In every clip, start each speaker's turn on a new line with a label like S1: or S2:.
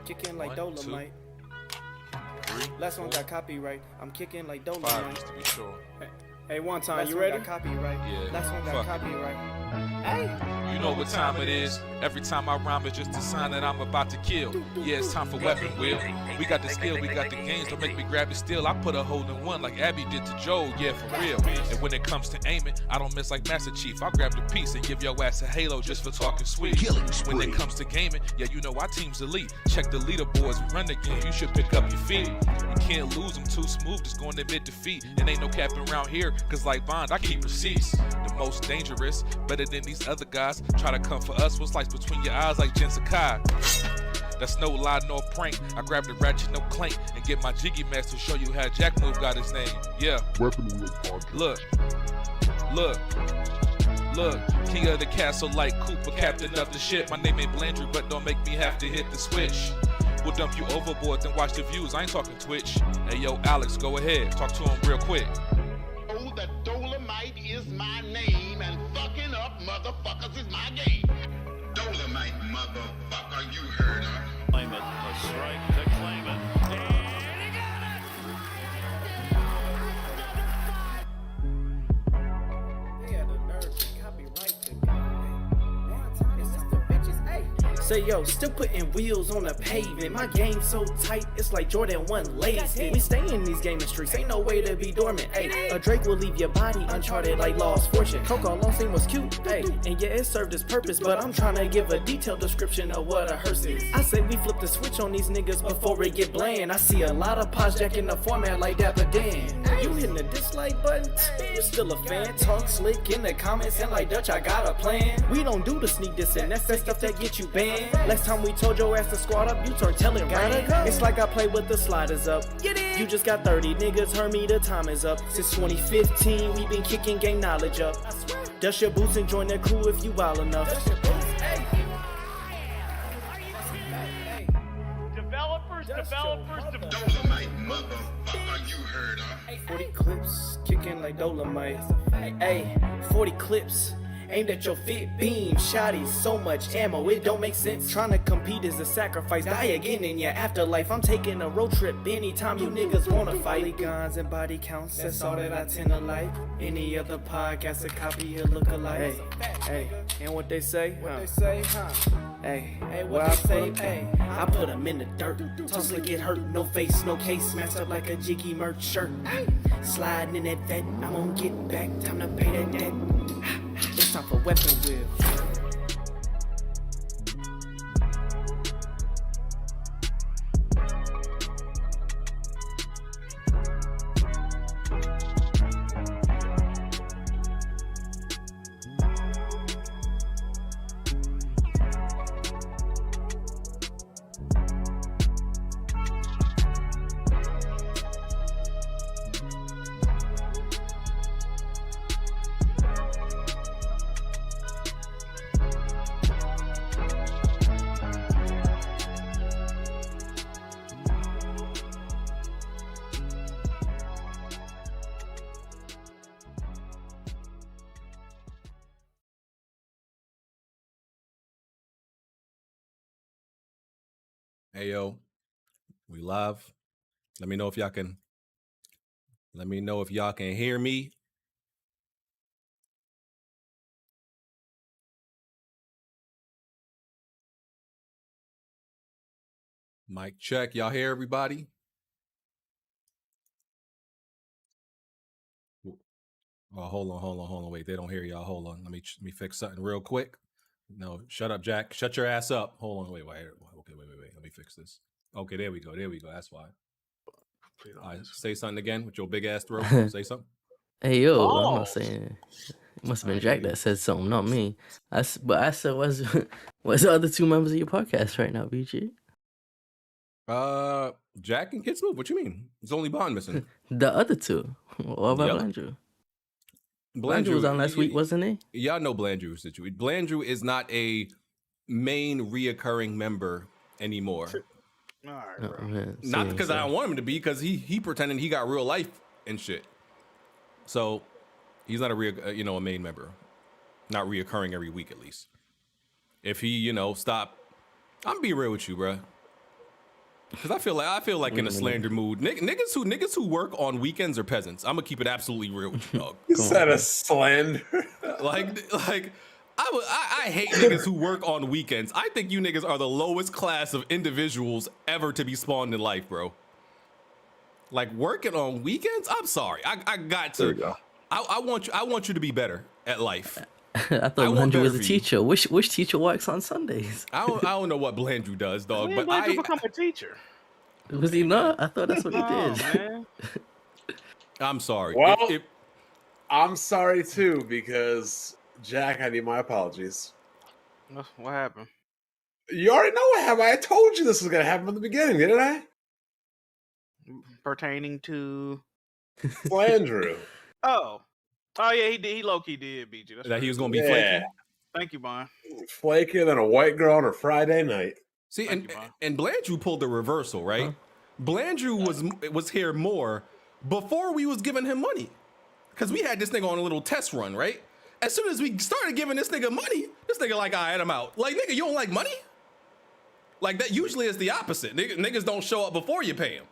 S1: Kicking like Dolomite.
S2: 2, 3,
S1: Last one
S2: 4,
S1: got copyright. I'm kicking like
S2: 5
S1: Dolomite.
S2: just to be sure.
S1: Hey, one time,
S3: Last
S1: you
S3: one
S1: ready?
S3: got
S1: Copyright.
S2: Yeah.
S1: Last one got
S2: Fuck it.
S1: copyright. Hey.
S2: You know what time it is. Every time I rhyme, it's just a sign that I'm about to kill. Yeah, it's time for weapon wheel. We got the skill, we got the games. Don't make me grab the steel. I put a hole in one like Abby did to Joe. Yeah, for real. And when it comes to aiming, I don't miss like Master Chief. I'll grab the piece and give your ass a halo just for talking sweet. When it comes to gaming, yeah, you know our team's elite. Check the leaderboards, we run the game. You should pick up your feet. You can't lose them too smooth, just going to admit defeat. And ain't no capping around here, cause like Bond, I keep receipts. The most dangerous, better than these other guys. Try to come for us, what's like between your eyes like Jen Sakai. That's no lie, no prank. I grab the ratchet, no clank, and get my jiggy mask to show you how Jackmove got his name. Yeah.
S4: Weapon Wheel Podcast.
S2: Look. King of the castle like Cooper, captain of the ship. My name ain't Blandrew, but don't make me have to hit the switch. We'll dump you overboard, then watch the views. I ain't talking Twitch. Hey, yo, Alex, go ahead. Talk to him real quick.
S5: Oh, that Dolomite is my name, and fucking up motherfuckers is my game. Dolomite, motherfucker, you heard her.
S6: Claim it, a strike to claim it.
S1: They had the nerve to copyright the guy. Is this the bitches? Hey. Say yo, still putting wheels on the pavement. My game so tight, it's like Jordan 1 laced it. We stay in these gaming streets, ain't no way to be dormant. Hey, a Drake will leave your body uncharted like Lost Fortune. Coco Long Scene was cute, hey, and yeah, it served its purpose. But I'm trying to give a detailed description of what a hearse is. I say we flip the switch on these niggas before it get bland. I see a lot of pods jacking the format like Dapper Dan. You hitting the dislike button? You still a fan? Talk slick in the comments and like Dutch, I got a plan. We don't do the sneak diss and that's that stuff that get you banned. Last time we told your ass to squat up, you turned telling ran. It's like I play with the sliders up. You just got 30 niggas, heard me, the time is up. Since 2015, we been kicking gang knowledge up. Dust your boots and join the crew if you wild enough.
S6: Developers.
S5: Dolomite, motherfucker, you heard her.
S1: 40 clips, kicking like Dolomite. Hey, 40 clips. Aimed at your fit beam, shotties, so much ammo, it don't make sense. Trying to compete is a sacrifice, die again in your afterlife. I'm taking a road trip anytime you niggas wanna fight. Polygons and body counts, that's all that I tend to like. Any other podcast, a copy, a look-alike. Hey, and what they say? Hey, what I say? Hey, I put them in the dirt. Toss like get hurt, no face, no case. Messed up like a jiggy merch shirt. Sliding in that vet, I'm gonna get back. Time to pay that debt. It's time for weapon wheel.
S3: Hey yo, we live. Let me know if y'all can hear me. Mic check. Y'all hear everybody? Oh, hold on. Wait, they don't hear y'all. Hold on. Let me fix something real quick. No, shut up, Jack. Shut your ass up. Hold on. Wait. Okay, wait. Let me fix this. Okay, there we go. That's why. All right, say something again with your big ass throat. Say something.
S7: Hey yo, I'm not saying. It must have been Jack that said something, not me. But I said, what's the other two members of your podcast right now, BG?
S3: Jack and Kid Smoove. What you mean? It's only Bond missing.
S7: The other two. What about Blandrew? Blandrew was on last week, wasn't he?
S3: Y'all know Blandrew's situation. Blandrew is not a main reoccurring member anymore.
S1: All right, bro.
S7: Man,
S3: Not because I don't want him to be, because he pretending he got real life and shit. So he's not a main member, not reoccurring every week at least. If he stop, I'm be real with you, bro. Because I feel like in a slander mood. Niggas who work on weekends are peasants. I'm gonna keep it absolutely real with you, dog.
S4: You said a slander.
S3: like I hate niggas who work on weekends. I think you niggas are the lowest class of individuals ever to be spawned in life, bro. Like working on weekends? I'm sorry. I got to.
S4: There we go.
S3: I want you to be better at life.
S7: I thought
S3: want
S7: Blandrew was
S3: better
S7: a
S3: for you.
S7: teacher. Which teacher works on Sundays?
S3: I don't know what Blandrew does, dog.
S6: When
S3: But
S6: did you become a teacher?
S7: Was he not? I thought that's what he
S6: Oh,
S7: did.
S6: man.
S3: I'm sorry.
S4: Well, I'm sorry too, because Jack, I need my apologies.
S6: What happened?
S4: You already know what happened. I told you this was gonna happen from the beginning, didn't I?
S6: Pertaining to...
S4: Andrew.
S6: Oh yeah, he low-key did beat you. That's
S3: that he
S6: true.
S3: was gonna be
S4: Yeah.
S3: flaky.
S6: Thank you, Bon.
S4: Flakier than a white girl on a Friday night.
S3: See,
S6: Thank you, Bon.
S3: and Blandrew pulled the reversal, right?
S7: Huh?
S3: Blandrew was here more before we was giving him money, because we had this nigga on a little test run, right? As soon as we started giving this nigga money, this nigga like, I had him out. Like, nigga, you don't like money? Like that usually is the opposite. Niggas don't show up before you pay him.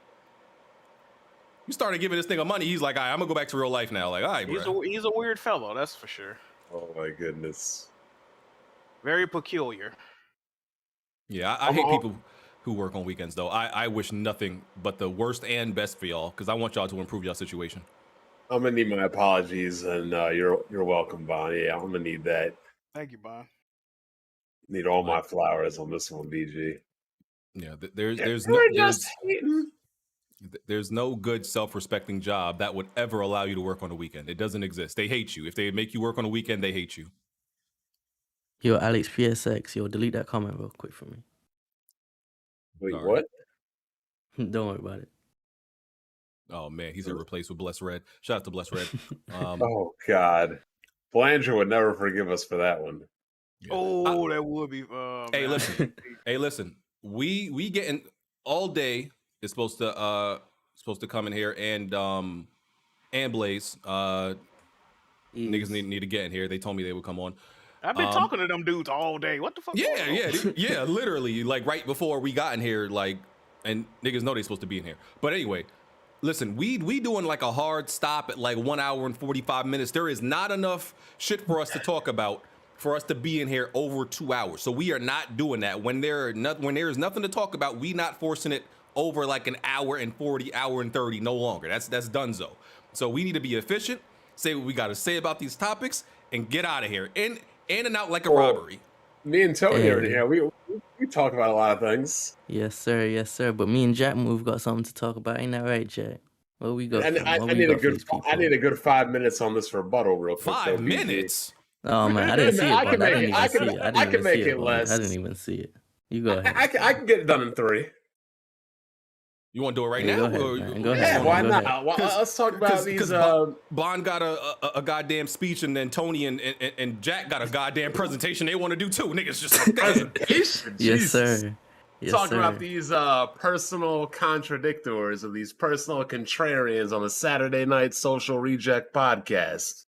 S3: You started giving this nigga money, he's like, all right, I'm gonna go back to real life now. Like, all right, bro.
S6: He's a weird fellow, that's for sure.
S4: Oh my goodness.
S6: Very peculiar.
S3: Yeah, I hate people who work on weekends, though. I wish nothing but the worst and best for y'all, because I want y'all to improve y'all situation.
S4: I'm gonna need my apologies, and you're welcome, Bon. Yeah, I'm gonna need that.
S6: Thank you, Bon.
S4: Need all my flowers on this one, BG.
S3: Yeah, there's no good self-respecting job that would ever allow you to work on a weekend. It doesn't exist. They hate you. If they make you work on a weekend, they hate you.
S7: Yo, Alex PSX, yo, delete that comment real quick for me.
S4: Wait,
S3: Sorry.
S4: what?
S7: Don't worry about it.
S3: Oh man, he's replaced with Bless Red. Shout out to Bless Red.
S4: Oh God, Blanchard would never forgive us for that one.
S3: Yeah.
S6: Oh, that would be.
S3: Hey,
S6: man.
S3: listen. Hey, listen. We getting all day is supposed to come in here and Blaze. Niggas need to get in here. They told me they would come on.
S6: I've been talking to them dudes all day. What the fuck?
S3: Yeah, literally, like right before we got in here, like, and niggas know they supposed to be in here. But anyway, listen, we doing like a hard stop at like 1 hour and 45 minutes. There is not enough shit for us to talk about for us to be in here over 2 hours. So we are not doing that. When there is nothing to talk about, we not forcing it over like an hour and 40, hour and 30, no longer. That's donezo. So we need to be efficient, say what we got to say about these topics, and get out of here. In and out like a robbery.
S4: Me and Tony over here, we talk about a lot of things.
S7: Yes, sir. But me and Jackmove got something to talk about. Ain't that right, Jack? Where we go?
S4: And I need a good 5 minutes on this rebuttal, real quick.
S3: 5 minutes.
S7: Oh man, I didn't see it.
S4: I can
S7: Bud.
S4: make
S7: I
S4: it.
S7: didn't even see it.
S4: I can make it less.
S7: I didn't even see it. You go ahead.
S4: I can get it done in 3.
S3: You want to do it right
S7: Yeah,
S3: now?
S7: go ahead, man. Go ahead.
S4: Yeah,
S7: Go
S4: why
S7: ahead.
S4: not? Well, let's talk about these.
S3: Bond got a goddamn speech, and then Tony and Jack got a goddamn presentation they want to do too. Niggas just
S4: presentation.
S7: Yes, sir. Yes,
S4: Talking
S7: sir.
S4: about these personal contradictors or these personal contrarians on a Saturday night social reject podcast.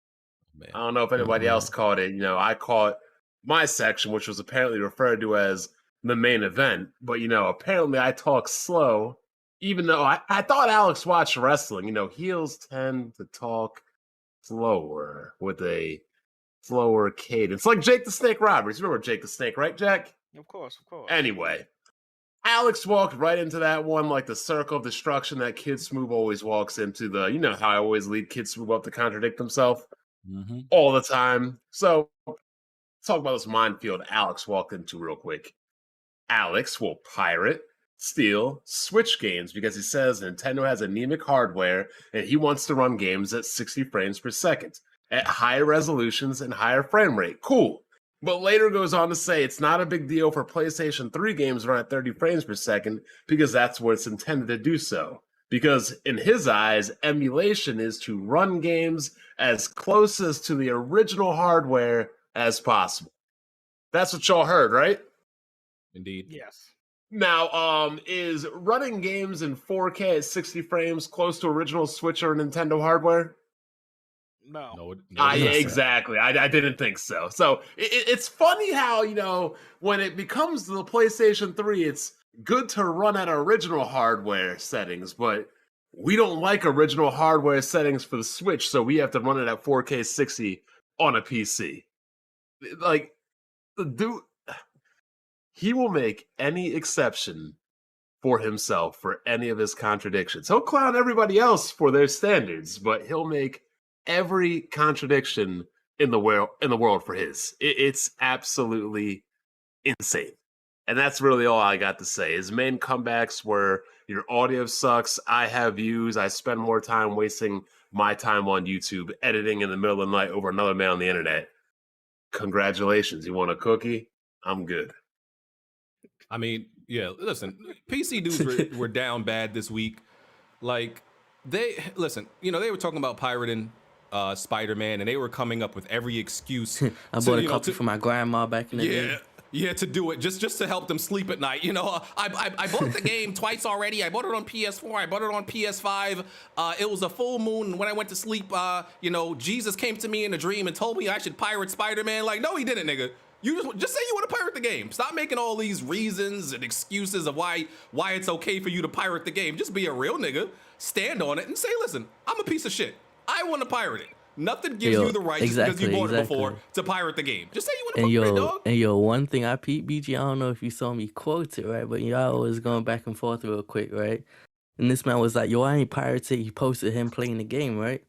S3: Man.
S4: I don't know if anybody else caught it. You know, I caught my section, which was apparently referred to as the main event. But, you know, apparently I talk slow, even though I thought Alex watched wrestling. You know, heels tend to talk slower with a slower cadence. Like Jake the Snake Roberts. You remember Jake the Snake, right, Jack?
S6: Of course.
S4: Anyway, Alex walked right into that one like the circle of destruction that Kid Smoove always walks into. You know how I always lead Kid Smoove up to contradict himself all the time. So let's talk about this minefield Alex walked into real quick. Alex will pirate, steal, switch games because he says Nintendo has anemic hardware and he wants to run games at 60 frames per second at higher resolutions and higher frame rate. Cool. But later goes on to say it's not a big deal for PlayStation 3 games run at 30 frames per second because that's what it's intended to do so. Because in his eyes, emulation is to run games as closest to the original hardware as possible. That's what y'all heard, right?
S3: Indeed.
S6: Yes.
S4: Now, is running games in 4K at 60 frames close to original Switch or Nintendo hardware?
S6: No.
S3: No,
S4: Yeah, exactly. I didn't think so. So it's funny how, when it becomes the PlayStation 3, it's good to run at original hardware settings, but we don't like original hardware settings for the Switch, so we have to run it at 4K 60 on a PC. Like, the dude, he will make any exception for himself for any of his contradictions. He'll clown everybody else for their standards, but he'll make every contradiction in the world for his. It's absolutely insane. And that's really all I got to say. His main comebacks were, your audio sucks, I have views, I spend more time wasting my time on YouTube editing in the middle of the night over another man on the internet. Congratulations. You want a cookie? I'm good.
S3: I mean, yeah, listen, PC dudes were down bad this week. Like, they were talking about pirating Spider-Man, and they were coming up with every excuse.
S7: I bought a copy for my grandma back in the day.
S3: Yeah, to do it, just to help them sleep at night. I bought the game twice already. I bought it on PS4. I bought it on PS5. It was a full moon, and when I went to sleep, Jesus came to me in a dream and told me I should pirate Spider-Man. Like, no, he didn't, nigga. You just say you want to pirate the game. Stop making all these reasons and excuses of why it's okay for you to pirate the game. Just be a real nigga, stand on it, and say, listen, I'm a piece of shit. I want to pirate it. Nothing gives you the right, because you bought it before, to pirate the game. Just say you want to pirate it, dog.
S7: And one thing I peeped, BG, I don't know if you saw me quote it, right? But y'all was going back and forth real quick, right? And this man was like, yo, I ain't pirated. He posted him playing the game, right?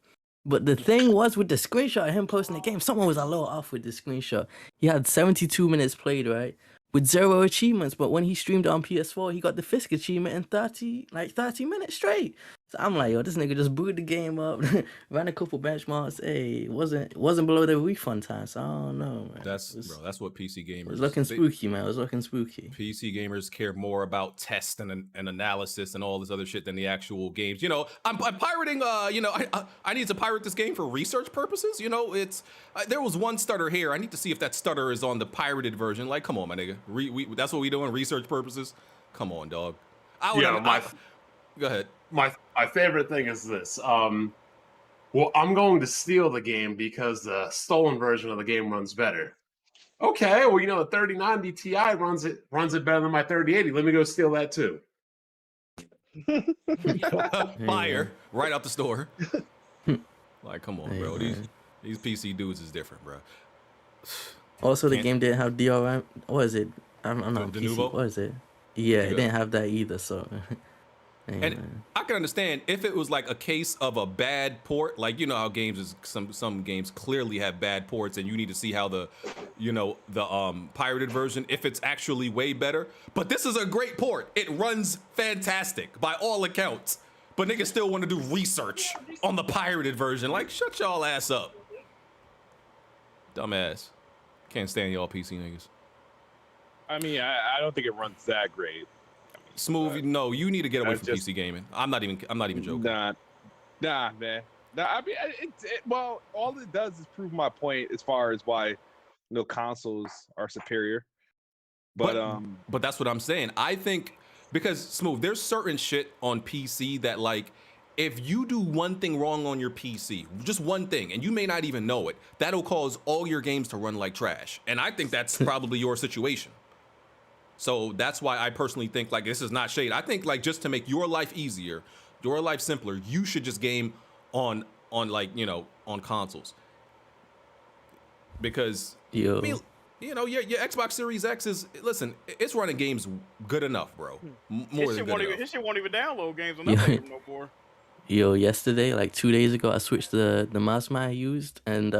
S7: But the thing was, with the screenshot of him posting the game, someone was a little off with the screenshot. He had 72 minutes played, right? With 0 achievements. But when he streamed on PS4, he got the Fisk achievement in 30 minutes straight. So I'm like, yo, this nigga just booted the game up, ran a couple benchmarks. Hey, it wasn't below the refund time, so I don't know, man.
S3: That's what PC gamers.
S7: It was looking spooky, man. It was looking spooky.
S3: PC gamers care more about tests and analysis and all this other shit than the actual games. I'm pirating. I need to pirate this game for research purposes. There was one stutter here. I need to see if that stutter is on the pirated version. Like, come on, my nigga. That's what we doing, research purposes. Come on, dog. Go ahead.
S4: My favorite thing is this. Well, I'm going to steal the game because the stolen version of the game runs better. Okay, well, the 3090 Ti runs it better than my 3080. Let me go steal that too.
S3: Fire right out the store. Like, come on, bro. These PC dudes is different, bro.
S7: Also, the game didn't have DRM. What is it? I'm not PC. What is it? Yeah, it didn't have that either. So.
S3: And I can understand if it was like a case of a bad port, like how games is some games clearly have bad ports, and you need to see how the pirated version, if it's actually way better. But this is a great port. It runs fantastic by all accounts. But niggas still want to do research on the pirated version. Like, shut y'all ass up, dumbass. Can't stand y'all PC niggas.
S8: I mean, I don't think it runs that great.
S3: Smoove, no, you need to get away from PC gaming. I'm not even joking.
S8: Nah, man. Nah, I mean, well, all it does is prove my point as far as why consoles are superior. But
S3: that's what I'm saying. I think because Smoove, there's certain shit on PC that, like, if you do one thing wrong on your PC, just one thing, and you may not even know it, that'll cause all your games to run like trash. And I think that's probably your situation. So that's why I personally think, like, this is not shade. I think, like, just to make your life easier, your life simpler, you should just game on consoles. Because I mean, your Xbox Series X it's running games good enough, bro. More than good enough.
S6: This shit won't even download games on that no more.
S7: Yo, yesterday, like 2 days ago, I switched the mouse I used, and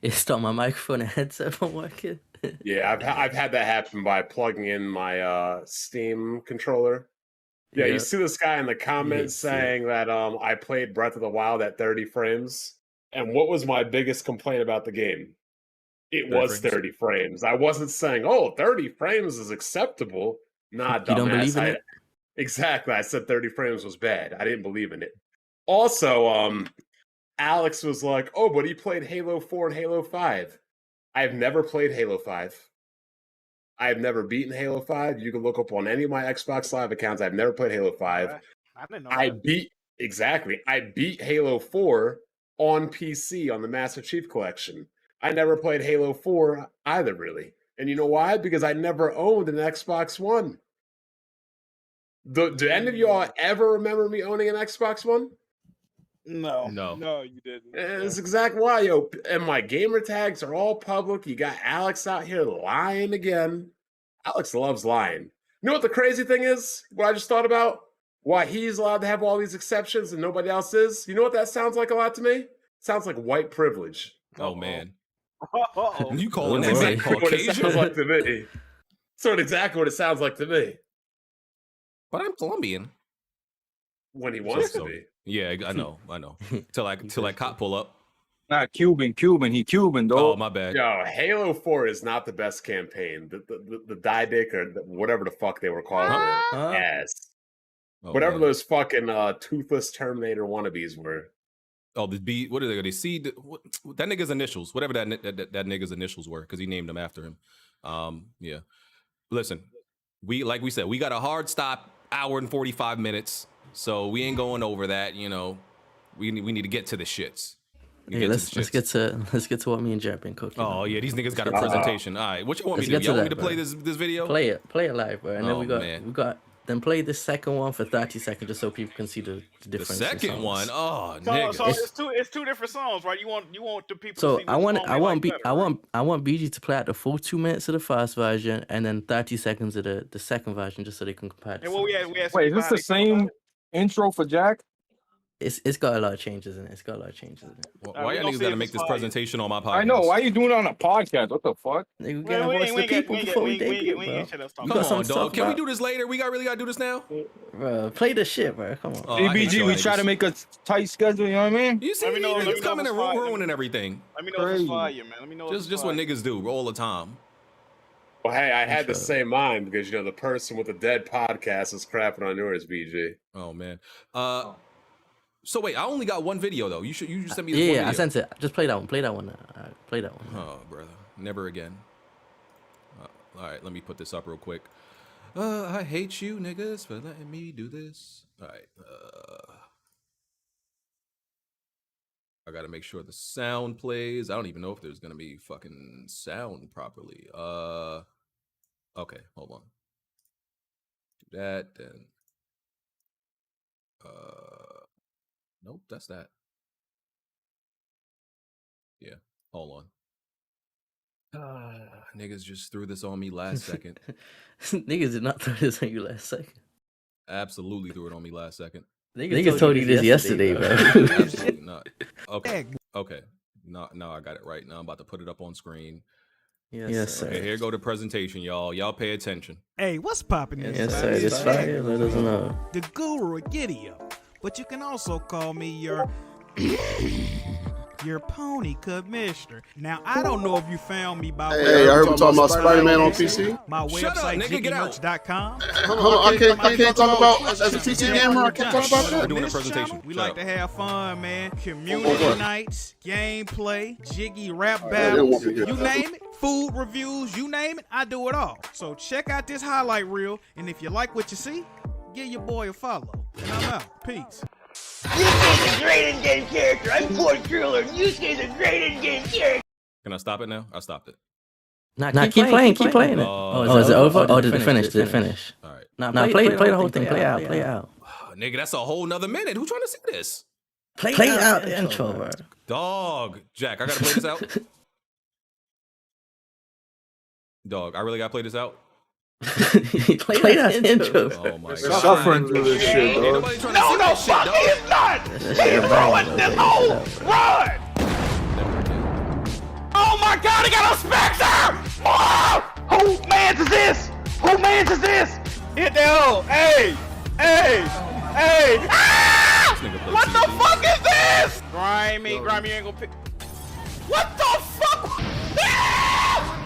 S7: it stopped my microphone and headset from working.
S4: Yeah, I've had that happen by plugging in my Steam controller. Yeah, you see this guy in the comments saying that I played Breath of the Wild at 30 frames. And what was my biggest complaint about the game? It was 30 frames. I wasn't saying, 30 frames is acceptable. Nah, dumbass.
S7: You don't believe in it?
S4: Exactly. I said 30 frames was bad. I didn't believe in it. Also, Alex was like, but he played Halo 4 and Halo 5. I've never played Halo 5. I've never beaten Halo 5. You can look up on any of my Xbox Live accounts. I've never played Halo 5.
S6: I didn't know
S4: I beat Halo 4 on PC on the Master Chief Collection. I never played Halo 4 either, really. And you know why? Because I never owned an Xbox One. Do any of y'all ever remember me owning an Xbox One?
S6: No.
S8: No, you didn't.
S4: And that's exactly why, yo. And my gamer tags are all public. You got Alex out here lying again. Alex loves lying. You know what the crazy thing is? What I just thought about? Why he's allowed to have all these exceptions and nobody else is? You know what that sounds like a lot to me? It sounds like white privilege.
S3: Oh man.
S6: Uh-oh.
S3: You calling
S7: That's
S3: that man
S4: Exactly what it sounds
S3: Caucasian?
S4: like to me. So exactly what it sounds like to me.
S3: But I'm Colombian.
S4: When he wants to
S3: So-
S4: be.
S3: Yeah, I know. Till I cop pull up.
S9: Not Cuban. He Cuban,
S3: Oh,
S9: though.
S3: my bad.
S4: Yo, Halo 4 is not the best campaign. The Diedic or whatever the fuck they were called.
S7: Huh?
S4: Yes.
S3: Oh,
S4: Whatever
S3: man.
S4: those fucking toothless Terminator wannabes were.
S3: Oh, the B. What are they? They see that nigga's initials. Whatever that nigga's initials were, because he named them after him. Yeah. Listen, like we said, we got a hard stop, hour and 45 minutes. So we ain't going over that. You know, we need to get to the shits.
S7: Hey, let's get to what me and Jack been cooking.
S3: Oh yeah, these niggas got a presentation. All right, what you want me
S7: Let's
S3: to do?
S7: get to
S3: Y'all want me
S7: that,
S3: to play
S7: bro.
S3: this video?
S7: Play it live, bro. And
S3: Oh,
S7: then we got then play the second one for 30 seconds just so people can see the
S3: The
S7: difference. in
S3: second
S7: songs.
S3: one, oh
S6: So,
S3: nigga.
S6: so it's two different songs, right? You want the people
S7: So
S6: to see
S7: I
S6: which
S7: want
S6: song they like better, right?
S7: I want BG to play out the full 2 minutes of the first version and then 30 seconds of the second version just so they can compare. The
S6: And what we
S7: songs.
S6: had
S9: Wait, is this the same intro for Jack?
S7: It's got a lot of changes in it.
S3: Why
S6: we
S3: y'all
S6: gonna
S3: niggas
S6: see
S3: gotta
S6: if
S3: make
S6: it's
S3: this
S6: fire.
S3: presentation on my podcast?
S9: I know. Why you doing it on a podcast? What the fuck?
S7: Nigga, we
S6: We
S7: gotta voice the people before we debut, bro.
S6: shut up.
S3: Come
S7: got
S3: on,
S7: something to
S3: dog.
S7: talk
S3: Can we
S7: about.
S3: do this later? We really gotta do this now.
S7: Bro, play the shit, bro. Come on.
S3: Oh, I hate
S9: ABG,
S3: y'all
S9: we try
S3: niggas.
S9: to make a tight schedule. You know what I mean?
S3: You see,
S6: Let me know- let me
S3: niggas
S6: know
S3: coming
S6: if
S3: and
S6: it's fire.
S3: ruining everything.
S6: Let me know if it's
S9: Crazy.
S6: fire, man. Let me know if it's
S3: Just what
S6: fire.
S3: niggas do all the time.
S4: Well, hey, I had the
S7: Sure.
S4: same mind because, you know, the person with the dead podcast is crapping on yours, BG.
S3: Oh man. So wait, I only got one video though. You just sent me this one
S7: Yeah,
S3: video.
S7: I sent it. Just play that one. Play that one. Play that one.
S3: Oh, brother. Never again. All right, let me put this up real quick. I hate you niggas for letting me do this. All right. I got to make sure the sound plays. I don't even know if there's going to be fucking sound properly. Okay, hold on. Do that, then. Nope, that's that. Yeah, hold on. Niggas just threw this on me last second.
S7: Niggas did not throw this on you last second.
S3: Absolutely threw it on me last second.
S7: Niggas told you this yesterday, bro.
S3: Absolutely not. Okay. Okay. Now I got it right. Now I'm about to put it up on screen.
S7: Yes, sir.
S3: Okay, here go the presentation, y'all. Y'all pay attention.
S10: Hey, what's poppin'?
S7: Yes, sir. It's fire. Let us know.
S10: The Guru Gideon. But you can also call me your your pony commissioner. Now, I don't know if you found me by
S11: Hey, I heard we talking about Spider-Man on PC.
S10: my
S3: Shut up,
S10: website,
S3: nigga, get out.
S10: jiggymerch.com.
S11: Hold on, I can't talk about as a PC gamer. I can't talk about
S3: We're
S11: that.
S3: doing a
S10: This
S3: presentation.
S10: channel, we
S3: Shut
S10: like
S3: up.
S10: to have fun, man. Community
S11: what?
S10: nights, gameplay, jiggy rap
S11: they
S10: battles,
S11: won't be here.
S10: you name it, food reviews, you name it, I do it all. So check out this highlight reel, and if you like what you see, give your boy a follow. And I'm out. Peace.
S12: You say the great in-game character. I'm Ford Driller. You say the great in-game character.
S3: Can I stop it now? I stopped it.
S7: Nah, keep playing it.
S3: Oh,
S7: Is it over? Oh, did it finish? Did it finish?
S3: All right.
S7: Nah, play the whole thing. Play it out.
S3: Nigga, that's a whole nother minute. Who trying to see this?
S7: Play out the intro, bro.
S3: Dog. Jack, I gotta play this out. Dog, I really gotta play this out?
S7: Play that intro.
S3: Oh my
S11: They're
S3: god.
S11: suffering through this shit,
S3: Ain't
S11: dog.
S3: nobody trying to see that shit,
S12: fuck
S3: dog.
S12: it's not. He's ruined this whole run.
S3: Never again.
S12: Oh my God, he got a Spectre! Oh! Who man's is this? Who man's is this?
S6: Hit that hole. Hey!
S12: Ah!
S3: This nigga play
S12: What the
S3: CD.
S12: fuck is this?
S6: Grimy ain't gonna pick.
S12: What the fuck? Ah!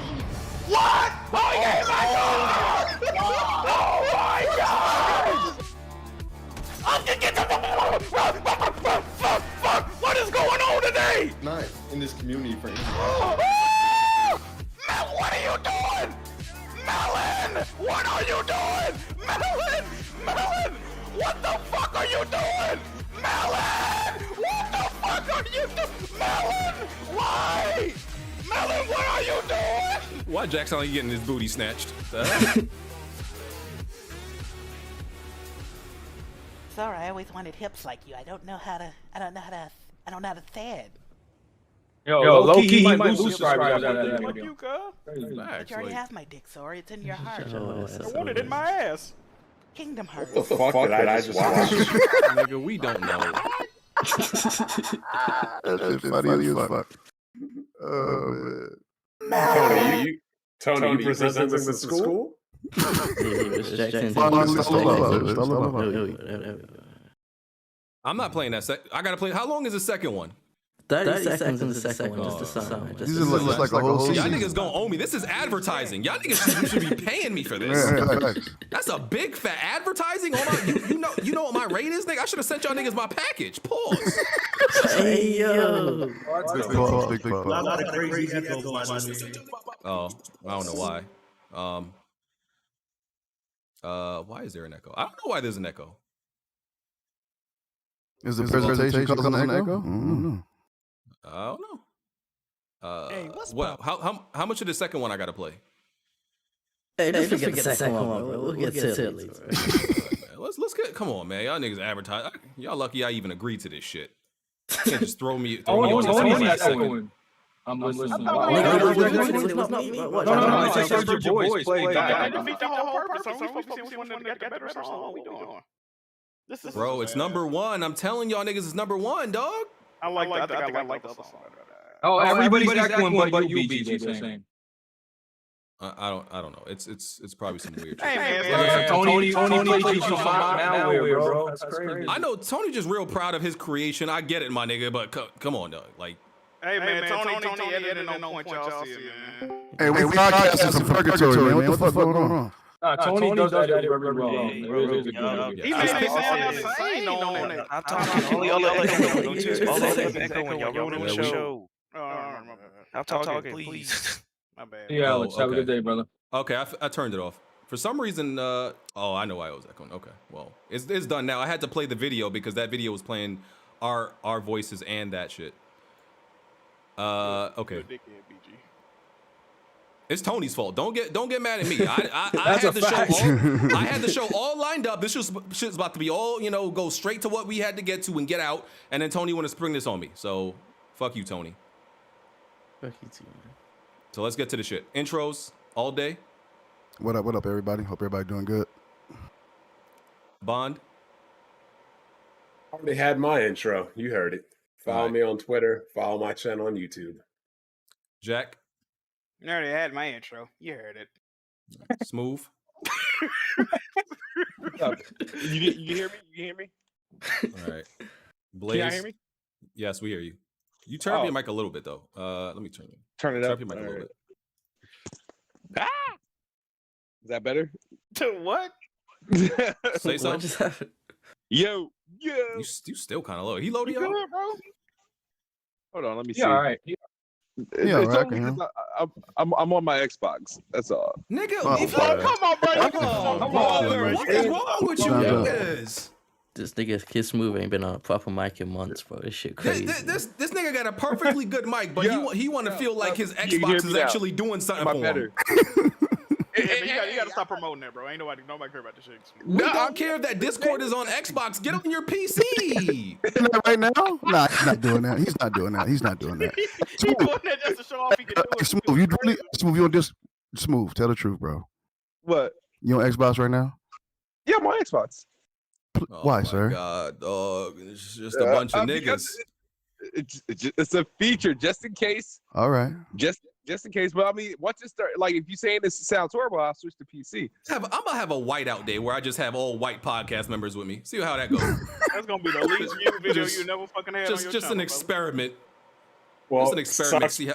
S12: What? Oh yeah, my God! Oh my God! I'm gonna get the fuck! What is going on today?
S11: Not in this community frame.
S12: Mel, what are you doing? Melon! What are you doing? Melon! What the fuck are you doing? Melon! What the fuck are you doing?
S3: Why Jack's only getting his booty snatched?
S13: Sorry, I always wanted hips like you. I don't know how to say it.
S9: Yo, low key, he might lose subscribers out of that
S6: Fuck
S9: video.
S6: you, cuz.
S13: But you already have my dick, sorry. It's in your heart.
S6: I want it in my ass.
S13: Kingdom Hearts.
S4: What the fuck did I just watch?
S3: Nigga, we don't know.
S11: That's funny as fuck. Oh, man.
S4: Tony, you presenting this at school?
S3: I'm not playing that. I gotta play. How long is the second one?
S7: 30 seconds in the second one. Just the song.
S11: This looks like a whole
S3: Y'all
S11: season.
S3: niggas gonna owe me. This is advertising. Y'all niggas should be paying me for this.
S11: Yeah.
S3: That's a big fat advertising. You know what my rate is, nigga? I should have sent y'all niggas my package. Pause.
S7: Hey, yo.
S11: Big pause, big pause.
S3: Oh, I don't know why. Why is there an echo? I don't know why there's an echo.
S11: Is the presentation causing an echo?
S3: I don't know.
S10: Hey, what's
S3: what? How much of the second one I gotta play?
S7: Hey, just forget the second one, bro. We'll get silly.
S3: Let's get. Come on, man. Y'all niggas advertise. Y'all lucky I even agreed to this shit. You can't just throw me
S9: Oh,
S3: on this
S9: Tony's
S3: one
S9: not
S3: second.
S9: going. I'm listening.
S7: No,
S9: I heard your voice play.
S6: I defeat the whole purpose. I'm supposed to see which one got the better song. What we doing?
S3: Bro, it's number one. I'm telling y'all niggas it's number one, dog.
S6: I like the other song.
S9: Oh, everybody's got one, but you, BG. Saying.
S3: I don't know. It's probably some weird shit.
S6: Hey, man,
S9: Yeah, Tony played you some malware, bro. That's crazy.
S3: I know Tony just real proud of his creation. I get it, my nigga, but come on, dog. Like,
S6: hey, man, Tony edited on point. Y'all see it, man.
S11: Hey, we podcasting some purgatory, man. What the fuck going on?
S9: Tony does that very well.
S6: He made it sound insane on it.
S14: I'm talking all the other echoing. Y'all ruining the show. I'm talking, please.
S6: My bad.
S9: Yeah, Alex, have a good day, brother.
S3: okay, I turned it off. For some reason, oh, I know why I was echoing. Okay, well, it's done now. I had to play the video because that video was playing our voices and that shit. Okay. It's Tony's fault. Don't get mad at me. I had the show all lined up. This shit's about to be all, go straight to what we had to get to and get out. And then Tony want to spring this on me. So fuck you, Tony.
S7: Fuck you too, man.
S3: So let's get to the shit. Intros all day.
S11: What up, everybody? Hope everybody doing good.
S3: Bond.
S4: I already had my intro. You heard it. Follow me on Twitter. Follow my channel on YouTube.
S3: Jack.
S6: I already had my intro. You heard it.
S3: Smoove.
S8: You hear me? You hear me?
S3: All right. Blaze.
S8: Can you hear me?
S3: Yes, we hear you. You turn up your mic a little bit though. Let me turn
S8: it
S3: turn
S8: up.
S3: Up your mic a little bit.
S8: Ah! Is that better?
S6: To what?
S3: Say something.
S8: Yo.
S3: You still kind of low. He low to y'all?
S8: Good, bro. Hold on, let me see.
S9: Yeah, all right.
S11: Yeah,
S8: It's
S11: right,
S8: only 'cause I'm on my Xbox. That's all.
S3: Nigga,
S11: Oh,
S6: Come on, bro.
S3: come on, bro. What is wrong with you niggas?
S7: This nigga Kiss Move ain't been on a proper mic in months, bro. This shit crazy.
S3: This nigga got a perfectly good mic, but he want to feel like his
S8: you hear
S3: Xbox
S8: me
S3: is
S8: now?
S3: actually doing something
S8: Am I
S3: for
S8: better?
S3: him.
S6: You gotta stop promoting that, bro. Ain't nobody care about this shit.
S3: We don't care if that Discord is on Xbox. Get on your PC.
S11: Right now? Nah, he's not doing that. He's not doing that. He's not doing that.
S6: He's doing that just to show off he can do it.
S11: Smoove, you on this? Smoove, tell the truth, bro.
S8: What?
S11: You on Xbox right now?
S8: Yeah, I'm on Xbox.
S11: Why, sir?
S3: God, dog. It's just a bunch of niggas.
S8: It's a feature, just in case.
S11: All right.
S8: Just in case. But I mean, once it start, like, if you're saying this sounds horrible, I'll switch to PC.
S3: I'm gonna have a whiteout day where I just have all white podcast members with me. See how that goes.
S6: That's gonna be the least viewed video you never fucking had on your
S3: Just
S6: channel,
S3: an experiment.
S4: Well,
S3: Just an experiment. See how.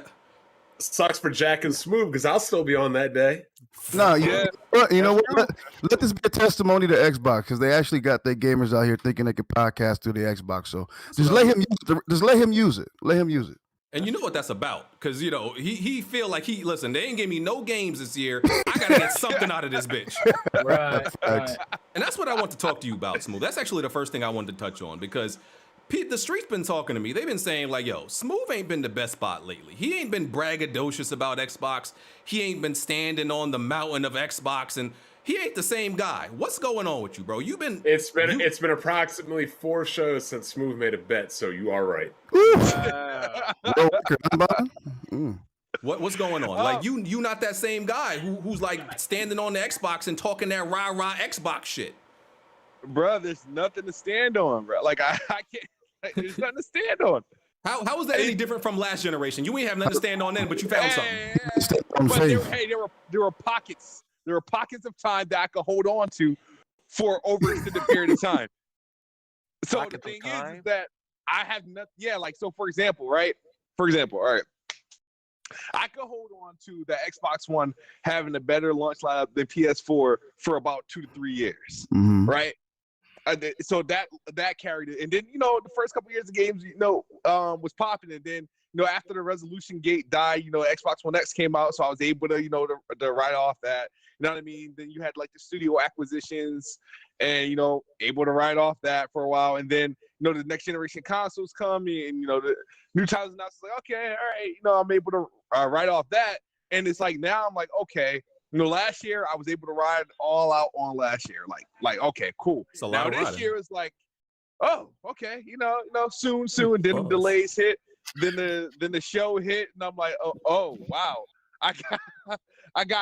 S4: Sucks for Jack and Smoove because I'll still be on that day.
S11: No, you know what? Let this be a testimony to Xbox because they actually got their gamers out here thinking they can podcast through the Xbox. So just let him use it. Just let him use it. Let him use it.
S3: And you know what that's about? Because he feel like listen. They ain't give me no games this year. I gotta get something out of this bitch.
S9: Right.
S3: And that's what I want to talk to you about, Smoove. That's actually the first thing I wanted to touch on because the streets been talking to me. They've been saying like, yo, Smoove ain't been the Bestbot lately. He ain't been braggadocious about Xbox. He ain't been standing on the mountain of Xbox, and he ain't the same guy. What's going on with you, bro?
S4: It's been approximately 4 shows since Smoove made a bet, so you are right.
S3: What's going on? Like you not that same guy who's like standing on the Xbox and talking that rah Xbox shit.
S8: Bro, there's nothing to stand on, bro. Like I can't. There's nothing to stand on.
S3: How is that any different from last generation? You ain't have nothing to stand on then, but you found something.
S8: But there were pockets. There were pockets of time that I could hold on to for over an extended period of time. So the thing is that I have nothing. Yeah, like so. For example, all right. I could hold on to the Xbox One having a better launch lineup than PS4 for about 2 to 3 years, right? So that carried it, and then the first couple years of games was popping, and then after the resolution gate died, Xbox One X came out, so I was able to to write off that. You know what I mean? Then you had like the studio acquisitions, and able to write off that for a while, and then the next generation consoles come, and the new titles announced. Like, okay, all right, I'm able to write off that, and it's like now I'm like, okay. Last year I was able to ride all out on last year. Like, okay, cool. Now this year is like, oh, okay, soon. And then the delays hit, then the show hit, and I'm like, oh, wow. I have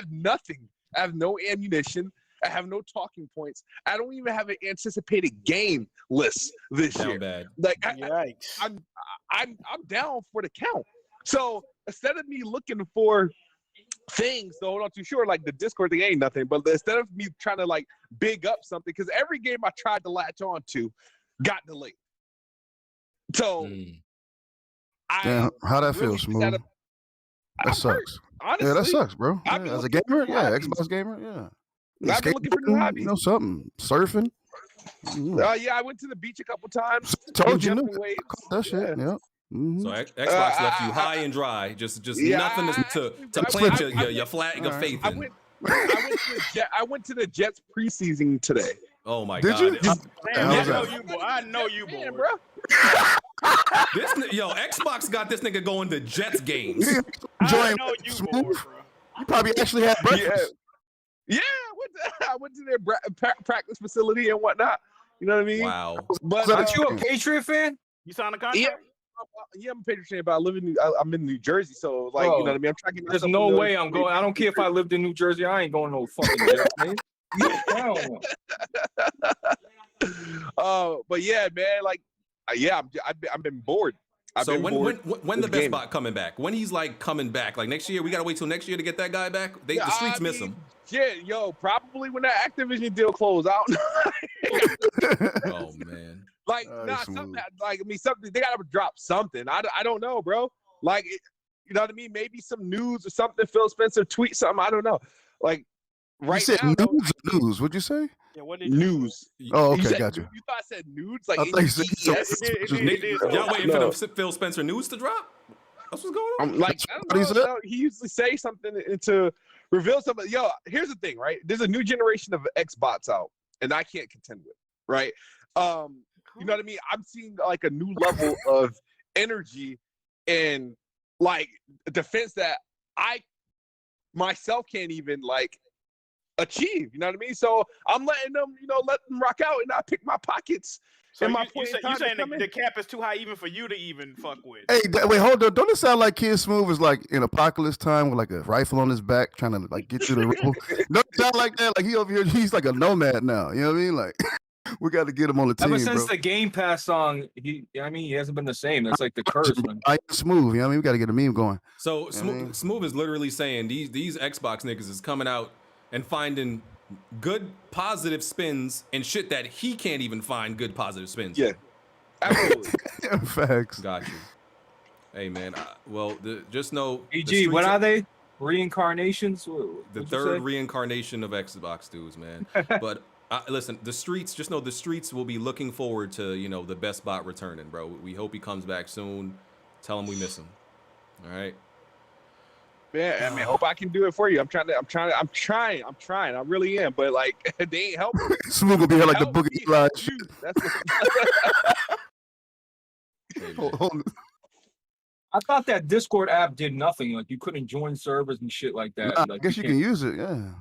S8: nothing. I have no ammunition. I have no talking points. I don't even have an anticipated game list this year.
S3: Bad.
S8: Like, I'm down for the count. So instead of me looking for things to hold on to, sure, like the Discord thing ain't nothing, but instead of me trying to like big up something, because every game I tried to latch on to got delayed. So
S11: how'd that feel, Smoove? That sucks. Honestly, yeah, that sucks, bro. Yeah, as a gamer, Xbox gamer,
S8: I've been looking for new hobbies.
S11: Something surfing.
S8: Yeah, I went to the beach a couple times.
S11: Told you, that shit. Yeah.
S3: So Xbox left you high and dry, just nothing to plant your flag of faith in.
S8: I went to the Jets preseason today.
S3: Oh my
S11: God!
S3: Did you?
S6: I know you, boy.
S8: Man, bro.
S3: Xbox got this nigga going to Jets games.
S11: I know you, boy, bro. You probably actually had breakfast.
S8: Yeah, I went to their practice facility and whatnot. You know what I mean?
S3: Wow.
S9: But you a Patriot fan?
S6: You signed a contract?
S8: Yeah, I'm a Patriot fan, but I'm in New Jersey, so like, you know what I mean. I'm trying to get
S9: There's no way I'm going. I don't care if I lived in New Jersey. I ain't going no fucking Jets, man.
S8: But yeah, man, like, I've been bored.
S3: So when the Bestbot coming back? When he's like coming back? Like next year? We gotta wait till next year to get that guy back. The streets miss him.
S8: Yeah, probably when that Activision deal closed out.
S3: Oh man.
S8: Like, something they gotta drop something. I don't know, bro. Like, you know what I mean? Maybe some news or something. Phil Spencer tweet something. I don't know. Like, right
S11: you said
S8: now,
S11: news. What'd you say?
S6: Yeah, what did
S8: news?
S11: Oh, okay, gotcha.
S8: You thought I said nudes? Like,
S11: I thought you said
S3: y'all waiting for the Phil Spencer news to drop? That's what's going on.
S8: Like, I don't know. He usually say something to reveal something. Yo, here's the thing, right? There's a new generation of Xbots out, and I can't contend with, right? You know what I mean? I'm seeing like a new level of energy and like defense that I myself can't even like achieve. You know what I mean? So I'm letting them, let them rock out, and I pick my pockets.
S6: So you saying the cap is too high even for you to even fuck with?
S11: Hey, wait, hold on. Don't it sound like Kid Smoove is like in apocalypse time with like a rifle on his back trying to like get you to rifle? Don't it sound like that? Like he over here, he's like a nomad now. You know what I mean? Like we got to get him on the team.
S9: Ever since the Game Pass song, he hasn't been the same. That's like the curse.
S11: I Smoove. You know what I mean? We got to get a meme going.
S3: So Smoove is literally saying these Xbox niggas is coming out and finding good positive spins and shit that he can't even find good positive spins.
S8: Yeah, absolutely.
S11: Facts.
S3: Got you. Hey man, just know.
S9: EG, what are they? Reincarnations?
S3: The third reincarnation of Xbox dudes, man. But listen, the streets. Just know the streets will be looking forward to the Bestbot returning, bro. We hope he comes back soon. Tell him we miss him. All right.
S8: Yeah, I mean, hope I can do it for you. I'm trying. I really am, but like they ain't helping.
S11: Smoove will be here like the Boogie Slide shit.
S9: I thought that Discord app did nothing. Like you couldn't join servers and shit like that.
S11: Nah,
S9: like,
S11: I guess you can use it. Yeah.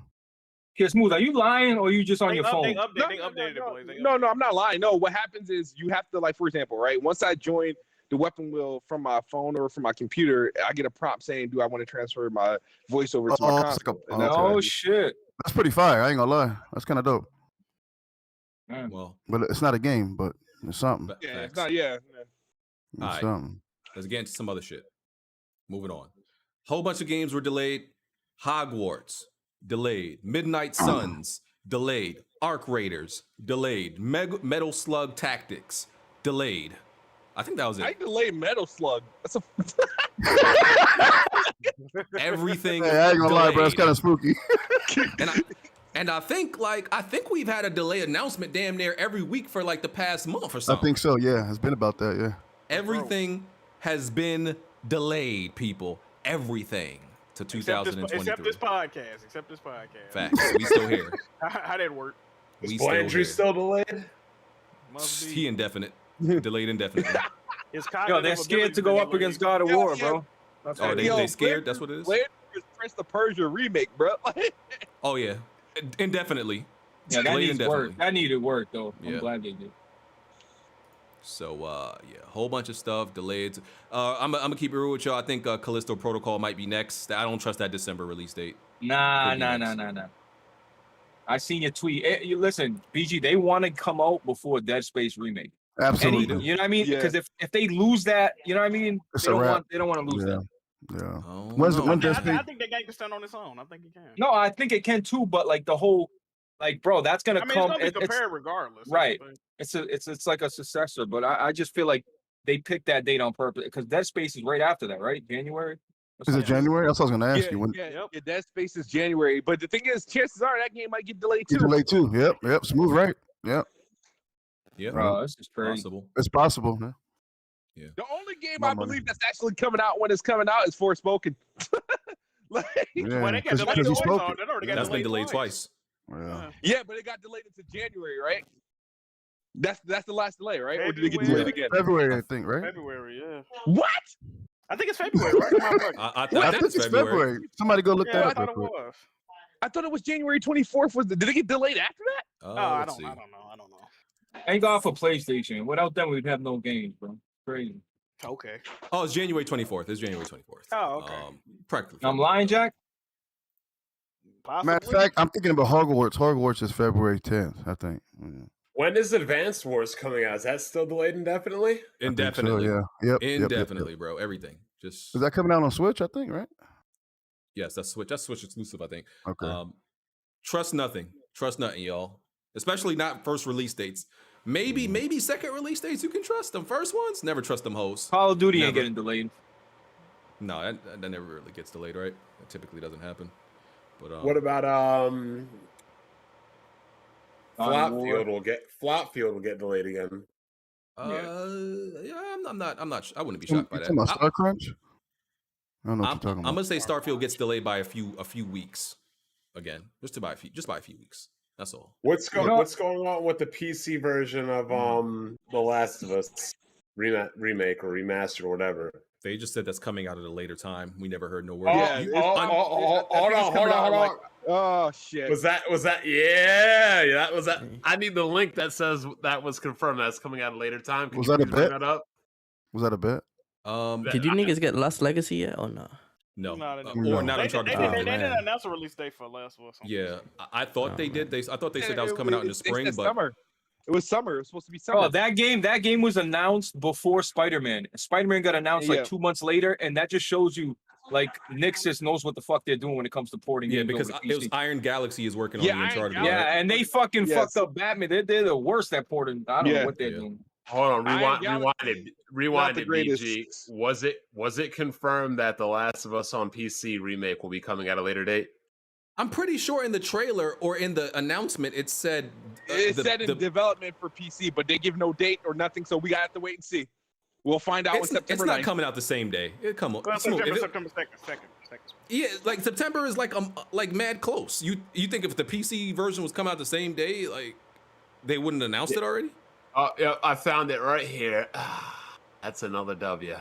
S9: Yeah, Smooth. Are you lying or are you just on your phone?
S6: They updated it, boys.
S8: No, I'm not lying. No, what happens is you have to, like, for example, right? Once I join the weapon wheel from my phone or from my computer, I get a prompt saying, "Do I want to transfer my voice over to my console?"
S9: Oh shit!
S11: That's pretty fire. I ain't gonna lie. That's kind of dope.
S3: Well,
S11: but it's not a game, but it's something.
S8: Yeah, it's not. Yeah.
S3: All right.
S11: Something.
S3: Let's get into some other shit. Moving on. Whole bunch of games were delayed. Hogwarts delayed. Midnight Suns delayed. Arc Raiders delayed. Metal Slug Tactics delayed. I think that was it.
S8: I delayed Metal Slug. That's a
S3: everything.
S11: Hey, I ain't gonna lie, bro. It's kind of spooky.
S3: and I think we've had a delay announcement damn near every week for like the past month or
S11: I
S3: something.
S11: think so. Yeah, it's been about that. Yeah.
S3: Everything has been delayed, people. Everything to 2023.
S6: Except this podcast.
S3: Facts. We still here.
S6: How that work?
S4: Is Blandry still delayed?
S3: He indefinite. Delayed indefinitely.
S9: Yo, they're scared to go up against God of War, bro.
S3: Oh, they scared? That's what it is?
S8: Prince of Persia remake, bro.
S3: Oh, yeah. Indefinitely.
S9: Yeah, that
S3: Delayed
S9: needs
S3: indefinitely.
S9: work. That needed work, though. I'm
S3: Yeah.
S9: glad they did.
S3: So, yeah, a whole bunch of stuff delayed. I'm gonna keep it real with y'all. I think Callisto Protocol might be next. I don't trust that December release date.
S9: Nah. I seen your tweet. You listen, BG, they want to come out before Dead Space remake.
S11: Absolutely.
S9: You know what I mean?
S11: Yeah.
S9: Because if they lose that, you know what I mean?
S11: It's
S9: They
S11: a
S9: don't
S11: wrap.
S9: want to lose that.
S11: Yeah.
S3: Oh,
S11: When Dead Space?
S6: I think that game can stand on its own. I think it can.
S9: No, I think it can too, but like the whole, like, bro, that's gonna
S6: I mean,
S9: come.
S6: it's gonna be compared regardless.
S9: Right. It's like a successor, but I just feel like they picked that date on purpose because Dead Space is right after that, right? January.
S11: Is it January? That's what I was gonna ask you. When
S8: Yeah, Dead Space is January, but the thing is, chances are that game might get delayed too.
S11: you delayed too? Yep. Smooth, right? Yep.
S3: Yeah.
S9: Bro, this is crazy.
S3: Possible.
S11: It's possible. Man.
S8: The only game I believe that's actually coming out when it's coming out is Forspoken.
S11: Yeah.
S6: Well, they got
S11: 'Cause
S6: delayed
S11: he
S6: twice.
S11: spoke it.
S6: They already got
S3: That's been delayed
S6: twice.
S3: twice.
S8: Yeah, but it got delayed into January, right? That's the last delay, right? Or did it get delayed again?
S11: February, I think, right?
S6: February, yeah.
S8: What?
S6: I think it's February, right?
S3: I
S11: I think it's February. Somebody go look
S6: Yeah, I
S11: that
S6: thought
S11: up.
S6: it
S11: real quick.
S6: was.
S8: I thought it was January 24th. Did it get delayed after that?
S6: I
S3: let's
S6: don't
S3: see.
S6: know.
S9: Thank God for PlayStation. Without them, we'd have no games, bro. Crazy.
S6: Okay.
S3: Oh, it's January 24th. It's January 24th.
S6: Oh, okay.
S3: Practically.
S9: I'm lying, Jack.
S11: Matter of fact, I'm thinking about Hogwarts. Hogwarts is February 10th, I think. Yeah.
S4: When is Advanced Wars coming out? Is that still delayed indefinitely?
S3: Indefinitely.
S11: So, yeah. Yep.
S3: Indefinitely, bro. Everything. Just
S11: Is that coming out on Switch? I think, right?
S3: yes, that's Switch. That's Switch exclusive, I think.
S11: Okay.
S3: Trust nothing. Trust nothing, y'all. Especially not first release dates. Maybe second release dates you can trust. Them first ones, never trust them hoes.
S9: Call of Duty ain't
S3: Never.
S9: getting delayed.
S3: No, that never really gets delayed, right? That typically doesn't happen. But
S4: What about Flopfield will get delayed again.
S3: yeah, I'm not. I wouldn't be shocked by
S11: You
S3: that.
S11: talking about Star Crunch? I don't know what
S3: I'm
S11: you're talking
S3: gonna
S11: about.
S3: say Starfield gets delayed by a few weeks. Again, just by a few weeks. That's all.
S4: What's going on with the PC version of The Last of Us remake or remastered or whatever?
S3: They just said that's coming out at a later time. We never heard no word.
S4: Hold on.
S8: Oh shit.
S4: Was that? Yeah, that was that. I need the link that says that was confirmed. That's coming out at a later time. Can
S11: Was
S4: you
S11: that a
S4: please bring
S11: bet?
S4: that up?
S11: Was that a bet?
S7: Did you niggas get Lost Legacy yet or not?
S3: No,
S11: No.
S3: or not Uncharted.
S6: They
S3: 4.
S6: didn't announce a release date for Last of Us.
S3: Yeah, I thought they did. I thought they said that was coming out in the spring, but
S8: summer. It was summer. It was supposed to be summer.
S9: Oh, that game was announced before Spider-Man. Spider-Man got announced like 2 months later, and that just shows you like Nixus knows what the fuck they're doing when it comes to porting.
S3: yeah,
S9: games
S3: because
S9: over to
S3: it was
S9: PC.
S3: Iron Galaxy is working on the Uncharted. one,
S9: Yeah,
S3: right?
S9: and they fucking fucked up Batman. They're the worst at porting. I don't know what they're doing.
S4: Hold on, rewind
S8: the
S4: it,
S8: greatest.
S4: BG. Was it confirmed that The Last of Us on PC remake will be coming at a later date?
S3: I'm pretty sure in the trailer or in the announcement it said
S8: It said in development for PC, but they give no date or nothing, so we gotta have to wait and see. We'll find out in September.
S3: It's not
S8: 9th.
S3: coming out the same day. Come on,
S6: Well,
S3: Smoove, if it-
S6: September 2nd.
S3: yeah, like September is like mad close. You think if the PC version was coming out the same day, like they wouldn't announce it already?
S4: Yeah, I found it right here. That's another W.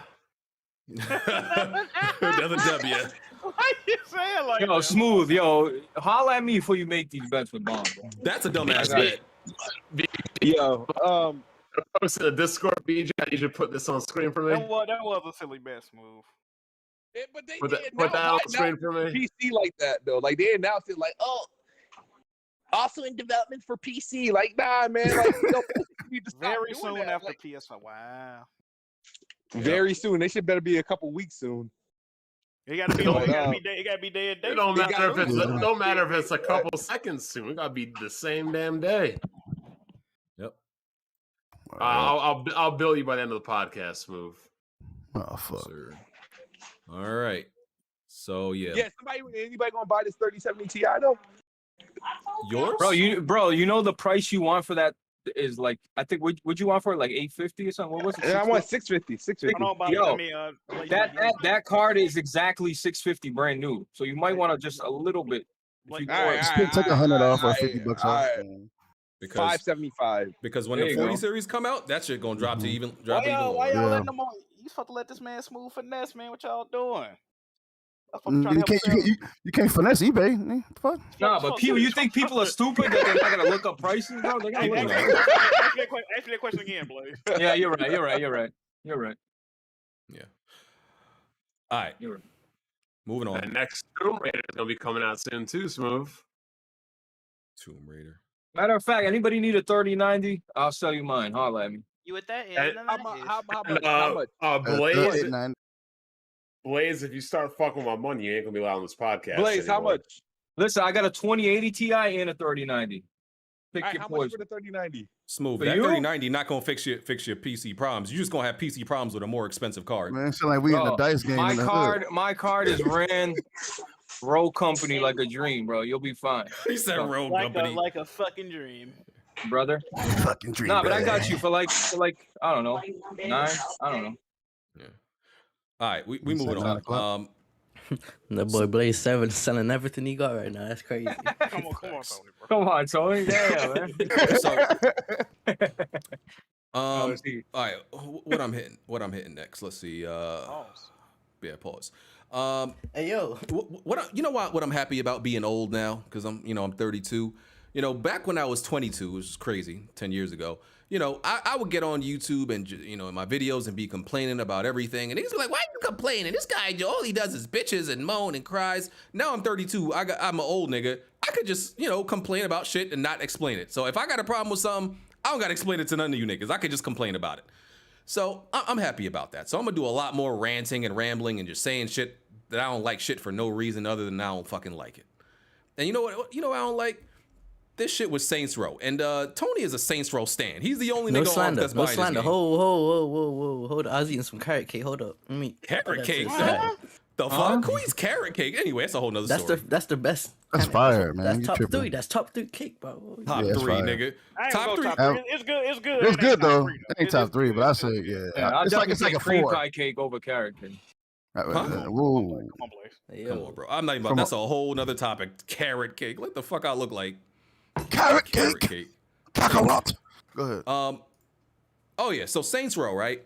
S3: Another W.
S6: Why you saying like
S9: Yo,
S6: that?
S9: Smoove, yo, holla at me before you make these bets with Bomb, bro.
S3: That's a dumbass bet.
S8: Yo,
S4: post to the Discord, BJ. You should put this on screen for me.
S6: That was a silly best move.
S8: Yeah, but they
S4: Put
S8: did
S4: that on screen for me.
S8: PC like that though. Like they announced it like, oh, also in development for PC. Like, nah, man. Like, you need to stop
S6: Very
S8: doing
S6: soon
S8: that.
S6: after
S8: Like,
S6: PS5. Wow.
S8: very soon. They should better be a couple weeks soon.
S6: It gotta be.
S4: It
S6: It gotta be. It gotta be day and day.
S4: It don't matter if it's don't matter if it's a couple seconds soon. It gotta be the same damn day.
S3: Yep.
S4: I'll bill you by the end of the podcast, Smoove.
S11: Oh fuck.
S3: Sir. All right. So yeah.
S8: Yeah, anybody gonna buy this 3070 Ti though?
S3: Yours?
S9: Bro, you know the price you want for that is like, I think would you want for it like 850 or something? What was it?
S8: Yeah, I want 650.
S9: Yo, that card is exactly 650 brand new. So you might want to just a little bit.
S11: Take $100 off or $50 off.
S3: Because
S8: 575.
S3: Because when
S9: There
S3: the
S9: you
S3: 40
S9: go.
S3: series come out, that shit gonna drop to even
S6: Why
S3: drop even
S6: y'all
S3: lower.
S6: letting them on? You supposed to let this man Smoove finesse, man. What y'all doing? That's what I'm trying
S11: You
S6: to help
S11: you can't finesse eBay. Man. Fuck.
S9: Nah, but people, you think people are stupid that they're not gonna look up prices, bro? They're gonna
S6: Hey,
S9: look
S6: ask
S9: up.
S6: me that question again, Blaze.
S9: Yeah, you're right.
S3: Yeah. All right.
S9: You're right.
S3: Moving on.
S4: The next Tomb Raider is gonna be coming out soon too, Smoove.
S3: Tomb Raider.
S9: Matter of fact, anybody need a 3090? I'll sell you mine. Holla at me.
S13: You with that?
S4: And-
S8: How much?
S4: Blaze, Blaze, if you start fucking with my money, you ain't gonna be allowed on this podcast.
S8: Blaze, how
S4: anymore.
S8: much?
S9: Listen, I got a 2080 Ti and a 3090. Pick
S8: All right,
S9: your
S8: how much
S9: poison.
S8: for the 3090?
S3: Smooth.
S9: For
S3: That
S9: you?
S3: 3090 not gonna fix your PC problems. You're just gonna have PC problems with a more expensive card.
S11: Man, it's like we in the
S9: Bro,
S11: dice game.
S9: My
S11: in the
S9: card,
S11: hood.
S9: my card is ran roll company like a dream, bro. You'll be fine.
S3: He said road company.
S6: Like a fucking dream.
S9: Brother.
S11: Fucking dream.
S9: Nah, but I
S11: baby.
S9: got you for like I don't know, 9. I don't know.
S3: Yeah. All right, we moving
S11: 9
S3: on.
S11: o'clock.
S7: The boy Blaze 7 selling everything he got right now. That's crazy.
S6: Come on, Tony, bro.
S9: Come on, Tony. Yeah, man.
S3: So, all right, what I'm hitting next. Let's see. Yeah, pause.
S7: Hey yo,
S3: what I'm happy about being old now, because I'm 32. Back when I was 22, which was crazy, 10 years ago, I would get on YouTube and, in my videos and be complaining about everything. And he's like, why are you complaining? This guy, all he does is bitches and moan and cries. Now I'm 32. I'm an old nigga. I could just, complain about shit and not explain it. So if I got a problem with something, I don't got to explain it to none of you niggas. I could just complain about it. So I'm happy about that. So I'm going to do a lot more ranting and rambling and just saying shit that I don't like shit for no reason other than I don't fucking like it. And you know what? I don't like? This shit was Saints Row, and Tony is a Saints Row stan. He's the only
S7: no
S3: nigga
S7: slander,
S3: that's
S7: no
S3: buying
S7: slander.
S3: this game.
S7: Whoa. Hold up. I was eating some carrot cake. Hold up.
S3: Carrot cake? The fuck? Who eats carrot cake? Anyway, that's a whole nother story.
S7: That's the best.
S11: That's fire, man.
S7: That's
S11: You
S7: top
S11: tripping.
S7: 3. That's top 3 cake, bro.
S3: Top
S11: Yeah,
S3: 3,
S11: fire.
S3: nigga.
S6: I ain't
S3: Top
S6: gonna
S3: 3.
S6: go top 3. It's good. It's good.
S11: It's
S6: It
S11: good
S6: ain't top
S11: though.
S6: 3,
S11: It ain't top 3, but I say
S9: I'll
S11: it's like
S9: definitely
S11: a
S9: take cream
S11: 4.
S9: pie cake over carrot cake.
S11: Whoa.
S6: Come on, Blaze.
S3: Come on, bro. I'm not even. That's a whole nother topic. Carrot cake. What the fuck I look like?
S11: Carrot
S3: Carrot
S11: cake.
S3: cake.
S11: Kakarot. Go ahead.
S3: Oh yeah. So Saints Row, right?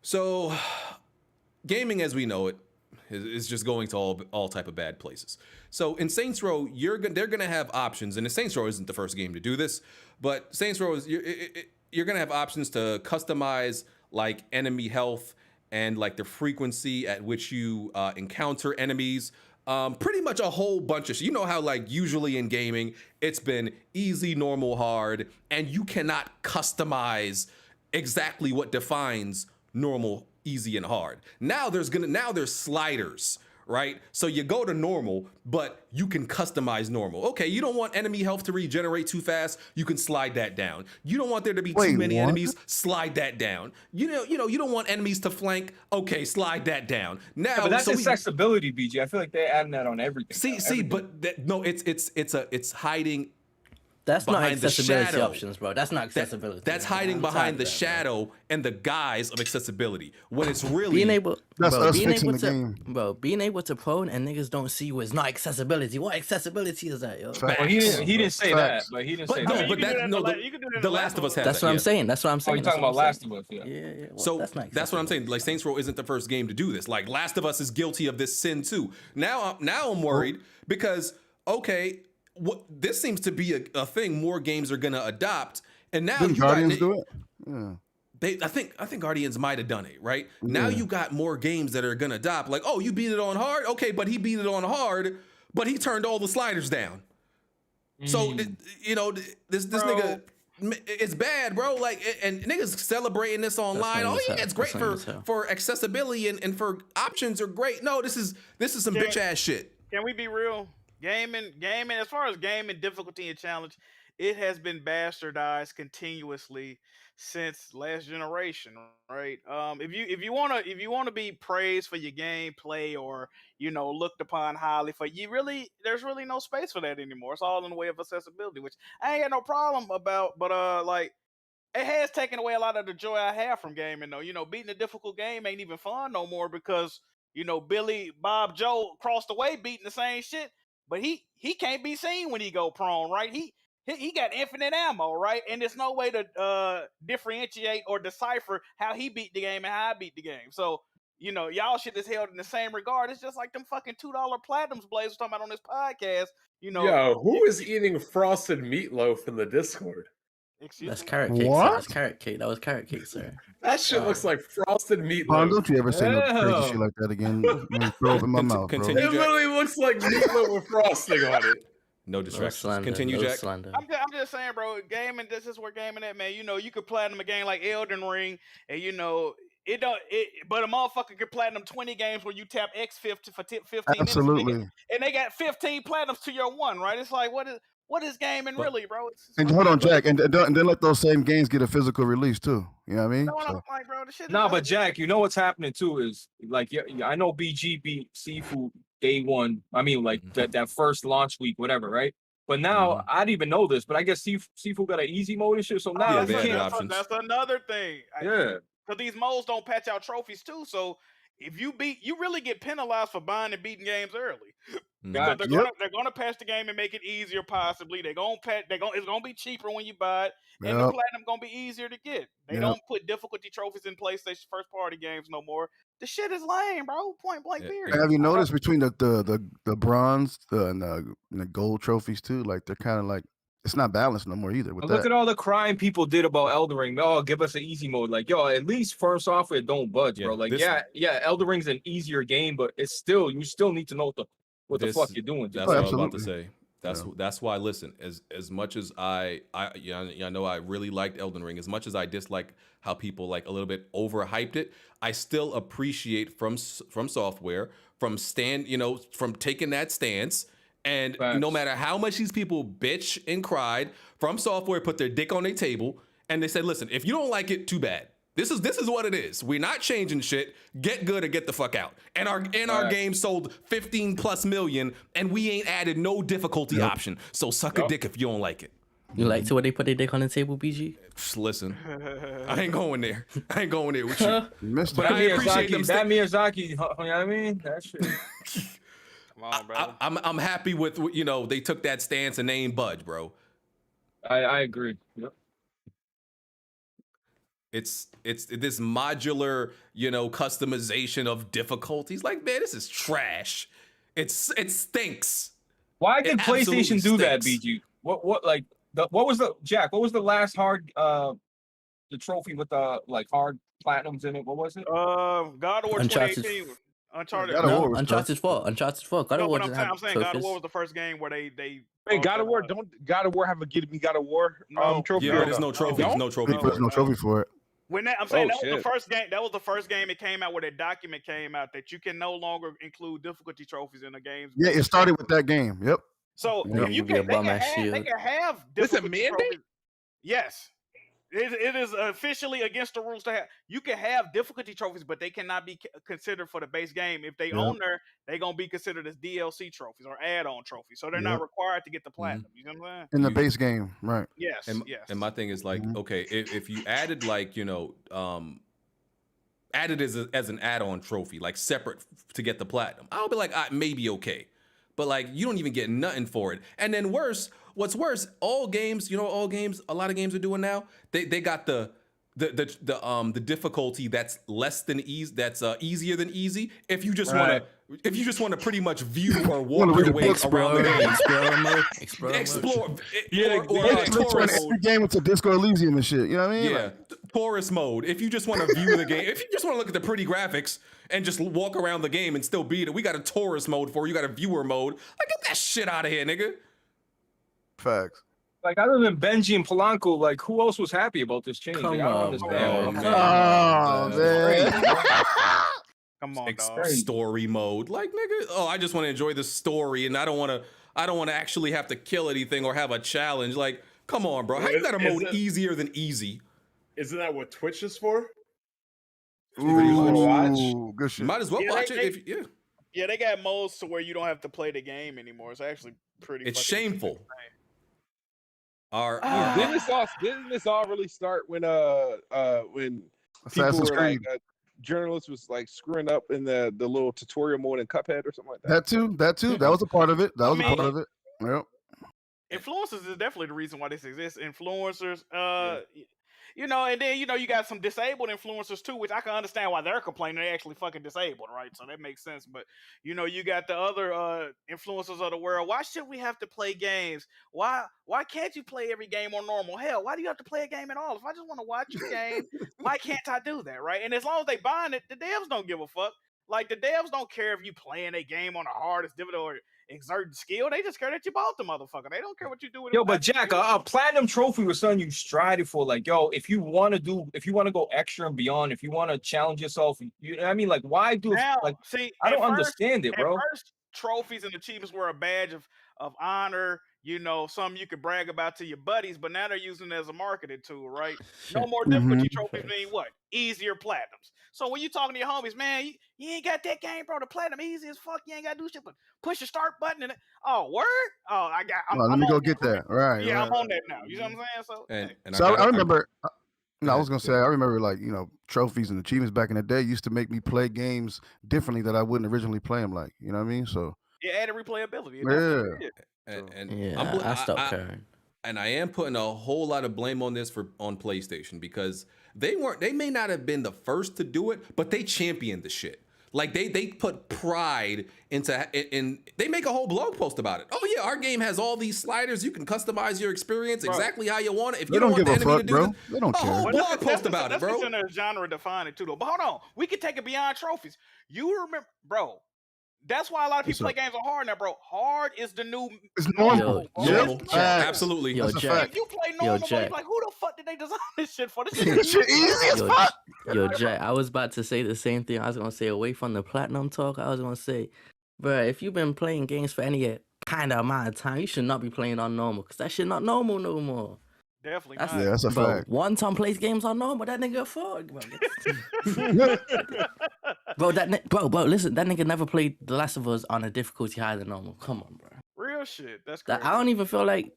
S3: So gaming as we know it is just going to all type of bad places. So in Saints Row, they're gonna have options, and Saints Row isn't the first game to do this, but Saints Row is you're gonna have options to customize like enemy health and like the frequency at which you encounter enemies. Pretty much a whole bunch of shit. You know how like usually in gaming, it's been easy, normal, hard, and you cannot customize exactly what defines normal, easy, and hard. Now there's sliders, right? So you go to normal, but you can customize normal. Okay, you don't want enemy health to regenerate too fast, you can slide that down. You don't want there to be too many enemies, slide that down. You don't want enemies to flank, okay, slide that down. Now,
S9: Yeah, but that's accessibility, BG. I feel like they're adding that on everything.
S3: See, but no, it's hiding
S7: That's not
S3: behind the
S7: accessibility
S3: shadow.
S7: options, bro. That's not accessibility.
S3: That's
S7: man.
S3: hiding
S7: I'm
S3: behind
S7: tired
S3: the
S7: of that,
S3: shadow and the guise of accessibility. When it's really
S7: being able,
S11: That's
S7: bro,
S11: us
S7: being
S11: fixing
S7: able
S11: the
S7: to,
S11: game.
S7: bro, being able to prone and niggas don't see you is not accessibility. What accessibility is that, yo?
S9: Well, he didn't say that, but he didn't say
S3: no,
S9: that.
S3: but that no, the Last of Us has
S7: That's
S3: that,
S7: what I'm
S3: yeah.
S7: saying. That's what I'm saying.
S9: Oh, you're talking about Last of Us, yeah.
S7: Yeah. Well,
S3: So
S7: that's not
S3: that's what I'm saying. Like Saints Row isn't the first game to do this. Like Last of Us is guilty of this sin too. Now I'm worried because okay, this seems to be a thing more games are gonna adopt, and now
S11: Didn't Guardians do it? Yeah.
S3: I think Guardians might have done it, right? Now you got more games that are gonna adopt, like, oh, you beat it on hard? Okay, but he beat it on hard, but he turned all the sliders down. So, you know, this nigga, it's bad, bro. Like, and niggas celebrating this online. Oh yeah, it's great for accessibility and for options are great. No, this is some bitch ass shit.
S6: Can we be real? Gaming, as far as gaming difficulty and challenge, it has been bastardized continuously since last generation, right? If you wanna be praised for your gameplay or looked upon highly for there's really no space for that anymore. It's all in the way of accessibility, which I ain't got no problem about, but like it has taken away a lot of the joy I have from gaming though. Beating a difficult game ain't even fun no more because Billy Bob Joe across the way beating the same shit. But he can't be seen when he go prone, right? He got infinite ammo, right? And there's no way to differentiate or decipher how he beat the game and how I beat the game. So, y'all shit is held in the same regard. It's just like them fucking $2 Platinums Blaze was talking about on this podcast.
S4: Yo, who is eating frosted meatloaf in the Discord?
S7: That's carrot cake. Sir. That's carrot cake. That was carrot cake, sir.
S4: That shit looks like frosted meatloaf.
S11: Pon, don't you ever say no crazy shit like that again. Throw it in my mouth, bro.
S4: It literally looks like meatloaf with frosting on it.
S3: No distractions. Continue, Jack.
S6: I'm just saying, bro. Gaming. This is where gaming at, man. You could platinum a game like Elden Ring, and but a motherfucker could platinum 20 games where you tap X50 for 15
S11: Absolutely.
S6: minutes, and they got 15 platinums to your one, right? It's like what is gaming really, bro?
S11: And hold on, Jack, and then let those same games get a physical release too. You know what I mean?
S6: Like, bro, the shit.
S9: But Jack, you know what's happening too is like, I know BG beat Seafood day one. I mean, like that first launch week, whatever, right? But now I didn't even know this, but I guess Seafood got an easy mode and shit. So now
S6: that's another thing.
S9: Yeah,
S6: because these modes don't patch out trophies too. So if you beat, you really get penalized for buying and beating games early. Because they're gonna patch the game and make it easier. Possibly it's gonna be cheaper when you buy it, and the platinum gonna be easier to get. They don't put difficulty trophies in PlayStation first party games no more. The shit is lame, bro. Point blank period.
S11: Have you noticed between the bronze and the gold trophies too? Like they're kind of like it's not balanced no more either.
S9: Look at all the crying people did about Elden Ring. Oh, give us an easy mode. Like, yo, at least Firm Software don't budge, bro. Like, Elden Ring's an easier game, but you still need to know what the fuck you're doing.
S3: That's what I was about to say. That's why. Listen, as much as I know I really liked Elden Ring, as much as I dislike how people like a little bit overhyped it, I still appreciate from software from taking that stance. And no matter how much these people bitch and cried, From Software put their dick on their table and they said, "Listen, if you don't like it, too bad. This is what it is. We're not changing shit. Get good or get the fuck out." And our game sold 15+ million, and we ain't added no difficulty option. So suck a dick if you don't like it.
S7: You like to where they put their dick on the table, BG?
S3: Listen, I ain't going there. I ain't going there with you.
S11: But
S3: I appreciate them.
S9: That Miyazaki, you know what I mean? That shit.
S6: Come on, bro.
S3: I'm happy with they took that stance and they ain't budge, bro.
S9: I agree. Yep.
S3: It's this modular, customization of difficulties. Like, man, this is trash. It stinks.
S9: Why did PlayStation do that, BG? What was the last hard the trophy with the hard platinums in it? What was it?
S6: God of War 2018. Uncharted.
S7: Uncharted 4. God of War
S6: I'm saying God of War was the first game where they
S8: Wait, God of War, don't God of War have a Give Me God of War trophy?
S3: Yeah, there's no trophy. There's no trophy.
S11: There's no trophy for it.
S6: I'm saying that was the first game. That was the first game it came out where that document came out that you can no longer include difficulty trophies in the games.
S11: Yeah, it started with that game. Yep.
S6: So they can have
S8: It's a mandate?
S6: Yes. It is officially against the rules to have. You can have difficulty trophies, but they cannot be considered for the base game. If they own there, they're gonna be considered as DLC trophies or add-on trophies. So they're not required to get the platinum. You know what I'm saying?
S11: In the base game, right?
S6: Yes, yes.
S3: And my thing is like, okay, if you added like, added as an add-on trophy, like separate to get the platinum, I'll be like, maybe okay. But like, you don't even get nothing for it. And then what's worse, all games, a lot of games are doing now, they got the difficulty that's less than easy, that's easier than easy. If you just want to pretty much view or walk your way around the game, explore,
S11: every game with a Disco Elysium and shit. You know what I mean?
S3: Yeah, tourist mode. If you just want to view the game, if you just want to look at the pretty graphics and just walk around the game and still beat it, we got a tourist mode for you. Got a viewer mode. Like, get that shit out of here, nigga.
S11: Facts.
S9: Like, other than Benji and Polanco, like, who else was happy about this change?
S7: Come
S9: Like, I don't
S7: on,
S9: understand.
S11: man.
S6: Come on, dog.
S3: Story mode, like, nigga. I just want to enjoy the story, and I don't want to actually have to kill anything or have a challenge. Like, come on, bro. How you got a mode easier than easy?
S4: Isn't that what Twitch is for?
S11: Ooh, good shit.
S3: Might as well watch it.
S6: Yeah, they got modes to where you don't have to play the game anymore. It's actually pretty.
S3: It's shameful.
S8: Didn't this all really start when people were like journalists was like screwing up in the little tutorial mode in Cuphead or something like that?
S11: That too. That was a part of it. Yep.
S6: Influencers is definitely the reason why this exists. Influencers, and then you got some disabled influencers too, which I can understand why they're complaining. They actually fucking disabled, right? So that makes sense. But you got the other influencers of the world. Why should we have to play games? Why can't you play every game on normal? Hell, why do you have to play a game at all? If I just want to watch a game, why can't I do that, right? And as long as they buying it, the devs don't give a fuck. Like, the devs don't care if you playing a game on the hardest difficulty or exerting skill. They just care that you bought the motherfucker. They don't care what you do with it.
S9: Yo, but Jack, a platinum trophy was something you strided for. Like, yo, if you want to go extra and beyond, if you want to challenge yourself, you know what I mean? Like, why do
S6: see?
S9: I don't understand it, bro.
S6: At first, trophies and achievements were a badge of honor. Something you could brag about to your buddies, but now they're using it as a marketing tool, right? No more difficulty trophies mean what? Easier platinums. So when you talking to your homies, man, you ain't got that game, bro. The platinum easy as fuck. You ain't got to do shit but push the start button and word. Oh,
S11: let me go get that. Right.
S6: Yeah,
S11: right.
S6: I'm on that now. You know what I'm saying?
S11: So I remember. No, I was gonna say I remember trophies and achievements back in the day used to make me play games differently that I wouldn't originally play them. Like, you know what I mean? So
S6: yeah, added replayability.
S3: I stopped caring. And I am putting a whole lot of blame on this on PlayStation because they may not have been the first to do it, but they championed the shit. Like they put pride into they make a whole blog post about it. Oh yeah, our game has all these sliders. You can customize your experience exactly how you want it. If you don't want the enemy to do this,
S11: they don't care.
S3: A whole blog post about it, bro.
S6: That's genre defining too, though. But hold on, we can take it beyond trophies. You remember, bro? That's why a lot of people play games on hard now, bro. Hard is the new
S11: normal.
S3: Absolutely.
S6: If you play normal, you're like, who the fuck did they design this shit for? This shit
S11: easy as fuck.
S7: Yo, Jack, I was about to say the same thing. I was gonna say, away from the platinum talk, I was gonna say, bro, if you've been playing games for any kind of amount of time, you should not be playing on normal, because that shit not normal no more.
S6: Definitely
S7: not.
S11: Yeah, that's a fact.
S7: One time plays games on normal, that nigga a fuck, bro. Bro, listen, that nigga never played The Last of Us on a difficulty higher than normal. Come on, bro.
S6: Real shit. That's crazy.
S7: I don't even feel like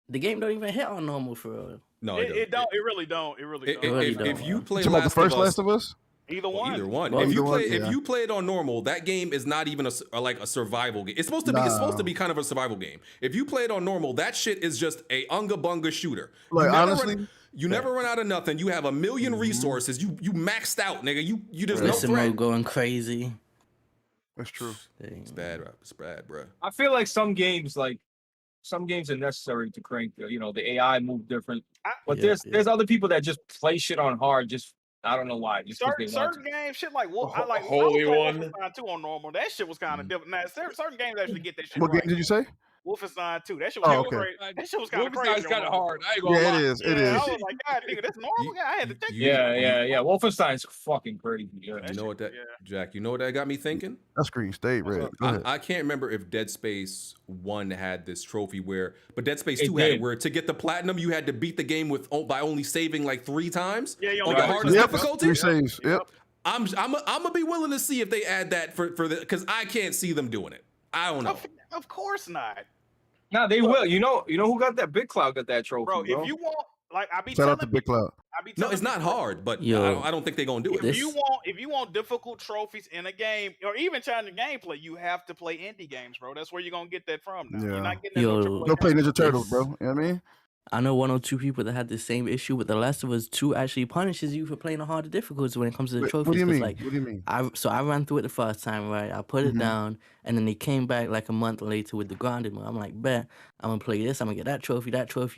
S7: the game don't even hit on normal for real.
S3: No,
S6: it don't. It really don't. It really don't.
S3: If you play
S11: the first Last of Us,
S6: either one.
S3: Well, if you play it on normal, that game is not even a survival game. It's supposed to be. It's supposed to be kind of a survival game. If you play it on normal, that shit is just a unga bunga shooter.
S11: Like honestly.
S3: You never run out of nothing. You have a million resources. You maxed out, nigga. You just
S7: Listen,
S3: no threat.
S7: going crazy.
S11: That's true.
S3: It's bad, bro.
S9: I feel like some games are necessary to crank. The AI move different, but there's other people that just play shit on hard. Just I don't know why.
S6: Certain games, shit like I like
S4: Holy One.
S6: Too on normal. That shit was kind of different. Now, certain games actually get that shit.
S11: What game did you say?
S6: Wolfenstein 2. That shit was crazy. That shit was kind of crazy.
S8: Wolfenstein's kind of hard. I ain't gonna lie.
S11: It is. It
S6: I
S11: is.
S6: was like, God, nigga, that's normal. I had to think.
S9: Yeah. Wolfenstein's fucking crazy. Yeah.
S3: You know what that, Jack? You know what that got me thinking?
S11: That screen stayed red. Go ahead.
S3: I can't remember if Dead Space 1 had this trophy but Dead Space 2
S9: It
S3: had
S9: did.
S3: it where to get the platinum you had to beat the game by only saving like 3 times.
S6: Yeah, you
S3: on
S6: only
S3: the
S6: got
S3: hardest
S11: Yep.
S3: difficulty.
S11: 3 saves. Yep.
S3: I'm gonna be willing to see if they add that for the because I can't see them doing it. I don't know.
S6: Of course not.
S9: Nah, they will. You know who got that? Big Cloud got that trophy,
S6: Bro, if you want, like, I be
S11: Shout out to
S6: telling
S11: Big Cloud.
S3: No, it's not hard, but
S7: Yo,
S3: I don't think they're gonna do it.
S6: if you want difficult trophies in a game or even challenging gameplay, you have to play indie games, bro. That's where you're gonna get that from. Now. You're not getting that
S7: Yo,
S6: no AAA
S11: Go play
S6: game.
S11: Ninja Turtles, bro. You know what I mean?
S7: I know 1 or 2 people that had the same issue, but The Last of Us 2 actually punishes you for playing a harder difficulty when it comes to the
S11: Wait,
S7: trophies.
S11: what do you
S7: 'cause,
S11: mean?
S7: like,
S11: What do you mean?
S7: I ran through it the first time, right? I put it down, and then they came back like a month later with the grounded mode. I'm like, bet, I'm gonna play this. I'm gonna get that trophy,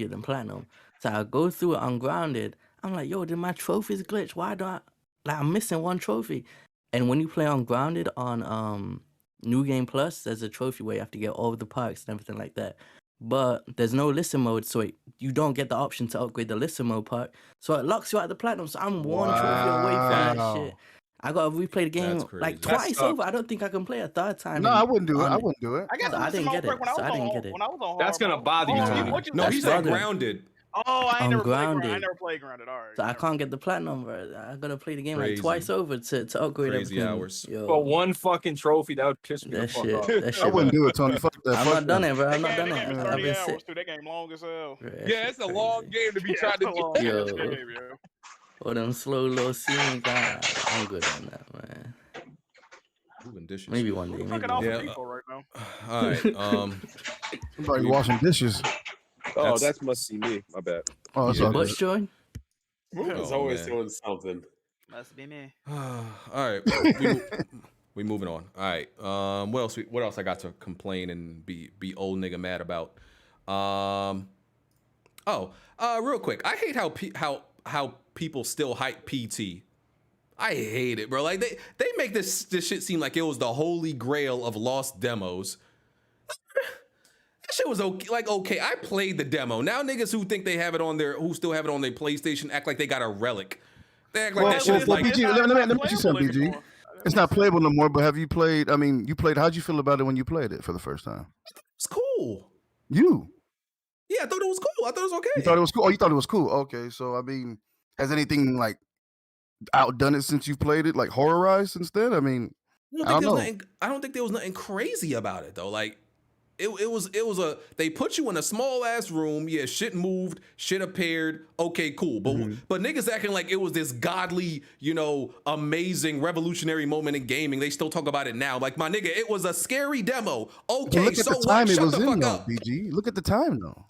S7: and then platinum. So I go through it ungrounded. I'm like, yo, did my trophies glitch? Why do I'm missing 1 trophy? And when you play ungrounded on New Game Plus, there's a trophy where you have to get all of the parks and everything like that. But there's no listen mode, so you don't get the option to upgrade the listen mode part. So it locks you out of the platinum. So I'm 1 trophy away from that shit. I gotta replay the game like twice over. I don't think I can play a 3rd time.
S11: No, I wouldn't do it. I wouldn't do it.
S6: I got
S7: So I didn't get it.
S6: when I was on
S9: That's gonna
S6: hard
S9: bother you,
S6: mode.
S9: Tony.
S6: What'd you
S3: No,
S6: say?
S3: he said
S7: bothering.
S3: grounded.
S6: Oh, I ain't never played
S7: Ungrounded.
S6: grounded. I never played grounded. All right.
S7: So I can't get the platinum, bro. I gotta play the game like
S3: Crazy.
S7: twice over to upgrade
S3: Crazy
S7: everything.
S3: hours.
S7: Yo,
S9: For 1 fucking trophy, that would piss me the
S7: that
S9: fuck
S7: shit.
S9: off.
S7: That shit.
S11: I wouldn't do it, Tony. Fuck that.
S7: I'm
S11: Fuck
S7: not done
S11: that.
S7: it, bro. I'm not
S6: That
S7: done
S6: game
S7: it.
S6: is
S7: I've
S6: 30
S7: been
S6: hours
S7: sick.
S6: too. That game long as hell.
S8: Yeah, it's a long game to be trying to
S6: long
S8: get.
S7: Yo.
S6: game, yo.
S7: All them slow little scenes. I'm good on that, man.
S3: Moving dishes.
S7: Maybe one day.
S6: Fucking
S7: Maybe
S6: off
S7: one
S6: of
S7: day.
S6: people right now.
S3: All right.
S11: Somebody washing dishes.
S8: Oh, that must be me. My bad.
S11: Oh, that's
S3: Yeah.
S11: all good.
S7: What's join?
S4: It's
S3: Oh,
S4: always
S3: man.
S4: doing something.
S6: Must be me.
S3: All right, we moving on. All right, what else I got to complain and be old nigga mad about? Real quick, I hate how people still hype PT. I hate it, bro. Like they make this shit seem like it was the holy grail of lost demos. That shit was okay. Like, okay, I played the demo. Now niggas who think they have it on who still have it on their PlayStation act like they got a relic. They act like that shit is like.
S11: PG, let me ask you something, PG. It's not playable no more, but have you played? I mean, you played. How'd you feel about it when you played it for the first time?
S3: It's cool.
S11: You?
S3: Yeah, I thought it was cool. I thought it was okay.
S11: You thought it was cool? Oh, you thought it was cool. Okay, so I mean, has anything like outdone it since you played it? Like horrorized since then? I mean, I don't know.
S3: I don't think there was nothing crazy about it though. Like it was they put you in a small ass room. Yeah, shit moved, shit appeared. Okay, cool. But niggas acting like it was this godly, amazing revolutionary moment in gaming. They still talk about it now. Like my nigga, it was a scary demo. Okay,
S11: Look at
S3: so
S11: the time
S3: what?
S11: it
S3: Shut
S11: was
S3: the
S11: in,
S3: fuck
S11: though,
S3: up.
S11: BG. Look at the time, though.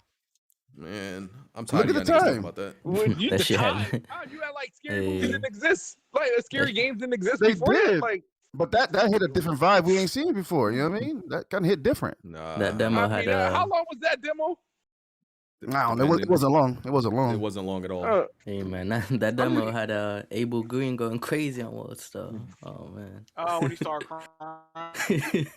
S3: Man, I'm tired
S11: Look
S3: of
S11: at
S3: y'all
S11: the
S3: niggas talking
S11: time.
S3: about that.
S8: When you
S7: That shit
S8: had
S7: had-
S8: you had like scary movies didn't exist. Like scary games didn't exist
S11: They
S8: before.
S11: did.
S8: Like
S11: But that hit a different vibe we ain't seen before. You know what I mean? That kind of hit different.
S3: Nah,
S7: That demo
S8: I
S7: had
S8: mean, how long was that demo?
S11: I don't know. It wasn't long. It wasn't long.
S3: It wasn't long at all.
S7: Hey man, that demo had Abel Green going crazy on world stuff. Oh man.
S6: Oh, when he started crying.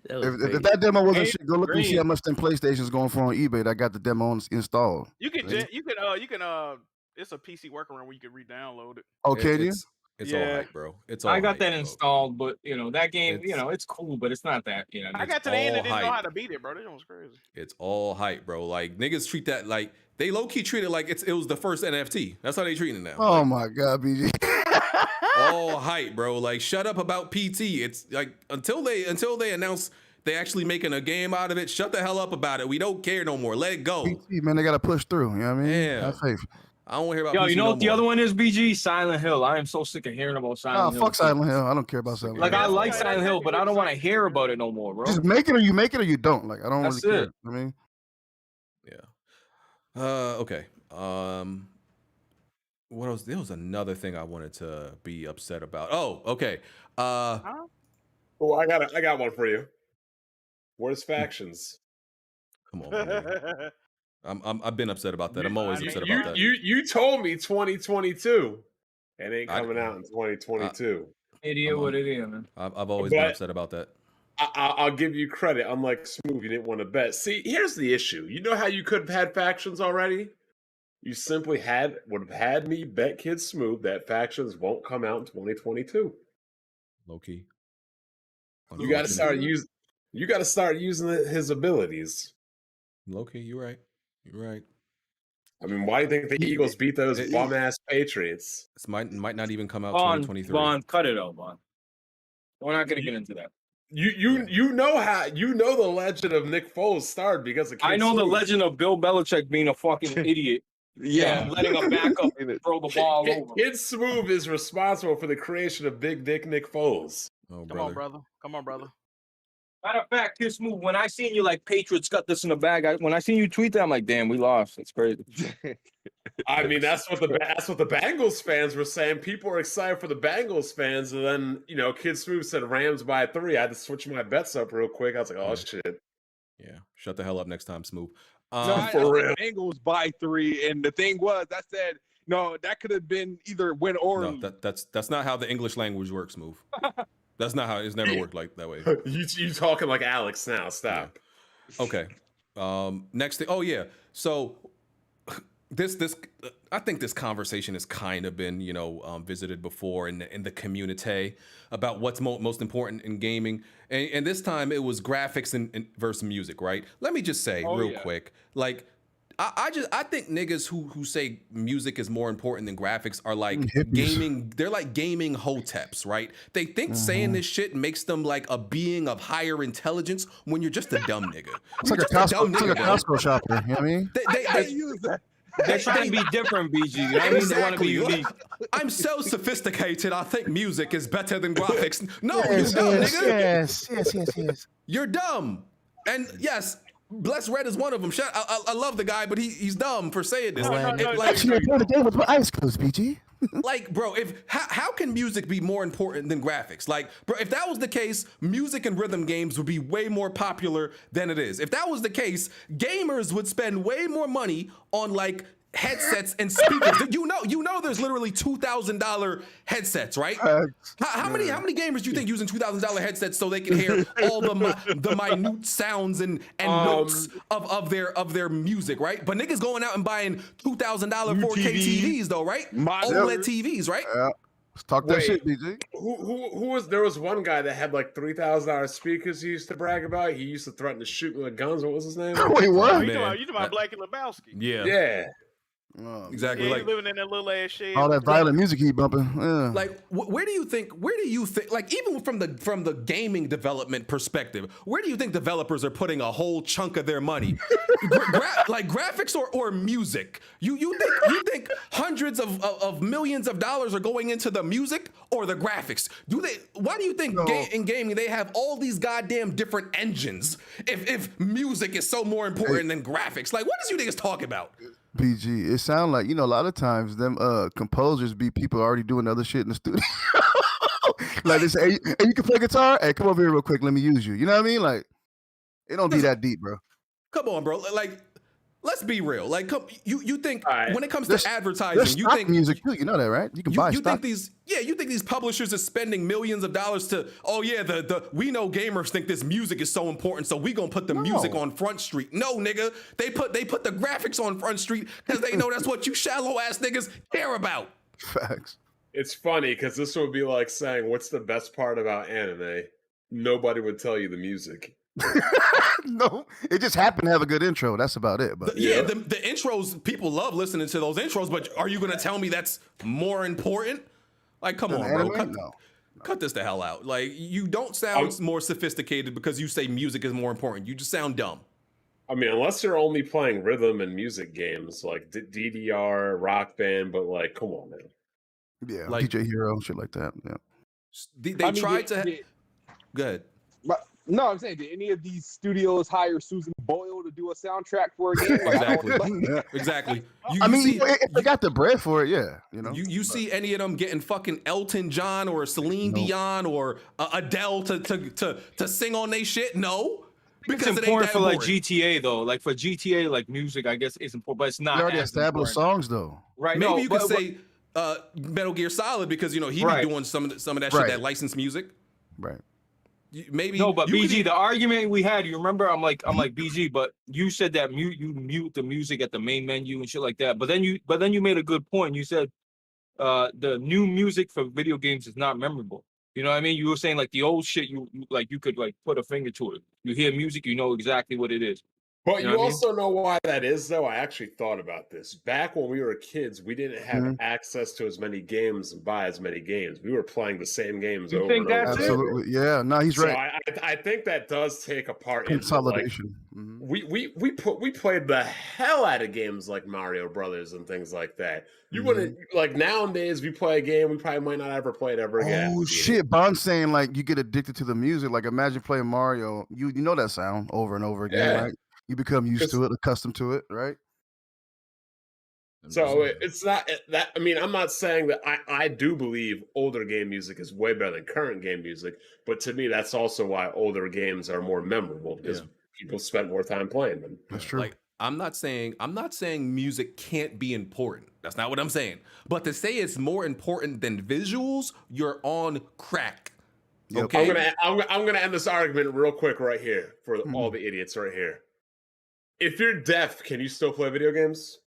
S7: That was
S11: If
S7: crazy.
S11: that demo wasn't shit, go look and see
S9: Green.
S11: how much them PlayStation's going for on eBay. That got the demo installed.
S6: You can it's a PC workaround where you can re-download it.
S11: Oh, can you?
S3: It's all
S6: Yeah.
S3: hype, bro. It's all
S9: I got
S3: hype,
S9: that
S3: bro.
S9: installed, but that game,
S3: It's-
S9: it's cool, but it's not that.
S6: I got to the end and
S3: all
S6: didn't know
S3: hype.
S6: how to beat it, bro. That shit was crazy.
S3: It's all hype, bro. Like niggas treat that like they low key treat it like it was the first NFT. That's how they treat it now.
S11: Oh my God, BG.
S3: All hype, bro. Like shut up about PT. It's like until they announce they actually making a game out of it. Shut the hell up about it. We don't care no more. Let it go.
S11: PT, man, they gotta push through. You know what I mean?
S3: Yeah.
S11: Have faith.
S3: I don't want to hear about.
S9: Yo,
S3: PC
S9: you know
S3: no
S9: what the
S3: more.
S9: other one is, BG? Silent Hill. I am so sick of hearing about Silent
S11: Oh,
S9: Hill.
S11: fuck Silent Hill. I don't care about Silent
S9: Like
S11: Hill.
S9: I like Silent Hill, but I don't want to hear about it no more, bro.
S11: Just make it or you make it or you don't. Like I don't
S9: That's
S11: really care.
S9: it.
S11: I mean,
S3: Yeah. Okay. What else? There was another thing I wanted to be upset about. Oh, okay.
S4: Oh, I got one for you. Where's factions?
S3: Come on, man. I've been upset about that. I'm always upset about that.
S4: You told me 2022. It ain't coming out in 2022.
S9: Idiot, what it is, man.
S3: I've always been
S4: But
S3: upset about that.
S4: I'll give you credit. Unlike Smoove, you didn't want to bet. See, here's the issue. You know how you could have had factions already? You simply would have had me bet Kid Smoove that factions won't come out in 2022.
S3: Low key.
S4: You got to start using. You got to start using his abilities.
S3: Low key, you're right. You're right.
S4: I mean, why do you think the Eagles beat those bum ass Patriots?
S3: This might not even come out
S9: Vaughn,
S3: 2023.
S9: Vaughn, cut it out, Vaughn. We're not gonna get into that.
S4: You know the legend of Nick Foles started because of Kid
S9: I know the
S4: Smoove.
S9: legend of Bill Belichick being a fucking idiot.
S8: Yeah,
S9: letting a backup throw the ball over.
S4: Kid Smoove is responsible for the creation of Big Dick Nick Foles.
S3: Oh,
S6: Come on, brother. Come on, brother.
S9: Matter of fact, Kid Smoove, when I seen you like Patriots got this in the bag, when I seen you tweet that, I'm like, damn, we lost. It's crazy.
S4: I mean, that's what the Bengals fans were saying. People were excited for the Bengals fans, and then Kid Smoove said Rams by 3. I had to switch my bets up real quick. I was like, oh shit.
S3: Yeah, shut the hell up next time, Smoove.
S8: I said Bengals by 3, and the thing was, I said no, that could have been either win or lose.
S3: That's not how the English language works, Smoove. That's not how it's never worked like that way.
S4: You talking like Alex now? Stop.
S3: Yeah. Okay. Next thing. Oh yeah. So this I think this conversation has kind of been visited before in the community about what's most important in gaming, and this time it was graphics and versus music, right? Let me just say real quick, like. I think niggas who say music is more important than graphics are like gaming. They're like gaming hoteps, right? They think saying this shit makes them like a being of higher intelligence when you're just a dumb nigga.
S11: It's like a Costco shopper. You know what I mean?
S4: I use that.
S9: They're trying to be different, BG. I mean, they want to be unique.
S3: I'm so sophisticated. I think music is better than graphics. No, you're dumb, nigga.
S11: Yes.
S3: You're dumb. And yes. Bless Red is one of them. I love the guy, but he's dumb for saying this.
S11: Actually, I play the game with my eyes closed, BG.
S3: Like, bro, how can music be more important than graphics? Like, bro, if that was the case, music and rhythm games would be way more popular than it is. If that was the case, gamers would spend way more money on like headsets and speakers. You know, there's literally $2,000 headsets, right? How many gamers do you think using $2,000 headsets so they can hear all the minute sounds and notes of their music, right? But niggas going out and buying $2,000 4K TVs though, right? OLED TVs, right?
S11: Yeah. Let's talk that shit, BG.
S4: Who was there? Was one guy that had like $3,000 speakers he used to brag about. He used to threaten to shoot with guns. What was his name?
S11: Wait, what?
S6: You talking about Blackie Lebowski?
S3: Yeah. Exactly.
S6: Yeah, like living in that little ass shed.
S11: All that violent music he bumping. Yeah.
S3: Like, where do you think? Like, even from the gaming development perspective, where do you think developers are putting a whole chunk of their money? Like graphics or music? You think hundreds of millions of dollars are going into the music or the graphics? Why do you think in gaming they have all these goddamn different engines? If music is so more important than graphics, like what does you niggas talk about?
S11: BG, it sounds like, a lot of times them composers be people already doing other shit in the studio. Like they say, hey, you can play guitar? Hey, come over here real quick, let me use you. You know what I mean? Like, it don't be that deep, bro.
S3: Come on, bro. Like, let's be real. Like, you think when it comes
S11: There's-
S3: to
S11: There's
S3: advertising, you
S11: stock
S3: think
S11: music too, you know that, right? You can buy
S3: you
S11: stock.
S3: think these publishers are spending millions of dollars to we know gamers think this music is so important, so we gonna put the music on Front Street. No, nigga, they put the graphics on Front Street because they know that's what you shallow ass niggas care about.
S11: Facts.
S4: It's funny because this would be like saying, "What's the best part about anime?" Nobody would tell you the music.
S11: No, it just happened to have a good intro. That's about it. But
S3: The intros, people love listening to those intros, but are you gonna tell me that's more important? Like, come on, bro. Cut this the hell out. Like, you don't sound more sophisticated because you say music is more important. You just sound dumb.
S4: I mean, unless you're only playing rhythm and music games like DDR, Rock Band, but like, come on, man.
S11: Yeah,
S3: like
S11: DJ Hero, shit like that. Yeah.
S3: They tried to. Go ahead.
S8: No, I'm saying, did any of these studios hire Susan Boyle to do a soundtrack for a game?
S3: Exactly.
S11: If they got the bread for it, yeah.
S3: You see any of them getting fucking Elton John or Celine Dion or Adele to sing on they shit? No.
S9: Because it's important for like GTA though. Like for GTA, like music, I guess it's important, but it's not.
S11: They already established songs though.
S9: Right.
S3: Maybe you could say Metal Gear Solid because he be doing some of that shit, that licensed music.
S11: Right.
S3: maybe
S9: no, but
S3: you
S9: BG,
S3: could-
S9: the argument we had, you remember? I'm like BG, but you said that you mute the music at the main menu and shit like that. But then you made a good point. You said the new music for video games is not memorable. You know what I mean? You were saying like the old shit, you could like put a finger to it. You hear music, you know exactly what it is.
S4: But
S9: You know
S4: you
S9: what I mean?
S4: also know why that is, though. I actually thought about this. Back when we were kids, we didn't have access to as many games and buy as many games. We were playing the same games over and over.
S11: Absolutely. Yeah. No, he's right.
S4: So I think that does take a part into
S11: Consolidation.
S4: we played the hell out of games like Mario Brothers and things like that. You wouldn't like nowadays. We play a game, we probably might not ever play it ever again.
S11: Oh shit! Bond's saying like you get addicted to the music. Like imagine playing Mario. You know that sound over and over again, right? You become used to it, accustomed to it, right?
S4: So it's not that. I mean, I'm not saying that I do believe older game music is way better than current game music, but to me, that's also why older games are more memorable because people spent more time playing them.
S11: That's true.
S3: Like I'm not saying music can't be important. That's not what I'm saying. But to say it's more important than visuals, you're on crack. Okay.
S4: I'm gonna end this argument real quick right here for all the idiots right here. If you're deaf, can you still play video games?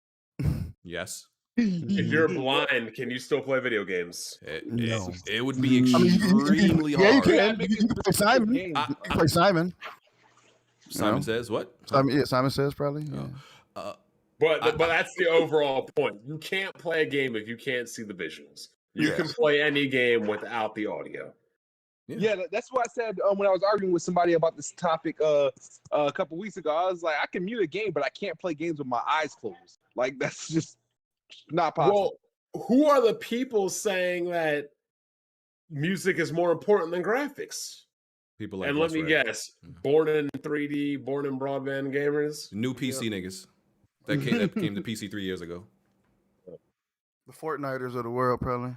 S3: Yes.
S4: If you're blind, can you still play video games?
S11: No.
S3: It would be extremely hard.
S11: Yeah, you can. You can play Simon. You can play Simon.
S3: Simon says what?
S11: Simon says probably. Yeah.
S4: But that's the overall point. You can't play a game if you can't see the visuals. You can play any game without the audio.
S8: Yeah, that's what I said when I was arguing with somebody about this topic a couple weeks ago. I was like, I can mute a game, but I can't play games with my eyes closed. Like, that's just not possible.
S4: Well, who are the people saying that music is more important than graphics?
S3: People like
S4: and let me guess, born in 3D, born in broadband gamers?
S3: New PC niggas. That came to PC 3 years ago.
S11: The Fortniters of the world, probably.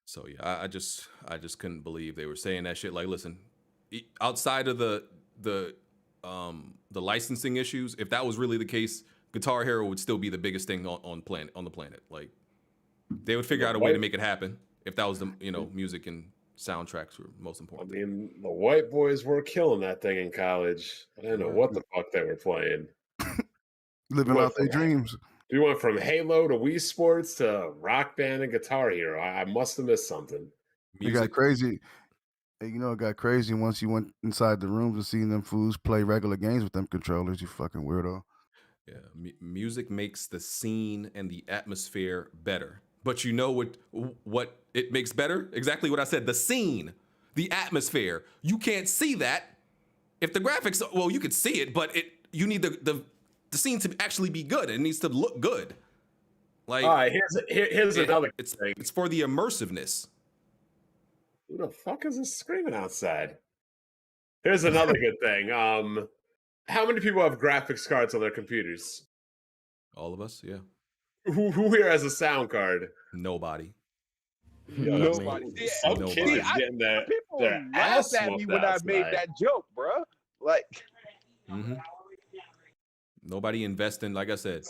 S3: So yeah, I just couldn't believe they were saying that shit. Like, listen, outside of the licensing issues, if that was really the case, Guitar Hero would still be the biggest thing on the planet. Like, they would figure out a way to make it happen if that was the music and soundtracks were most important.
S4: I mean, the white boys were killing that thing in college. I don't know what the fuck they were playing.
S11: Living out their dreams.
S4: We went from Halo to Wii Sports to Rock Band and Guitar Hero. I must have missed something.
S11: It got crazy. You know, it got crazy once you went inside the rooms and seen them fools play regular games with them controllers. You fucking weirdo.
S3: Yeah, music makes the scene and the atmosphere better. But you know what it makes better? Exactly what I said. The scene, the atmosphere. You can't see that. If the graphics, well, you could see it, but you need the scene to actually be good. It needs to look good. Like,
S4: all right, here's another thing.
S3: It's for the immersiveness.
S4: Who the fuck is this screaming outside? Here's another good thing. How many people have graphics cards on their computers?
S3: All of us, yeah.
S4: Who here has a sound card?
S3: Nobody.
S8: Nobody.
S4: Some kids is getting their ass
S8: laughed at me when I made that joke, bro. Like,
S3: nobody investing. Like I said,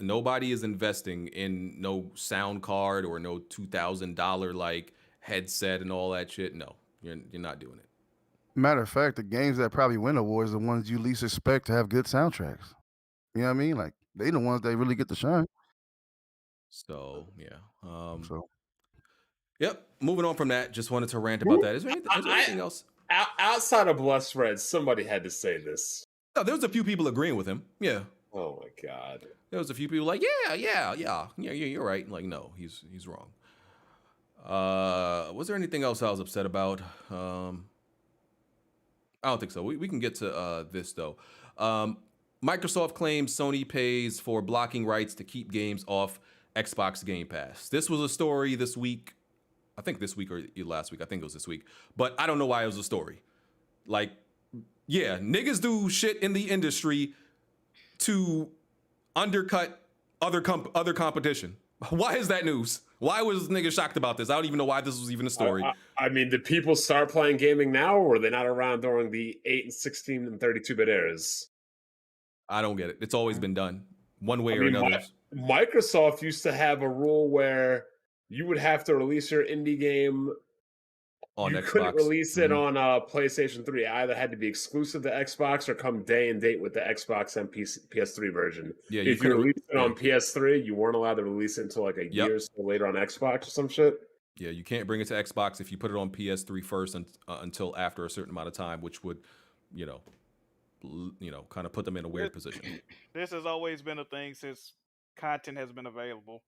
S3: nobody is investing in no sound card or no $2,000 like headset and all that shit. No, you're not doing it.
S11: Matter of fact, the games that probably win awards are the ones you least expect to have good soundtracks. You know what I mean? Like, they the ones that really get the shine.
S3: So yeah. Yep. Moving on from that, just wanted to rant about that. Is there anything else?
S4: Outside of Blessed Red, somebody had to say this.
S3: No, there was a few people agreeing with him. Yeah.
S4: Oh my god.
S3: There was a few people like, yeah, you're right. Like, no, he's wrong. Was there anything else I was upset about? I don't think so. We can get to this though. Microsoft claims Sony pays for blocking rights to keep games off Xbox Game Pass. This was a story this week. I think this week or last week. I think it was this week. But I don't know why it was a story. Like, yeah, niggas do shit in the industry to undercut other competition. Why is that news? Why was niggas shocked about this? I don't even know why this was even a story.
S4: I mean, did people start playing gaming now, or were they not around during the 8 and 16 and 32-bit eras?
S3: I don't get it. It's always been done one way or another.
S4: Microsoft used to have a rule where you would have to release your indie game
S3: on
S4: you
S3: Xbox.
S4: couldn't release it
S3: Mhm.
S4: on PlayStation 3. Either had to be exclusive to Xbox or come day and date with the Xbox and PS3 version.
S3: Yeah, you
S4: If you
S3: couldn't
S4: released it
S3: yeah.
S4: on PS3, you weren't allowed to release it until like a year or so later on Xbox or some shit.
S3: Yeah, you can't bring it to Xbox if you put it on PS3 first until after a certain amount of time, which would, you know, kind of put them in a weird position.
S6: This has always been a thing since content has been available.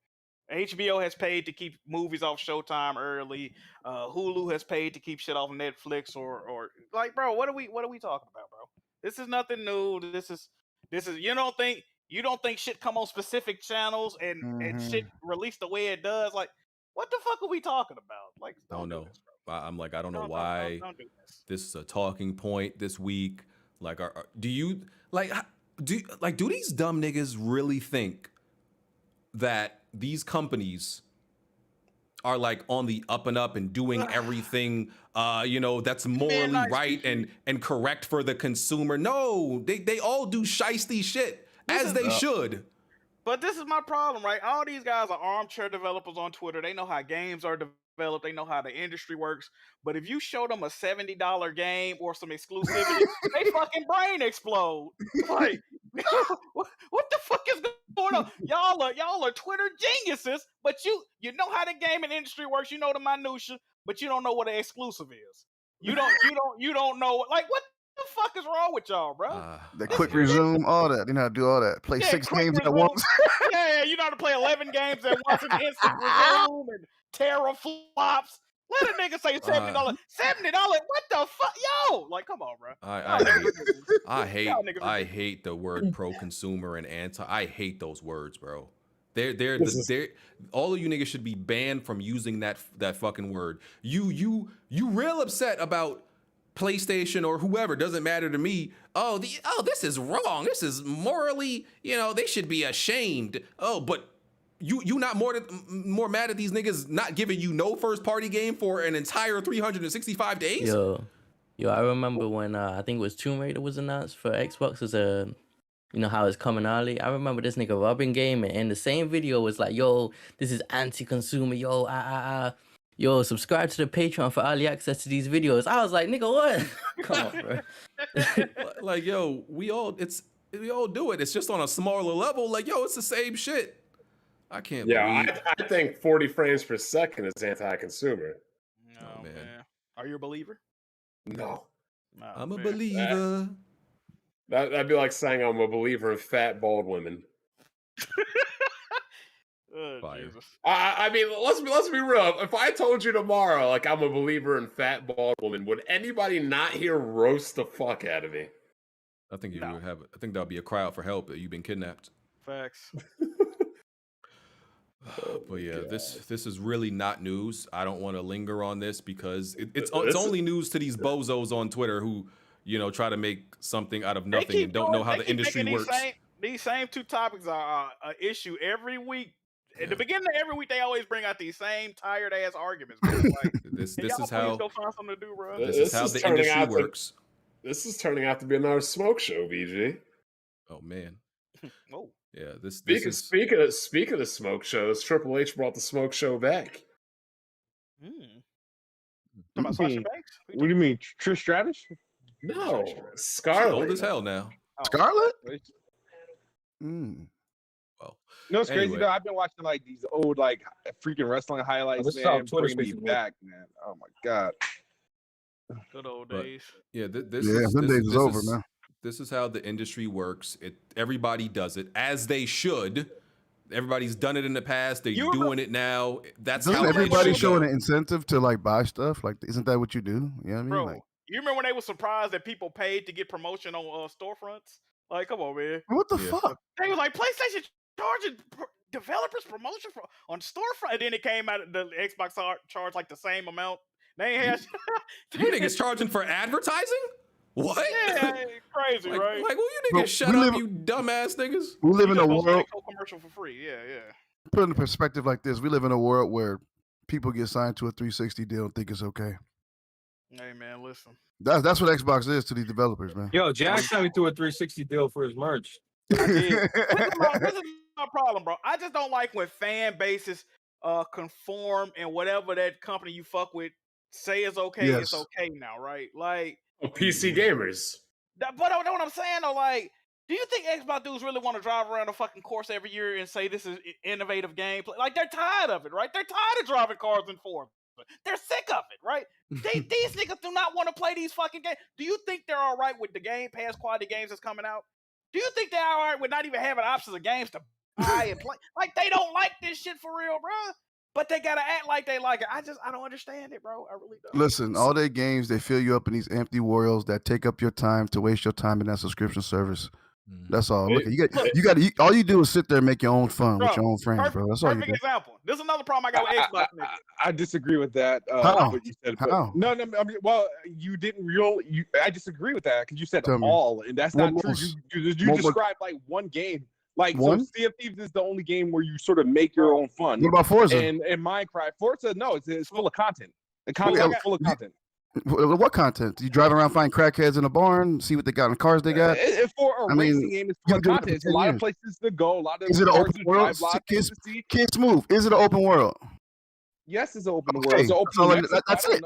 S6: HBO has paid to keep movies off Showtime early. Hulu has paid to keep shit off Netflix or like, bro, what are we talking about, bro? This is nothing new. This is you don't think shit come on specific channels and shit released the way it does? Like, what the fuck are we talking about? Like,
S3: I don't know. I'm like, I don't know
S6: Don't-
S3: why
S6: don't do
S3: this is a talking point this week. Like, do you do these dumb niggas really think that these companies are like on the up and up and doing everything that's morally right and correct for the consumer? No, they all do shiesty shit as they should.
S6: But this is my problem, right? All these guys are armchair developers on Twitter. They know how games are developed. They know how the industry works. But if you show them a $70 game or some exclusivity, they fucking brain explode. Like, what the fuck is going on? Y'all are Twitter geniuses, but you know how the gaming industry works. You know the minutia, but you don't know what an exclusive is. You don't know, like, what the fuck is wrong with y'all, bro?
S11: The quick resume, all that. You know how to do all that. Play 6 games at once.
S6: Yeah, you know how to play 11 games at once and instant resume and teraflops. Let a nigga say $70. $70? What the fuck? Yo! Like, come on, bro.
S3: I hate the word pro-consumer and anti. I hate those words, bro. They're all of you niggas should be banned from using that fucking word. You real upset about PlayStation or whoever, doesn't matter to me. Oh, this is wrong. This is morally, they should be ashamed. Oh, but you not more mad at these niggas not giving you no first party game for an entire 365 days?
S7: Yo, I remember when I think it was Tomb Raider was announced for Xbox as a, how it's coming early. I remember this nigga Robin Game and the same video was like, yo, this is anti-consumer. Yo, subscribe to the Patreon for early access to these videos. I was like, nigga, what? Come on, bro.
S3: Like, yo, we all do it. It's just on a smaller level. Like, yo, it's the same shit. I can't believe.
S4: I think 40 frames per second is anti-consumer.
S6: No, man. Are you a believer?
S4: No.
S3: I'm a believer.
S4: That'd be like saying I'm a believer in fat, bald women.
S6: Jesus.
S4: I mean, let's be real. If I told you tomorrow, like, I'm a believer in fat, bald women, would anybody not here roast the fuck out of me?
S3: I think I think there'll be a cry out for help that you've been kidnapped.
S6: Facts.
S3: But yeah, this is really not news. I don't want to linger on this because it's only news to these bozos on Twitter who, try to make something out of nothing and don't know how the industry works.
S6: These same two topics are an issue every week. At the beginning of every week, they always bring out these same tired ass arguments. Bro. Like,
S3: this is how
S6: go find something to do, bro.
S3: This is how the industry works.
S4: This is turning out to be another smoke show, VG.
S3: Oh man.
S6: Whoa.
S3: Yeah.
S4: Speaking of the smoke shows, Triple H brought the smoke show back.
S8: What do you mean, Trish Stratus?
S4: No, Scarlett.
S3: Old as hell now.
S11: Scarlett?
S3: Well,
S8: no, it's crazy though. I've been watching like these old freaking wrestling highlights. Man, bring me back, man. Oh my god.
S6: Good old days.
S3: Yeah,
S11: days is over, man.
S3: This is how the industry works. Everybody does it as they should. Everybody's done it in the past. They're doing it now. That's
S11: Doesn't
S3: how
S11: everybody showing an incentive to buy stuff? Like, isn't that what you do? You know what I mean?
S6: Bro, you remember when they were surprised that people paid to get promotion on storefronts? Like, come on, man.
S11: What the fuck?
S6: They was like, PlayStation charging developers promotion on storefront, and then it came out the Xbox charged like the same amount. They ain't had
S3: you niggas charging for advertising? What?
S6: Yeah, crazy, right?
S3: Like, will you niggas shut up, you dumbass niggas?
S11: We live in a world.
S6: Commercial for free, yeah.
S11: Put it in perspective like this: we live in a world where people get signed to a 360 deal and think it's okay.
S6: Hey man, listen.
S11: That's what Xbox is to these developers, man.
S9: Yo, Jack signed me to a 360 deal for his merch.
S6: This is my problem, bro. I just don't like when fan bases conform and whatever that company you fuck with say it's okay, it's okay now, right? Like
S4: PC gamers.
S6: But know what I'm saying though? Like, do you think Xbox dudes really want to drive around a fucking course every year and say this is innovative gameplay? Like, they're tired of it, right? They're tired of driving cars in Forza. They're sick of it, right? These niggas do not want to play these fucking games. Do you think they're all right with the Game Pass quality games that's coming out? Do you think they're all right with not even having options of games to buy and play? Like, they don't like this shit for real, bro. But they gotta act like they like it. I don't understand it, bro. I really don't.
S11: Listen, all their games, they fill you up in these empty worlds that take up your time to waste your time in that subscription service. That's all. Look, all you do is sit there and make your own fun with your own friends, bro. That's all you do.
S6: Perfect example. This is another problem I got with Xbox.
S8: I disagree with that.
S11: How?
S8: What you said.
S11: How?
S8: No. I mean, well, you didn't really. I disagree with that because you said all, and that's not true. You described like one game. Like, so Sea of Thieves is the only game where you sort of make your own fun.
S11: What about Forza?
S8: And Minecraft. Forza, no, it's full of content. The content is full of content.
S11: What content? You drive around, find crackheads in a barn, see what they got in the cars they got?
S8: For a racing game, it's full of content. It's a lot of places to go. A lot of
S11: is it an open world? Kids Move. Is it an open world?
S8: Yes, it's an open world. It's an open
S11: that's it.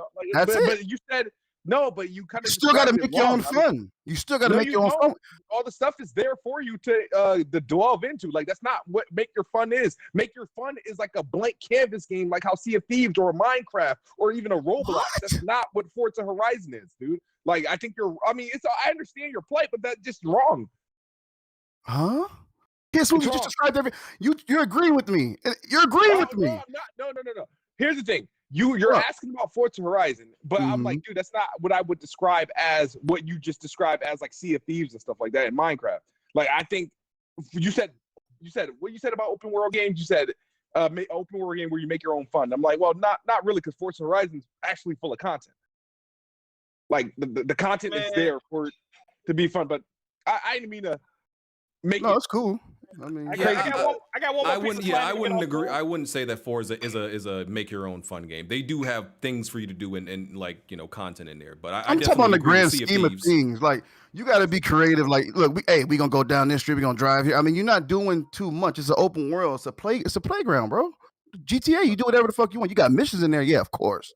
S8: But you said no, but you kind of
S11: still got to make your own fun. You still got to make your own fun.
S8: All the stuff is there for you to delve into. Like, that's not what make your fun is. Make your fun is like a blank canvas game, like how Sea of Thieves or Minecraft or even a Roblox. What? That's not what Forza Horizon is, dude. Like, I think I understand your plight, but that's just wrong.
S11: Huh? Guess what? You just described you're agreeing with me. You're agreeing with me.
S8: No. Here's the thing. You're asking about Forza Horizon, but I'm like, dude, that's not what I would describe as what you just described as like Sea of Thieves and stuff like that in Minecraft. Like, I think you said what you said about open world games. You said open world game where you make your own fun. I'm like, well, not really, because Forza Horizon is actually full of content. Like, the content is there to be fun, but I didn't mean to make.
S11: No, it's cool. I mean,
S6: I got one more
S3: I wouldn't agree. I wouldn't say that Forza is a make your own fun game. They do have things for you to do and like, you know, content in there. But
S11: I'm talking about the grand scheme of things. Like, you got to be creative. Like, look, we gonna go down this street. We gonna drive here. I mean, you're not doing too much. It's an open world. It's a playground, bro. GTA, you do whatever the fuck you want. You got missions in there, yeah, of course.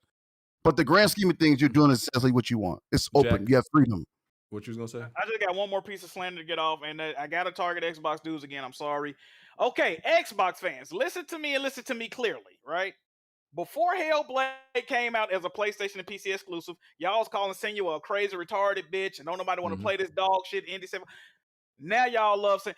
S11: But the grand scheme of things, you're doing essentially what you want. It's open.
S3: Jack,
S11: you have freedom.
S3: What you was gonna say?
S6: I just got one more piece of slander to get off, and I got to target Xbox dudes again. I'm sorry. Okay, Xbox fans, listen to me and listen to me clearly, right? Before Hellblade came out as a PlayStation and PC exclusive, y'all was calling Senua a crazy, retarded bitch, and don't nobody want to play this dog shit Indie 7. Now y'all love saying,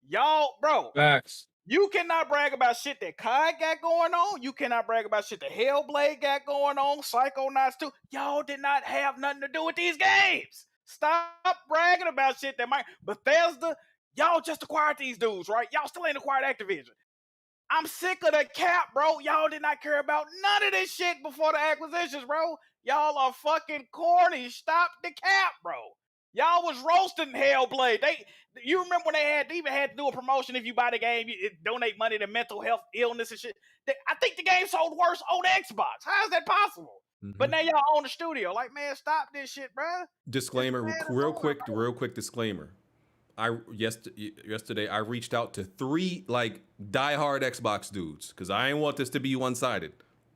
S6: bro.
S9: Facts.
S6: You cannot brag about shit that Kai got going on. You cannot brag about shit that Hellblade got going on. Psychonauts 2. Y'all did not have nothing to do with these games. Stop bragging about shit that might. Bethesda, y'all just acquired these dudes, right? Y'all still ain't acquired Activision. I'm sick of the cap, bro. Y'all did not care about none of this shit before the acquisitions, bro. Y'all are fucking corny. Stop the cap, bro. Y'all was roasting Hellblade. You remember when they even had to do a promotion if you buy the game, you donate money to mental health illness and shit. I think the game sold worse on Xbox. How is that possible? But now y'all own the studio. Like, man, stop this shit, bro.
S3: Disclaimer, real quick disclaimer. Yesterday I reached out to 3 like diehard Xbox dudes because I ain't want this to be one-sided.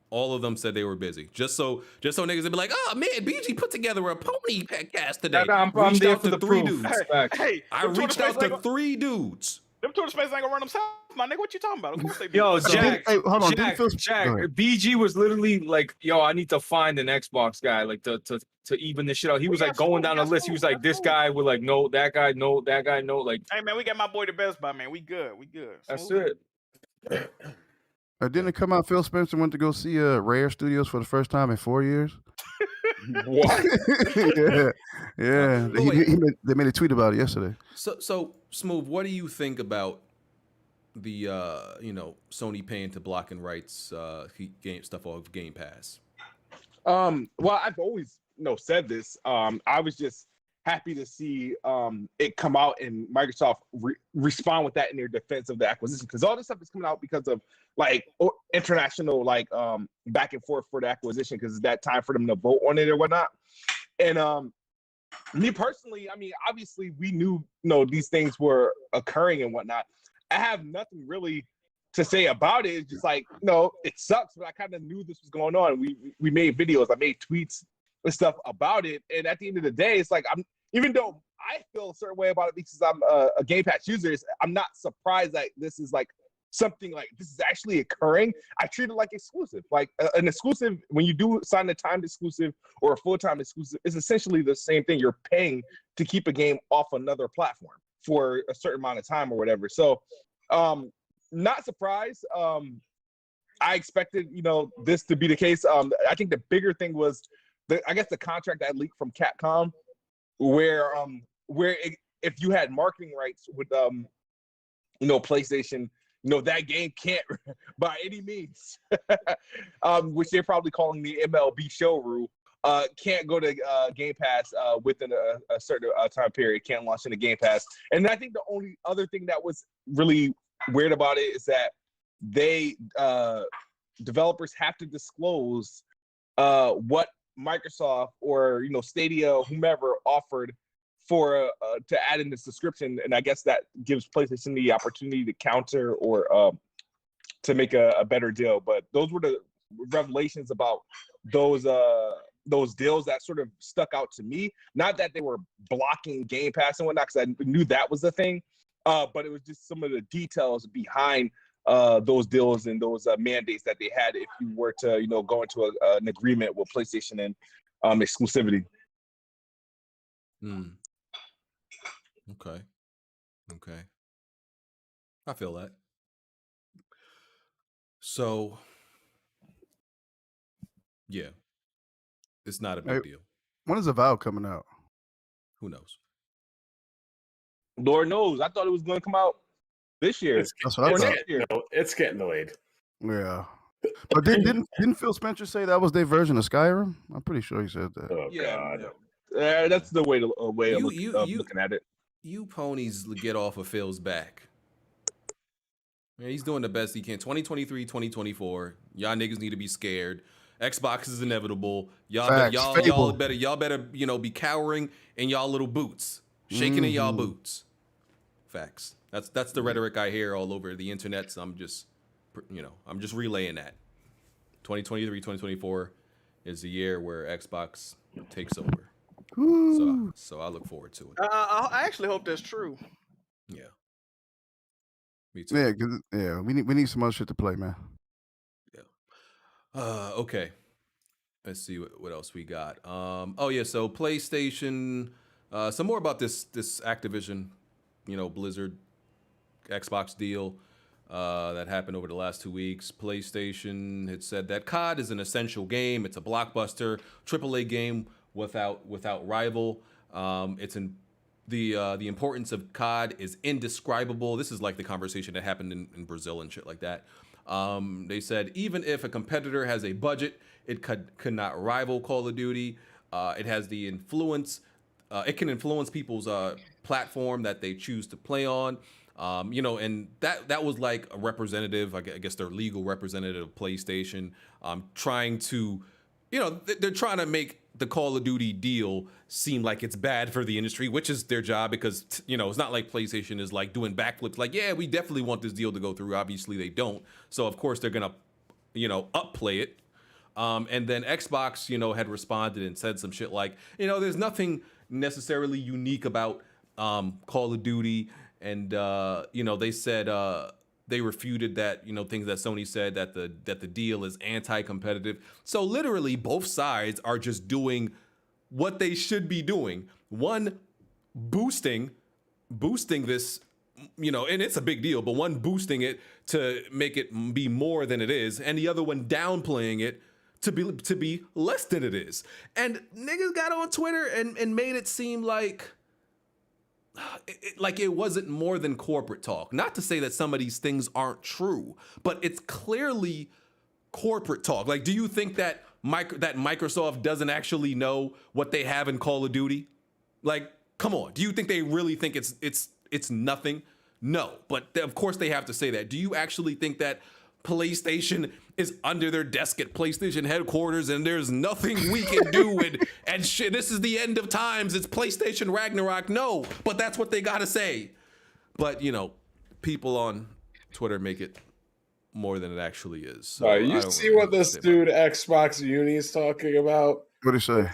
S3: All of them said they were busy. Just so niggas would be like, oh man, BG put together a pony cast today.
S9: I'm there for the 3 dudes.
S6: Hey,
S3: I reached out to 3 dudes.
S6: Them Twitter spaces ain't gonna run themselves, my nigga. What you talking about? Of course they do.
S9: Yo, Jack,
S11: hold on.
S9: Jack, BG was literally like, yo, I need to find an Xbox guy, like to even this shit out. He was like going down the list. He was like, this guy with like, no, that guy, no, that guy, no. Like,
S6: hey man, we got my boy the Bestbot, man. We good.
S9: That's it.
S11: Didn't it come out Phil Spencer went to go see Rare Studios for the first time in 4 years?
S8: What?
S11: yeah. They made a tweet about it yesterday.
S3: So Smoove, what do you think about the Sony paying to blocking rights game stuff off Game Pass?
S8: Well, I've always said this. I was just happy to see it come out and Microsoft respond with that in their defense of the acquisition, because all this stuff is coming out because of like international back and forth for the acquisition, because it's that time for them to vote on it or whatnot. And me personally, I mean, obviously we knew these things were occurring and whatnot. I have nothing really to say about it is just like, no, it sucks, but I kind of knew this was going on. We made videos, I made tweets and stuff about it, and at the end of the day, it's like even though I feel a certain way about it because I'm a Game Pass user, I'm not surprised that this is like something like this is actually occurring. I treat it like exclusive. Like an exclusive, when you do sign a timed exclusive or a full-time exclusive, it's essentially the same thing. You're paying to keep a game off another platform for a certain amount of time or whatever. So not surprised. I expected, this to be the case. I think the bigger thing was the contract that leaked from Capcom, where if you had marketing rights with PlayStation, that game can't by any means, which they're probably calling the MLB show rule, can't go to Game Pass within a certain time period, can't launch in the Game Pass. And I think the only other thing that was really weird about it is that they developers have to disclose what Microsoft or Stadia, whomever offered for to add in the subscription, and I guess that gives PlayStation the opportunity to counter or to make a better deal. But those were the revelations about those deals that sort of stuck out to me. Not that they were blocking Game Pass and whatnot, because I knew that was the thing, but it was just some of the details behind those deals and those mandates that they had if you were to go into an agreement with PlayStation and exclusivity.
S3: Okay. I feel that. So, yeah, it's not a big deal.
S11: When is Avowed coming out?
S3: Who knows?
S8: Lord knows. I thought it was going to come out this year.
S11: That's what I thought.
S4: It's getting delayed.
S11: Yeah. But didn't Phil Spencer say that was their version of Skyrim? I'm pretty sure he said that.
S4: Oh, God.
S8: That's the way of looking at it.
S3: You ponies get off of Phil's back. Man, he's doing the best he can. 2023, 2024. Y'all niggas need to be scared. Xbox is inevitable. Y'all better be cowering in y'all little boots, shaking in y'all boots. Facts. That's the rhetoric I hear all over the internet. So I'm just relaying that. 2023, 2024 is the year where Xbox takes over. So I look forward to it.
S6: I actually hope that's true.
S3: Yeah. Me too.
S11: Yeah, we need some other shit to play, man.
S3: Yeah. Okay. Let's see what else we got. So PlayStation, some more about this Activision, Blizzard Xbox deal that happened over the last 2 weeks. PlayStation had said that COD is an essential game. It's a blockbuster AAA game without rival. The importance of COD is indescribable. This is like the conversation that happened in Brazil and shit like that. They said even if a competitor has a budget, it could not rival Call of Duty. It has the influence. It can influence people's platform that they choose to play on. And that was like a representative, I guess their legal representative of PlayStation, trying to, they're trying to make the Call of Duty deal seem like it's bad for the industry, which is their job because, it's not like PlayStation is like doing backflips like, yeah, we definitely want this deal to go through. Obviously they don't. So of course they're going to, upplay it. And then Xbox, had responded and said some shit like, there's nothing necessarily unique about Call of Duty. And, they said they refuted that, things that Sony said that the deal is anti-competitive. So literally both sides are just doing what they should be doing. One, boosting this, and it's a big deal, but one boosting it to make it be more than it is, and the other one downplaying it to be less than it is. And niggas got on Twitter and made it seem like it wasn't more than corporate talk. Not to say that some of these things aren't true, but it's clearly corporate talk. Like, do you think that Microsoft doesn't actually know what they have in Call of Duty? Like, come on. Do you think they really think it's nothing? No, but of course they have to say that. Do you actually think that PlayStation is under their desk at PlayStation headquarters and there's nothing we can do and shit, this is the end of times, it's PlayStation Ragnarok? No, but that's what they gotta say. But people on Twitter make it more than it actually is. So
S4: you see what this dude Xbox Uni is talking about?
S11: What did he say?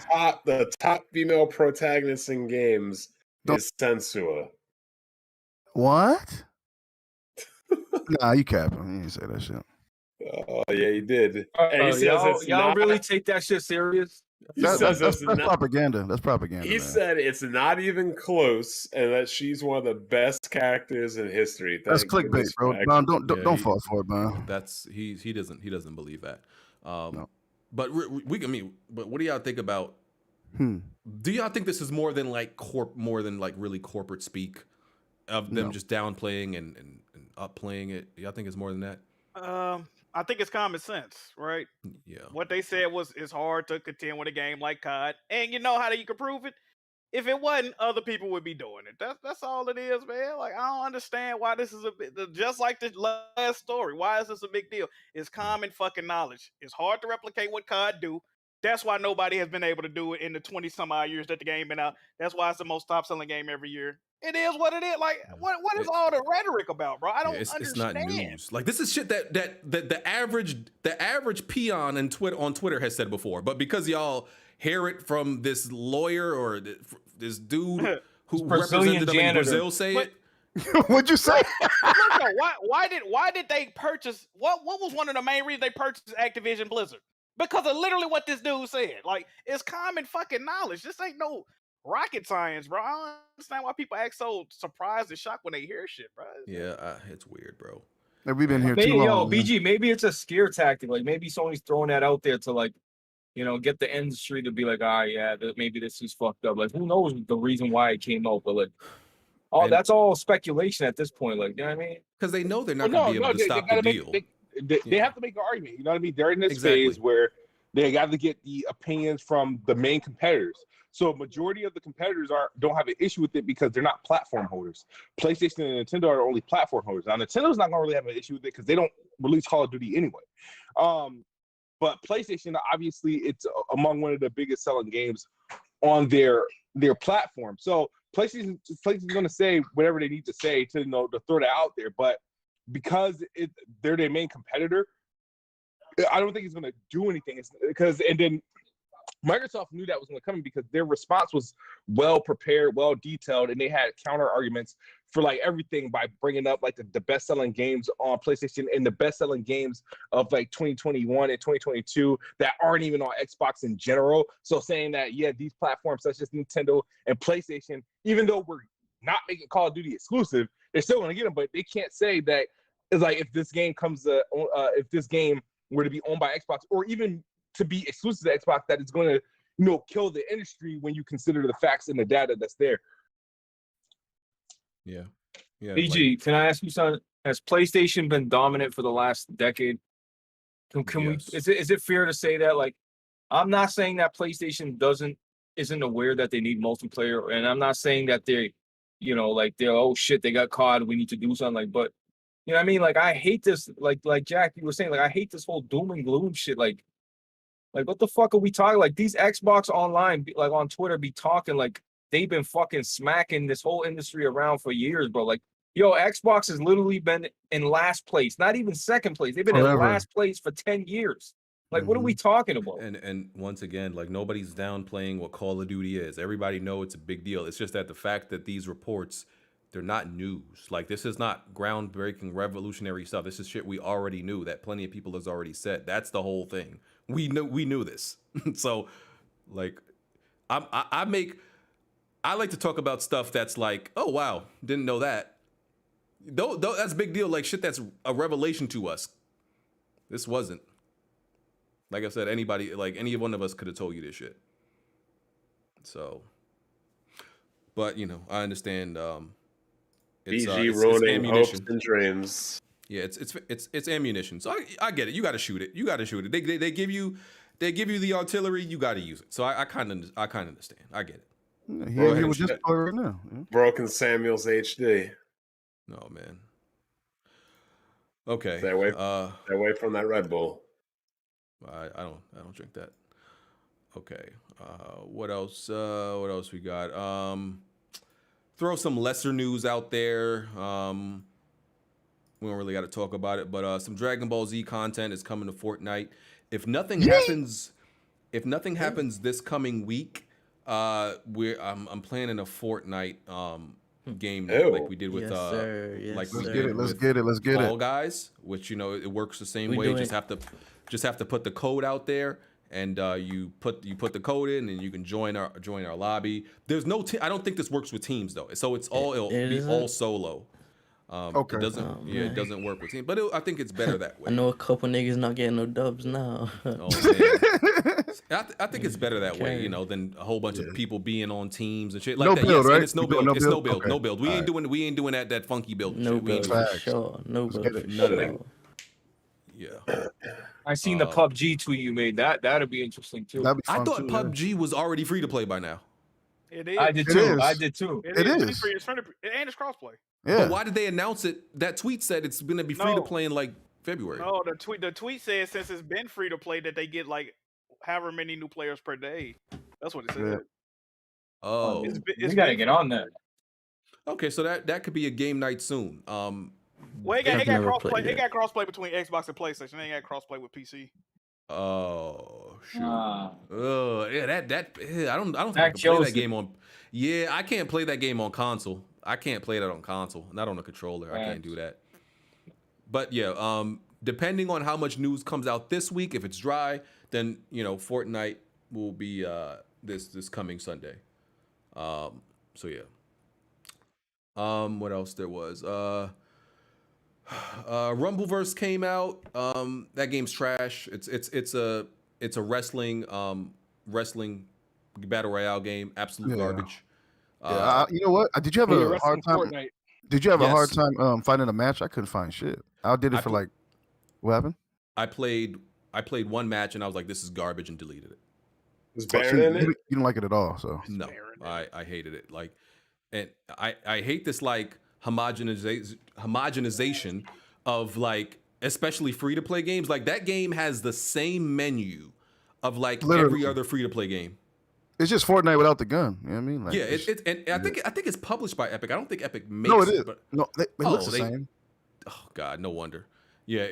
S4: The top female protagonist in games is Sensua.
S11: What? Nah, you capping. You didn't say that shit.
S4: Oh yeah, he did. And he says
S9: y'all really take that shit serious?
S11: That's propaganda. That's propaganda.
S4: He said it's not even close, and that she's one of the best characters in history.
S11: That's clickbait, bro. No, don't fall for it, man.
S3: That's he doesn't believe that. No. But but what do y'all think about? Do y'all think this is more than like really corporate speak of them just downplaying and upplaying it? Do y'all think it's more than that?
S6: I think it's common sense, right?
S3: Yeah.
S6: What they said was it's hard to contend with a game like COD, and you know how you can prove it? If it wasn't, other people would be doing it. That's all it is, man. Like, I don't understand why this is just like the last story. Why is this a big deal? It's common fucking knowledge. It's hard to replicate what COD do. That's why nobody has been able to do it in the 20 some odd years that the game been out. That's why it's the most top selling game every year. It is what it is. Like, what is all the rhetoric about, bro? I don't understand.
S3: It's not news. Like, this is shit that the average peon on Twitter has said before. But because y'all hear it from this lawyer or this dude who represented them in Brazil say it.
S11: What'd you say?
S6: Why did they purchase? What was one of the main reasons they purchased Activision Blizzard? Because of literally what this dude said. Like, it's common fucking knowledge. This ain't no rocket science, bro. I don't understand why people act so surprised and shocked when they hear shit, bro.
S3: Yeah, it's weird, bro.
S11: Have we been here too long?
S9: Yo, BG, maybe it's a scare tactic. Like, maybe Sony's throwing that out there to, like, get the industry to be like, maybe this is fucked up. Like, who knows the reason why it came out? But, like, that's all speculation at this point. Like, you know what I mean?
S3: Because they know they're not going to be able to stop the deal.
S8: They have to make an argument. You know what I mean? They're in this phase where they got to get the opinions from the main competitors. So a majority of the competitors don't have an issue with it because they're not platform holders. PlayStation and Nintendo are the only platform holders. Now, Nintendo's not going to really have an issue with it because they don't release Call of Duty anyway. But PlayStation, obviously, it's among one of the biggest selling games on their platform. So PlayStation's going to say whatever they need to say to throw that out there. But because they're their main competitor, I don't think it's going to do anything. And then Microsoft knew that was going to come because their response was well prepared, well detailed, and they had counter arguments for like everything by bringing up like the best selling games on PlayStation and the best selling games of like 2021 and 2022 that aren't even on Xbox in general. So saying that these platforms such as Nintendo and PlayStation, even though we're not making Call of Duty exclusive, they're still going to get them. But they can't say that it's like if this game if this game were to be owned by Xbox or even to be exclusive to Xbox, that it's going to, kill the industry when you consider the facts and the data that's there.
S3: Yeah.
S9: BG, can I ask you something? Has PlayStation been dominant for the last decade? Can we? Is it fair to say that? Like, I'm not saying that PlayStation isn't aware that they need multiplayer, and I'm not saying that they're oh shit, they got caught, we need to do something. Like, but you know what I mean? Like, I hate this. Like Jack, you were saying, like, I hate this whole doom and gloom shit. Like, what the fuck are we talking? Like, these Xbox online, like on Twitter, be talking like they've been fucking smacking this whole industry around for years, bro. Like, yo, Xbox has literally been in last place, not even second place. They've been in last place for 10 years. Like, what are we talking about?
S3: And once again, like, nobody's downplaying what Call of Duty is. Everybody know it's a big deal. It's just that the fact that these reports, they're not news. Like, this is not groundbreaking, revolutionary stuff. This is shit we already knew that plenty of people has already said. That's the whole thing. We knew this. So, like, I like to talk about stuff that's like, oh wow, didn't know that. Though that's a big deal. Like, shit that's a revelation to us. This wasn't. Like I said, any one of us could have told you this shit. So, but I understand. It's
S4: ruining hopes and dreams.
S3: Yeah, it's ammunition. So I get it. You got to shoot it. They give you the artillery. You got to use it. So I kind of understand. I get it.
S11: He was just right now.
S4: Broken Samuel's HD.
S3: No, man. Okay.
S4: Stay away from that Red Bull.
S3: I don't drink that. Okay. What else? What else we got? Throw some lesser news out there. We don't really got to talk about it, but some Dragon Ball Z content is coming to Fortnite. If nothing happens this coming week, I'm planning a Fortnite game night like we did with
S11: let's get it.
S3: Fall Guys, which it works the same way. Just have to put the code out there, and you put the code in, and you can join our lobby. There's no I don't think this works with teams though, so it'll be all solo.
S11: Okay.
S3: It doesn't work with teams, but I think it's better that way.
S7: I know a couple niggas not getting no dubs now.
S3: Oh, man. I think it's better that way, than a whole bunch of people being on teams and shit like that.
S11: Build,
S3: yes,
S11: right?
S3: and it's no build. It's no build.
S11: Okay.
S3: No build. We ain't doing that funky build.
S7: No
S3: shit.
S7: build for sure. No build for
S3: None of that.
S7: sure.
S3: Yeah.
S9: I seen the PUBG tweet you made. That'd be interesting too.
S3: I thought PUBG was already free to play by now.
S6: It is.
S9: I did too.
S6: It is. It's free, and it's crossplay.
S11: Yeah.
S3: But why did they announce it? That tweet said it's going to be free to play in like February.
S6: No, the tweet says since it's been free to play that they get like however many new players per day. That's what it said.
S11: Yeah.
S3: Oh,
S9: we gotta get on that.
S3: Okay, so that could be a game night soon.
S6: Well, it got crossplay. It got crossplay between Xbox and PlayStation. It ain't got crossplay with PC.
S3: Oh, shoot. Yeah, I don't think
S9: That
S3: I can play
S9: kills
S3: that game on. Yeah, I can't play that game on console. I can't play that on console, not on a controller. I can't do that. But yeah, depending on how much news comes out this week, if it's dry, then Fortnite will be this coming Sunday. So yeah. What else there was? Rumbleverse came out. That game's trash. It's a wrestling battle royale game. Absolute garbage.
S11: Yeah, you know what? Did you have a hard time?
S8: Fortnite.
S11: Did you have a hard time finding a match? I couldn't find shit. I did it for like, what happened?
S3: I played one match and I was like, this is garbage, and deleted it.
S4: Was Baron in it?
S11: You didn't like it at all, so
S3: No, I hated it. Like, and I hate this like homogenization of like, especially free to play games. Like that game has the same menu of like every other free to play game.
S11: It's just Fortnite without the gun. You know what I mean? Like,
S3: Yeah, and I think it's published by Epic. I don't think Epic makes
S11: no, it is.
S3: But,
S11: No, it looks the same.
S3: Oh God, no wonder. Yeah,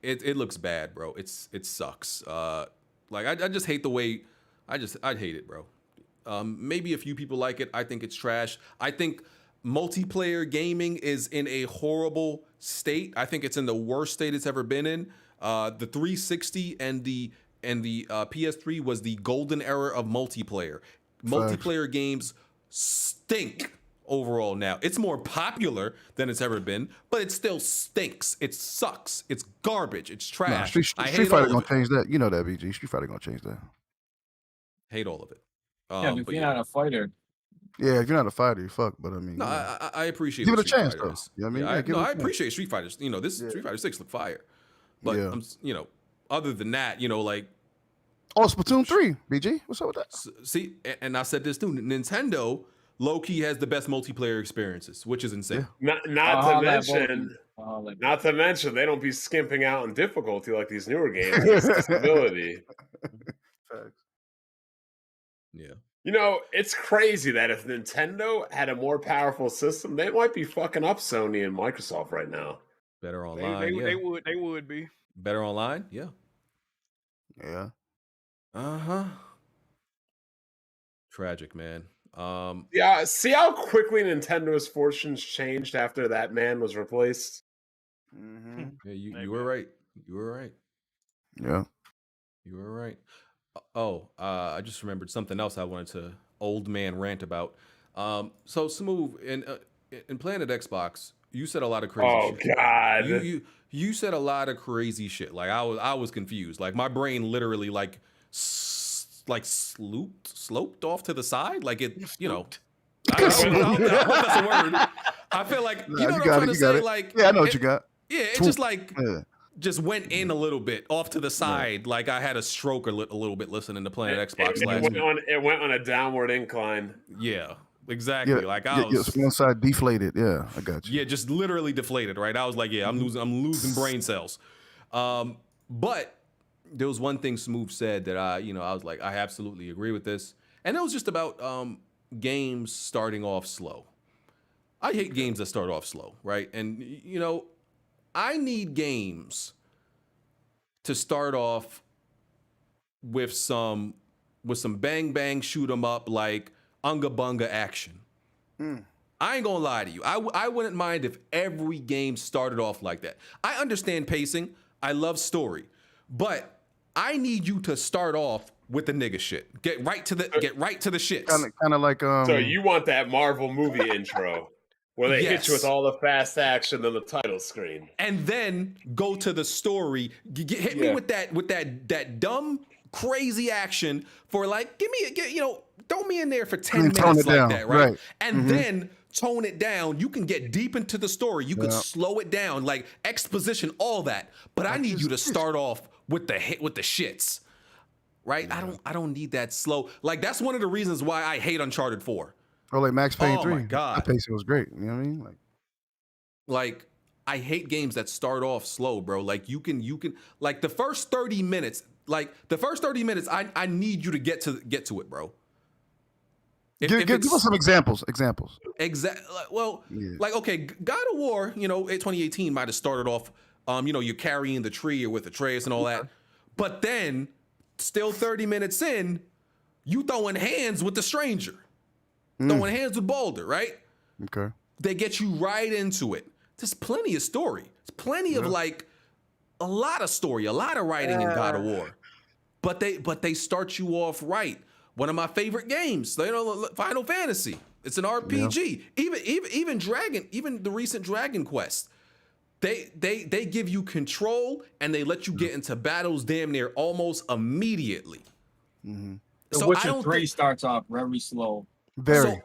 S3: it looks bad, bro. It sucks. Like I just hate the way. I'd hate it, bro. Maybe a few people like it. I think it's trash. I think multiplayer gaming is in a horrible state. I think it's in the worst state it's ever been in. The 360 and the PS3 was the golden era of multiplayer. Multiplayer games stink overall now. It's more popular than it's ever been, but it still stinks. It sucks. It's garbage. It's trash.
S11: Nah, Street Fighter gonna change that. You know that, BG. Street Fighter gonna change that.
S3: Hate all of it.
S9: Yeah, if you're not a fighter.
S11: Yeah, if you're not a fighter, you fuck. But I mean,
S3: no, I appreciate.
S11: Give it a
S3: Street
S11: chance,
S3: Fighter
S11: though.
S3: is.
S11: You know what I mean?
S3: Yeah,
S11: Yeah, give it a
S3: I
S11: chance.
S3: appreciate Street Fighters. Street Fighter 6 look fire. But other than that, like.
S11: Oh, Splatoon 3, BG. What's up with that?
S3: See, and I said this too. Nintendo low key has the best multiplayer experiences, which is insane.
S4: Not to mention, they don't be skimping out on difficulty like these newer games. Accessibility.
S3: Yeah.
S4: It's crazy that if Nintendo had a more powerful system, they might be fucking up Sony and Microsoft right now.
S3: Better online.
S6: They would be.
S3: Better online. Yeah.
S11: Yeah.
S3: Tragic, man.
S4: Yeah, see how quickly Nintendo's fortunes changed after that man was replaced?
S11: Mm-hmm.
S3: Yeah, you were right. You were right.
S11: Yeah.
S3: You were right. I just remembered something else I wanted to old man rant about. So Smoove, in Planet Xbox, you said a lot of crazy shit.
S4: Oh God.
S3: You said a lot of crazy shit. Like I was confused. Like my brain literally sloped off to the side. Like it, I don't know if that's a word. I feel like what I'm trying to say. Like,
S11: yeah, I know what you got.
S3: Yeah, it just just went in a little bit off to the side. Like I had a stroke a little bit listening to Planet Xbox last week.
S4: It went on a downward incline.
S3: Yeah, exactly.
S11: Yeah,
S3: like I was
S11: one side deflated. Yeah, I got you.
S3: Yeah, just literally deflated. Right. I was like, yeah, I'm losing brain cells. But there was one thing Smoove said that I was like, I absolutely agree with this, and it was just about games starting off slow. I hate games that start off slow, right? And I need games to start off with some bang bang shoot 'em up like unga bunga action. I ain't gonna lie to you. I wouldn't mind if every game started off like that. I understand pacing. I love story, but I need you to start off with the nigga shit. Get right to the shits.
S11: Kind of like
S4: So you want that Marvel movie intro where they hit you with all the fast action on the title screen,
S3: and then go to the story. Hit me with that dumb crazy action for like throw me in there for 10 minutes like that, right? And then tone it down. You can get deep into the story. You can slow it down, like exposition, all that. But I need you to start off with the shits, right? I don't need that slow. Like that's one of the reasons why I hate Uncharted 4.
S11: Or like Max Payne 3.
S3: Oh my God,
S11: the pacing was great. You know what I mean?
S3: Like I hate games that start off slow, bro. Like you can like the first 30 minutes. I need you to get to it, bro.
S11: Give us some examples.
S3: Like, okay, God of War, 2018 might have started off, you're carrying the tree or with Atreus and all that. But then, still 30 minutes in, you throwing hands with the stranger. Throwing hands with Baldur, right?
S11: Okay.
S3: They get you right into it. There's plenty of story. There's plenty of, like, a lot of story, a lot of writing in God of War. But they start you off right. One of my favorite games, Final Fantasy. It's an RPG. Yeah. Even the recent Dragon Quest. They give you control and they let you get into battles damn near almost immediately.
S9: The Witcher 3 starts off very slow.
S11: Very.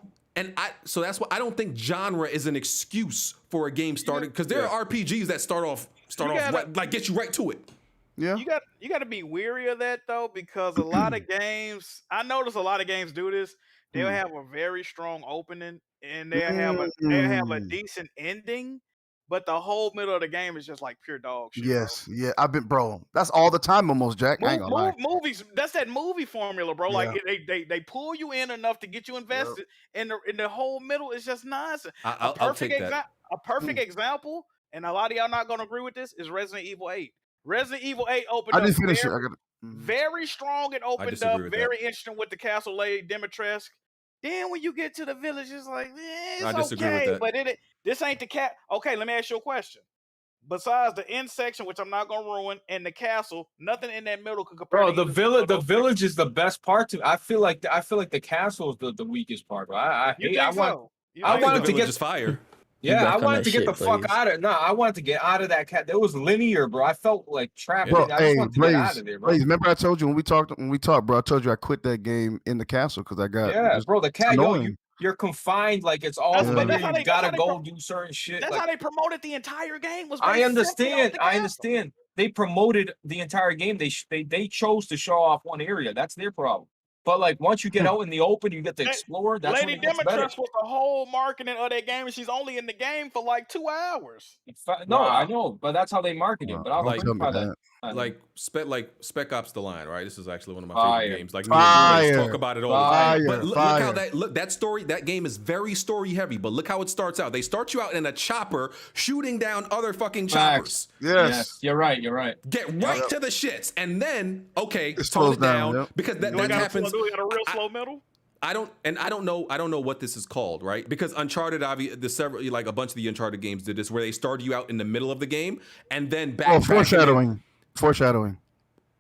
S3: So that's why I don't think genre is an excuse for a game starting, because there are RPGs that start off right, like get you right to it.
S11: Yeah.
S6: You got to be weary of that though, because a lot of games, I notice a lot of games do this. They'll have a very strong opening and they'll have a decent ending, but the whole middle of the game is just like pure dog shit.
S11: Yes, yeah. That's all the time almost, Jack. I ain't gonna lie.
S6: Movies, that's that movie formula, bro. Like they pull you in enough to get you invested, and the whole middle is just nonsense.
S3: I'll take that.
S6: A perfect example, and a lot of y'all not gonna agree with this, is Resident Evil 8. Resident Evil 8 opened up. I didn't finish it. Very strong. It opened up very interesting with the Castle Lady Dimitrescu. Then when you get to the village, it's like, it's okay, but this ain't the cat. Okay, let me ask you a question. Besides the end section, which I'm not gonna ruin, and the castle, nothing in that middle could compare.
S9: Bro, the village is the best part to. I feel like the castle is the weakest part, bro. I wanted to get
S3: fire.
S9: Yeah, I wanted to get the fuck out of. No, I wanted to get out of that cat. That was linear, bro. I felt like trapped.
S11: Bro,
S9: I just wanted to get out of there, bro.
S11: Blaze, remember I told you when we talked, bro. I told you I quit that game in the castle because I got
S9: bro. The cat, you're confined. Like it's all linear. You gotta go do certain shit.
S6: That's
S9: like,
S6: how they promoted the entire game.
S9: I understand. They promoted the entire game. They chose to show off one area. That's their problem. But like once you get out in the open, you get to explore. That's
S6: Lady Dimitrescu was the whole marketing of that game, and she's only in the game for like 2 hours.
S9: I know, but that's how they market it. But I was
S3: like Spec Ops: The Line, right? This is actually one of my favorite games. Like we talk about it all the time. But look how that game is very story heavy. But look how it starts out. They start you out in a chopper shooting down other fucking choppers.
S11: Yes,
S9: you're right.
S3: Get right to the shits, and then tone it down because that happens.
S6: We got a real slow middle.
S3: I don't know what this is called, right? Because Uncharted, obviously, like a bunch of the Uncharted games did this, where they started you out in the middle of the game and then
S11: foreshadowing.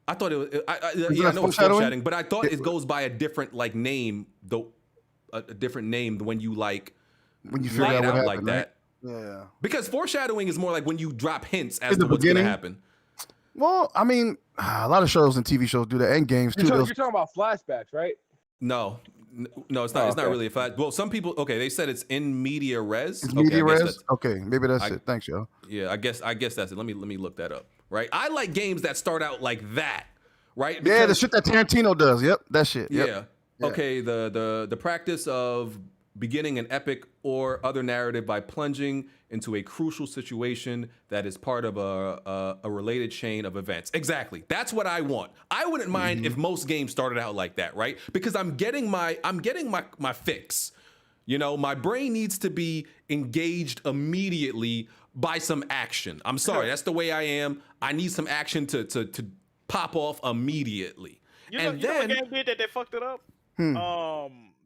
S3: I thought it was. I know it's foreshadowing, but I thought it goes by a different name, though. A different name when you
S11: figure out what happened,
S3: like that.
S11: Right? Yeah.
S3: Because foreshadowing is more like when you drop hints as to what's going to happen.
S11: Well, I mean, a lot of shows and TV shows do that, and games too.
S8: You're talking about flashbacks, right?
S3: No, it's not. It's not really a fact. Well, some people. Okay, they said it's in media res.
S11: It's media res. Okay, maybe that's it. Thanks, yo.
S3: Yeah, I guess that's it. Let me look that up. Right. I like games that start out like that. Right.
S11: Yeah, the shit that Tarantino does. Yep, that shit. Yep.
S3: Yeah. Okay. The practice of beginning an epic or other narrative by plunging into a crucial situation that is part of a related chain of events. Exactly. That's what I want. I wouldn't mind if most games started out like that, right? Because I'm getting my fix. My brain needs to be engaged immediately by some action. I'm sorry, that's the way I am. I need some action to pop off immediately.
S6: You know,
S3: and
S6: you know
S3: then
S6: what game did that they fucked it up?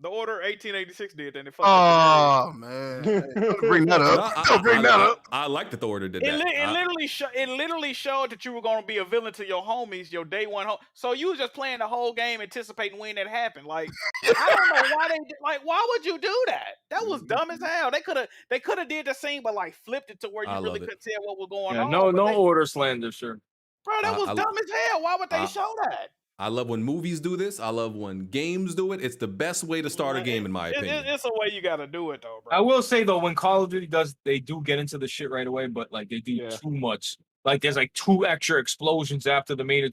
S6: The Order 1886 did, and they fucked
S11: Oh
S6: up.
S11: man, don't bring that up.
S3: No,
S11: Don't bring that up.
S3: I like that the Order did
S6: It
S3: that.
S6: literally showed that you were going to be a villain to your homies, your day one home. So you was just playing the whole game, anticipating when that happened. Like, I don't know why why would you do that? That was dumb as hell. They could have did the same, but like flipped it to where you really couldn't tell what was going on.
S9: No Order Slander, sure.
S6: Bro, that was dumb as hell. Why would they show that?
S3: I love when movies do this. I love when games do it. It's the best way to start a game, in my opinion.
S6: It's a way you got to do it, though, bro.
S9: I will say though, when Call of Duty does, they do get into the shit right away, but like they do too much. Like there's like 2 extra explosions after the main.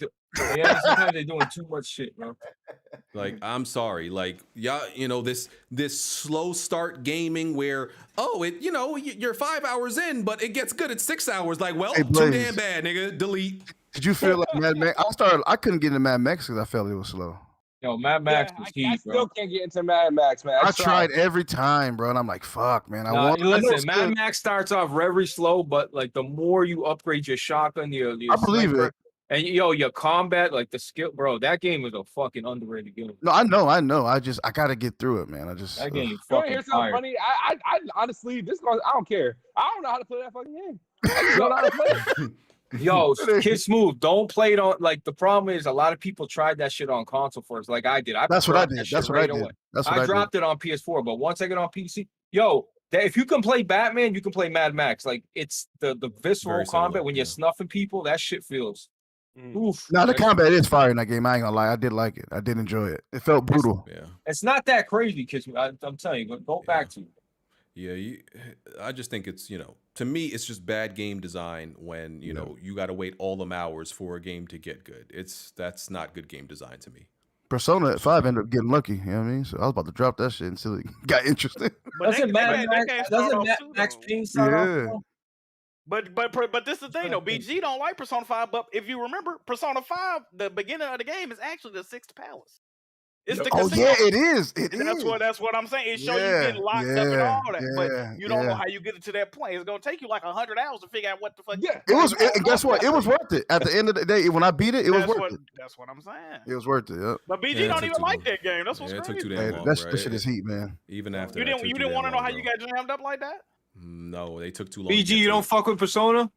S9: Yeah, sometimes they're doing too much shit, bro.
S3: Like, I'm sorry, like, yeah, you know, this slow start gaming where, you're 5 hours in, but it gets good at 6 hours. Like, well,
S11: Hey,
S3: too
S11: Blaze.
S3: damn bad, nigga. Delete.
S11: Did you feel like Mad Max? I couldn't get into Mad Max because I felt it was slow.
S9: Yo, Mad Max is
S8: I
S9: heat,
S8: still
S9: bro.
S8: can't get into Mad Max, man.
S11: I tried every time, bro, and I'm like, fuck, man. I
S9: Nah,
S11: want.
S9: listen, Mad Max starts off very slow, but like the more you upgrade your shotgun, your
S11: I believe
S9: sniper,
S11: it.
S9: and your combat, like the skill, bro. That game is a fucking underrated game.
S11: No, I know. I gotta get through it, man.
S9: That game
S8: You want to hear
S9: fucking
S8: something
S9: fire.
S8: funny? I honestly, I don't care. I don't know how to play that fucking game. I just don't know how to play it.
S9: Yo, Kid Smoove, don't play it on. Like the problem is, a lot of people tried that shit on console first, like I did.
S11: That's what I
S9: dropped that
S11: did.
S9: shit
S11: That's what I
S9: right
S11: did.
S9: away.
S11: That's what I did.
S9: dropped it on PS4, but once I get on PC, if you can play Batman, you can play Mad Max. Like it's the visceral
S3: Very similar,
S9: combat when you're snuffing people. That shit feels. Oof.
S11: Now the combat is fire in that game. I ain't gonna lie. I did like it. I did enjoy it. It felt brutal.
S3: Yeah.
S9: It's not that crazy, because I'm telling you, go back to it.
S3: Yeah, I just think it's, to me, it's just bad game design when, you got to wait all them hours for a game to get good. That's not good game design to me.
S11: Persona 5 ended up getting lucky. You know what I mean? So I was about to drop that shit until it got interesting.
S9: Doesn't Mad Max Payne start off?
S6: But this is the thing though. BG don't like Persona 5, but if you remember, Persona 5, the beginning of the game is actually the 6th palace. It's the casino.
S11: Yeah, it is.
S6: That's what I'm saying. It shows you getting locked up and all that, but you don't know how you get it to that point. It's gonna take you like 100 hours to figure out what the fuck.
S11: It was. And guess what? It was worth it. At the end of the day, when I beat it, it was worth it.
S6: That's what I'm saying.
S11: It was worth it. Yep.
S6: But BG don't even like that game. That's what's
S3: it
S6: crazy.
S3: took too damn long,
S11: That
S3: bro.
S11: shit is heat, man.
S3: Even after
S6: You didn't want to know how you got jammed up like that?
S3: No, they took too long. to
S9: BG,
S3: get
S9: you
S3: to
S9: don't
S3: it.
S9: fuck with Persona?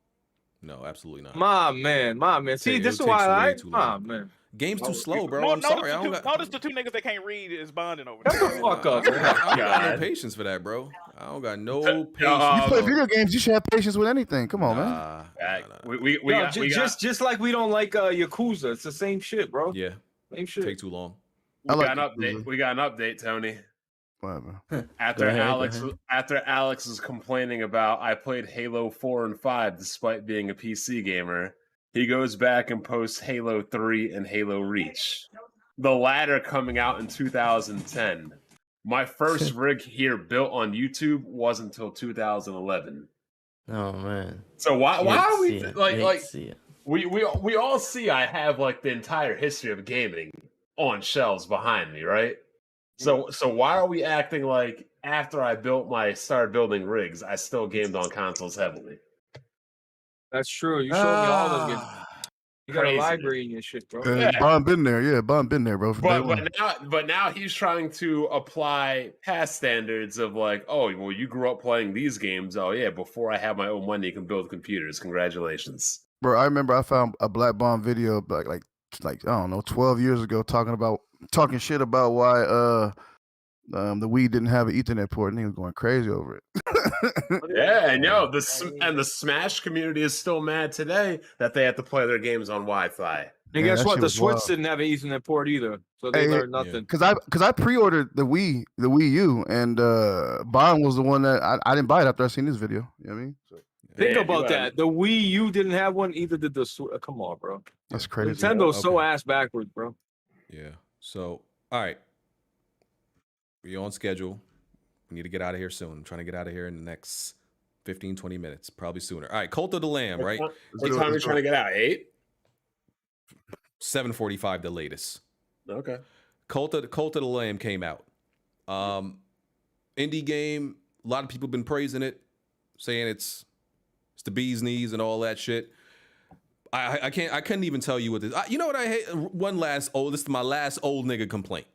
S3: No, absolutely not.
S9: My man. See, this is why man.
S3: Game's too slow, bro.
S6: No,
S3: I'm sorry. I don't got
S6: notice the 2 niggas that can't read is bonding over
S9: there. Shut the fuck up, man.
S3: I don't got no patience for that, bro. I don't got no patience.
S11: You play video games, you should have patience with anything. Come on, man.
S4: We got
S9: just like we don't like Yakuza. It's the same shit, bro.
S3: Yeah.
S9: Same shit.
S3: Take too long.
S4: We got an update. We got an update, Tony.
S11: Whatever.
S4: After Alex is complaining about I played Halo 4 and 5 despite being a PC gamer, he goes back and posts Halo 3 and Halo Reach. The latter coming out in 2010. My first rig here built on YouTube wasn't until 2011.
S7: Oh man.
S4: So why are we
S7: see it.
S4: we all see I have like the entire history of gaming on shelves behind me, right? So why are we acting like after I started building rigs, I still gamed on consoles heavily?
S9: That's true. You showed me all those games. You got
S4: Crazy.
S9: a library in your shit, bro.
S11: Bond been there. Yeah, Bond been there, bro.
S4: But now he's trying to apply past standards of like, oh, well, you grew up playing these games. Oh yeah, before I had my own money, you can build computers. Congratulations,
S11: Bro, I remember I found a Black Bond video like I don't know, 12 years ago, talking shit about why the Wii didn't have an Ethernet port, and he was going crazy over it.
S4: Yeah, I know. The Smash community is still mad today that they have to play their games on Wi-Fi.
S9: And guess what? The Switch didn't have an Ethernet port either, so they learned nothing.
S11: Because I pre-ordered the Wii U, and Bond was the one that I didn't buy it after I seen this video. You know what I mean? So,
S9: Think about that. The Wii U didn't have one either. Did the Switch? Come on, bro.
S11: That's crazy.
S9: Nintendo's so ass backwards, bro.
S3: Yeah. So, all right. We're on schedule. We need to get out of here soon. I'm trying to get out of here in the next 15, 20 minutes, probably sooner. All right, Cult of the Lamb, right?
S4: What time are you trying to get out? 8?
S3: 7:45, the latest.
S4: Okay.
S3: Cult of the Lamb came out. Indie game. A lot of people have been praising it, saying it's It's the bee's knees and all that shit. I couldn't even tell you what this. You know what I hate? This is my last old nigga complaint.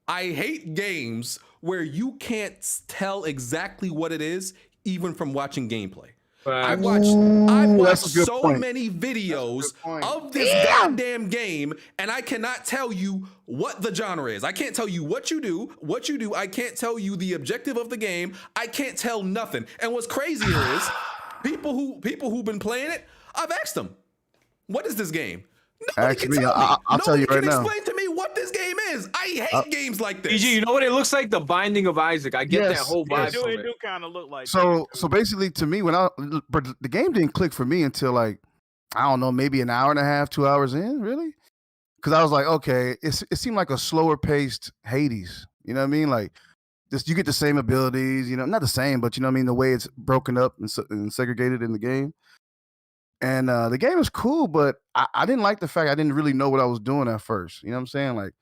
S3: I hate games where you can't tell exactly what it is, even from watching gameplay. I've watched so many videos of this goddamn game, and I cannot tell you what the genre is. I can't tell you what you do. I can't tell you the objective of the game. I can't tell nothing. And what's crazier is people who've been playing it, I've asked them, what is this game?
S11: Actually, I'll tell you right now.
S3: Explain to me what this game is. I hate games like this.
S9: BG, you know what it looks like? The Binding of Isaac. I get that whole vibe.
S6: It do kind of look like.
S11: So basically, to me, but the game didn't click for me until like, I don't know, maybe an hour and a half, 2 hours in, really. Because I was like, okay, it seemed like a slower paced Hades. You know what I mean? Like, you get the same abilities. You know, not the same, but you know what I mean. The way it's broken up and segregated in the game. And the game is cool, but I didn't like the fact I didn't really know what I was doing at first. You know what I'm saying? Like,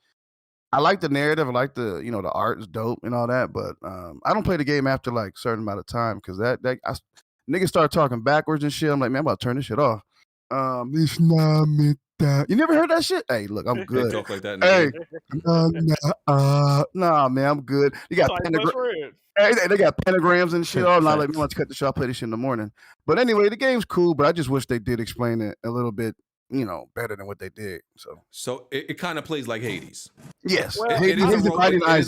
S11: I like the narrative, I like the the art is dope and all that, but I don't play the game after like a certain amount of time because niggas start talking backwards and shit. I'm like, man, I'm about to turn this shit off. It's not meant that. You never heard that shit? Hey, look, I'm good.
S3: They talk like that.
S11: Hey, nah, man, I'm good. You got they got pentagrams and shit. Oh, no, like, let's cut the show. I'll play this shit in the morning. But anyway, the game's cool, but I just wish they did explain it a little bit, better than what they did.
S3: So it kind of plays like Hades.
S11: Yes,
S3: it is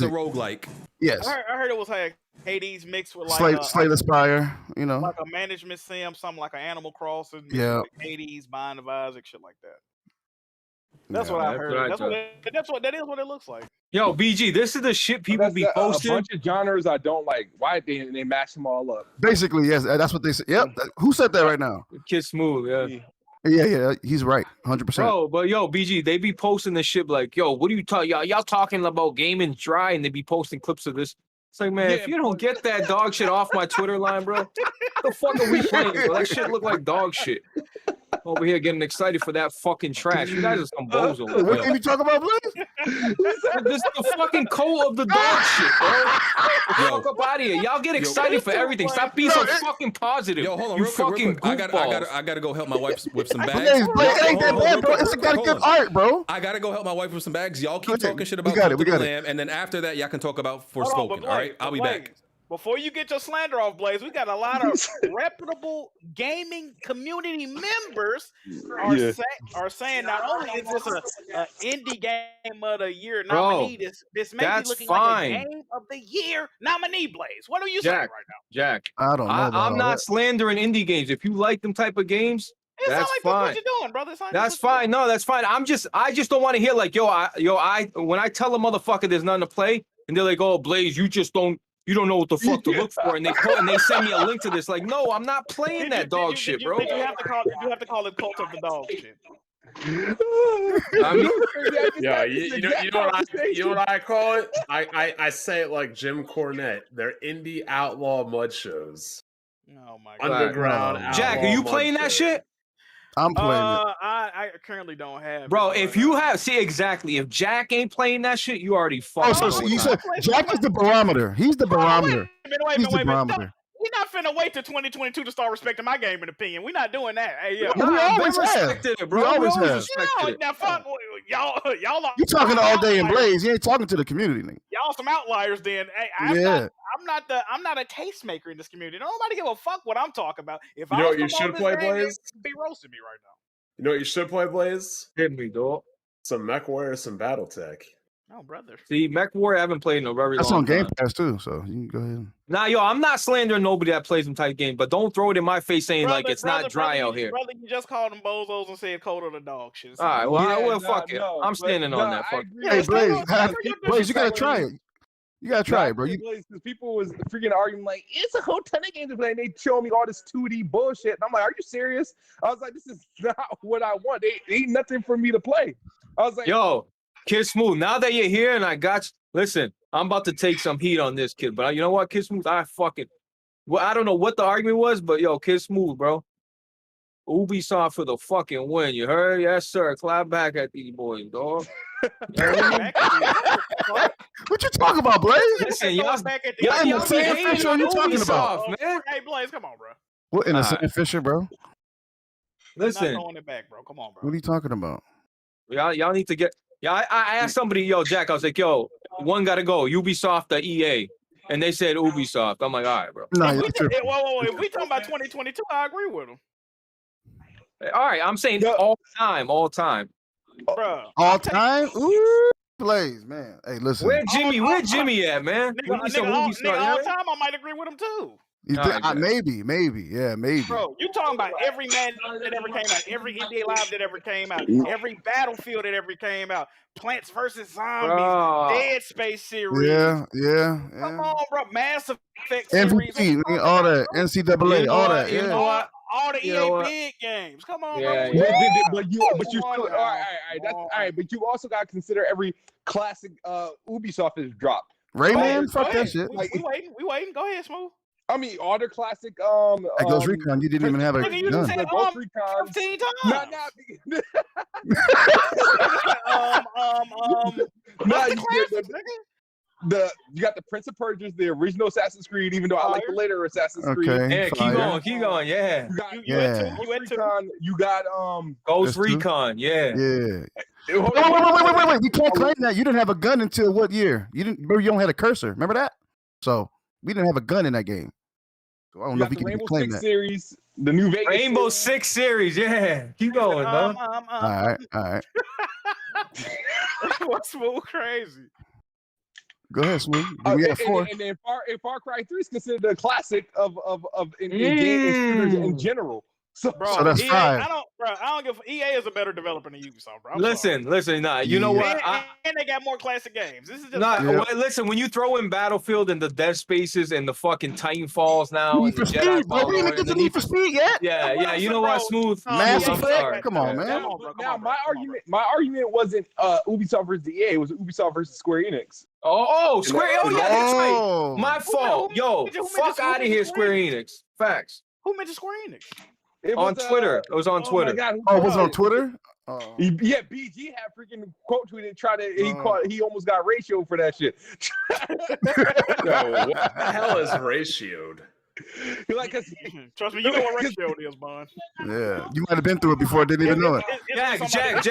S3: a roguelike.
S11: Yes,
S6: I heard it was like Hades mixed with like
S11: Slay the Spire,
S6: like a management sim, something like an Animal Crossing. Like Hades, Binding of Isaac, shit like that. That's what I heard. That is what it looks like.
S9: Yo, BG, this is the shit people be posting.
S8: A bunch of genres I don't like. Why they mash them all up?
S11: Basically, yes, that's what they said. Yep. Who said that right now?
S9: Kid Smoove,
S11: Yeah, he's right, 100%.
S9: Bro, but yo, BG, they be posting this shit like, yo, what are you talking? Y'all talking about gaming dry, and they be posting clips of this. It's like, man, if you don't get that dog shit off my Twitter line, bro, what the fuck are we playing, bro? That shit look like dog shit. Over here getting excited for that fucking trash. You guys are some bozo.
S11: What are you talking about, Blaze?
S9: This is the fucking coat of the dog shit, bro. Fuck up out of here. Y'all get excited for everything. Stop being so fucking positive.
S3: Yo, hold on,
S9: you
S3: real
S9: fucking
S3: quick. I gotta go help my wife with some bags.
S11: It ain't that bad, bro. It's got good art, bro.
S3: I gotta go help my wife with some bags. Y'all keep talking shit about
S11: we got it.
S3: and then after that, y'all can talk about Forspoken. All right, I'll be back.
S6: Before you get your slander off, Blaze, we got a lot of reputable gaming community members are saying not only is this an indie game of the year nominee, this may be looking like a game of the year nominee, Blaze. What are you saying right now?
S9: Jack,
S11: I don't know.
S9: I'm not slandering indie games. If you like them type of games, that's fine.
S6: What you doing, brother?
S9: That's fine. No, that's fine. I just don't want to hear like, when I tell a motherfucker there's nothing to play, and they're like, oh, Blaze, you don't know what the fuck to look for, and they send me a link to this. Like, no, I'm not playing that dog shit, bro.
S6: You have to call it cult of the dog shit.
S4: I mean, you know what I call it? I say it like Jim Cornette. They're indie outlaw mud shows.
S6: Oh my god!
S4: Underground.
S9: Jack, are you playing that shit?
S11: I'm playing it.
S6: I currently don't have.
S9: Bro, if you have, exactly. If Jack ain't playing that shit, you already fucked.
S11: Oh, so you said Jack is the barometer. He's the barometer.
S6: Wait a minute. We're not finna wait till 2022 to start respecting my gaming opinion. We're not doing that. Hey,
S11: we always respected
S9: it, bro.
S11: We always have.
S6: Now, fuck y'all.
S11: You talking all day in Blaze? You ain't talking to the community, nigga.
S6: Y'all some outliers. Then, hey, I'm not a tastemaker in this community. Nobody give a fuck what I'm talking about. If
S4: you know what you should play, Blaze?
S6: Be roasting me right now.
S4: You know what you should play, Blaze?
S9: Hit me, dog.
S4: Some MechWarrior, some BattleTech.
S6: Oh, brother.
S9: See, MechWarrior, I haven't played in a very long time.
S11: That's on Game Pass too, so you can go ahead.
S9: Nah, yo, I'm not slandering nobody that plays them type game, but don't throw it in my face saying like it's not dry out here.
S6: Brother, you just called them bozos and said cold of the dog shit.
S9: All right, well, fuck it. I'm standing on that. Fuck.
S11: Hey, Blaze, you gotta try it. You gotta try it, bro.
S8: Because people was freaking arguing like it's a whole ton of games to play, and they show me all this 2D bullshit, and I'm like, are you serious? I was like, this is not what I want. They ain't nothing for me to play. I was like,
S9: yo, Kid Smoove, now that you're here and I got you, listen, I'm about to take some heat on this kid, but you know what, Kid Smoove, I don't know what the argument was, but yo, Kid Smoove, bro. Ubisoft for the fucking win. You heard? Yes, sir. Clap back at these boys, dog.
S11: What you talking about, Blaze?
S9: Listen, y'all
S11: you talking about,
S6: man. Hey, Blaze, come on, bro.
S11: What in the same Fisher, bro?
S9: Listen,
S6: not throwing it back, bro. Come on, bro.
S11: What are you talking about?
S9: Y'all need to get. Yeah, I asked somebody, yo, Jack. I was like, yo, one gotta go. Ubisoft or EA, and they said Ubisoft. I'm like, all right, bro.
S11: No,
S6: If we talking about 2022, I agree with him.
S9: All right, I'm saying all time.
S6: Bro.
S11: All time? Ooh, Blaze, man. Hey, listen.
S9: Where Jimmy at, man?
S6: Nigga, all time, I might agree with him too.
S11: You think, maybe, yeah, maybe.
S6: Bro, you talking about every man that ever came out, every NBA Live that ever came out, every Battlefield that ever came out, Plants vs. Zombies, Dead Space series.
S11: Yeah.
S6: Come on, bro. Mass Effect series.
S11: MVP, all that. NCAA, all that.
S6: You
S11: Yeah.
S6: know what? All the EA big games. Come on, bro.
S8: But you still all right. But you also got to consider every classic Ubisoft has dropped.
S11: Rayman, fuck that shit.
S6: We waiting. Go ahead, Smoove.
S8: I mean, all the classic.
S11: Ghost Recon, you didn't even have a
S6: Nigga, you
S11: gun.
S6: said
S8: Ghost Recon
S6: 15
S8: Nah,
S6: times.
S8: You got the Prince of Persia, the original Assassin's Creed, even though I like the later Assassin's Creed.
S9: Yeah, keep going. Yeah.
S8: You got Recon. You got
S9: Ghost Recon. Yeah.
S11: Yeah. Wait. We can't claim that. You didn't have a gun until what year? You didn't. Remember, you only had a cursor. Remember that? So we didn't have a gun in that game. So I don't know if we can
S8: Rainbow
S11: claim
S8: Six
S11: that.
S8: series, the new Vegas
S9: Rainbow Six series. Yeah. Keep going, man.
S11: All right.
S6: What's Smoove crazy?
S11: Go ahead, Smoove. We have 4.
S8: And then Far Cry 3 is considered a classic of in games in general. So
S11: that's
S6: EA,
S11: 5.
S6: I don't give. EA is a better developer than Ubisoft, bro.
S9: Listen. Nah, you know what?
S6: And they got more classic games. This is just
S9: listen. When you throw in Battlefield and the Dead Spaces and the fucking Titanfalls now, and the Jedi
S11: Bro, we didn't get to Need for Speed yet.
S9: Yeah. You know what, Smooth?
S11: Mass
S9: I'm
S11: Effect.
S9: sorry.
S11: Come on, man.
S8: Now my argument wasn't Ubisoft versus EA. It was Ubisoft versus Square Enix.
S9: Square. Oh yeah, that's right. My fault. Yo, fuck out of here, Square Enix. Facts.
S6: Who mentioned Square Enix?
S9: On Twitter. It was on Twitter.
S11: Oh, was it on Twitter?
S8: Yeah, BG had freaking quote tweeted. He almost got ratioed for that shit.
S4: Yo, what the hell is ratioed?
S6: Trust me, you know what ratio is, Bond.
S11: Yeah, you might have been through it before, didn't even know it.
S9: Jack.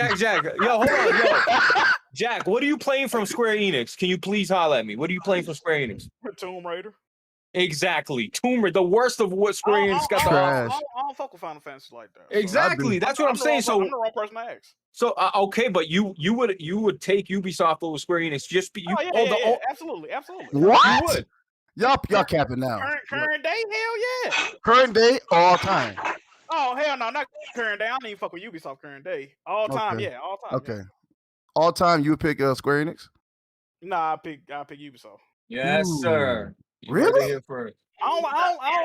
S9: Yo, hold on, yo. Jack, what are you playing from Square Enix? Can you please holler at me? What are you playing from Square Enix?
S6: Tomb Raider.
S9: Exactly. Tomb Raider, the worst of what Square Enix got to offer.
S6: I don't fuck with Final Fantasy like that.
S9: Exactly. That's what I'm saying. So
S6: I'm the wrong person to ask.
S9: So okay, but you would take Ubisoft over Square Enix just be
S6: absolutely.
S11: What?
S9: You would.
S11: Y'all capping now.
S6: Current day, hell yeah.
S11: Current day, all time.
S6: Oh hell no, not current day. I don't even fuck with Ubisoft current day. All time,
S11: Okay.
S6: yeah, all time.
S11: Okay.
S6: Yeah.
S11: All time, you would pick Square Enix?
S6: Nah, I pick Ubisoft.
S9: Yes, sir.
S11: Really?
S6: I don't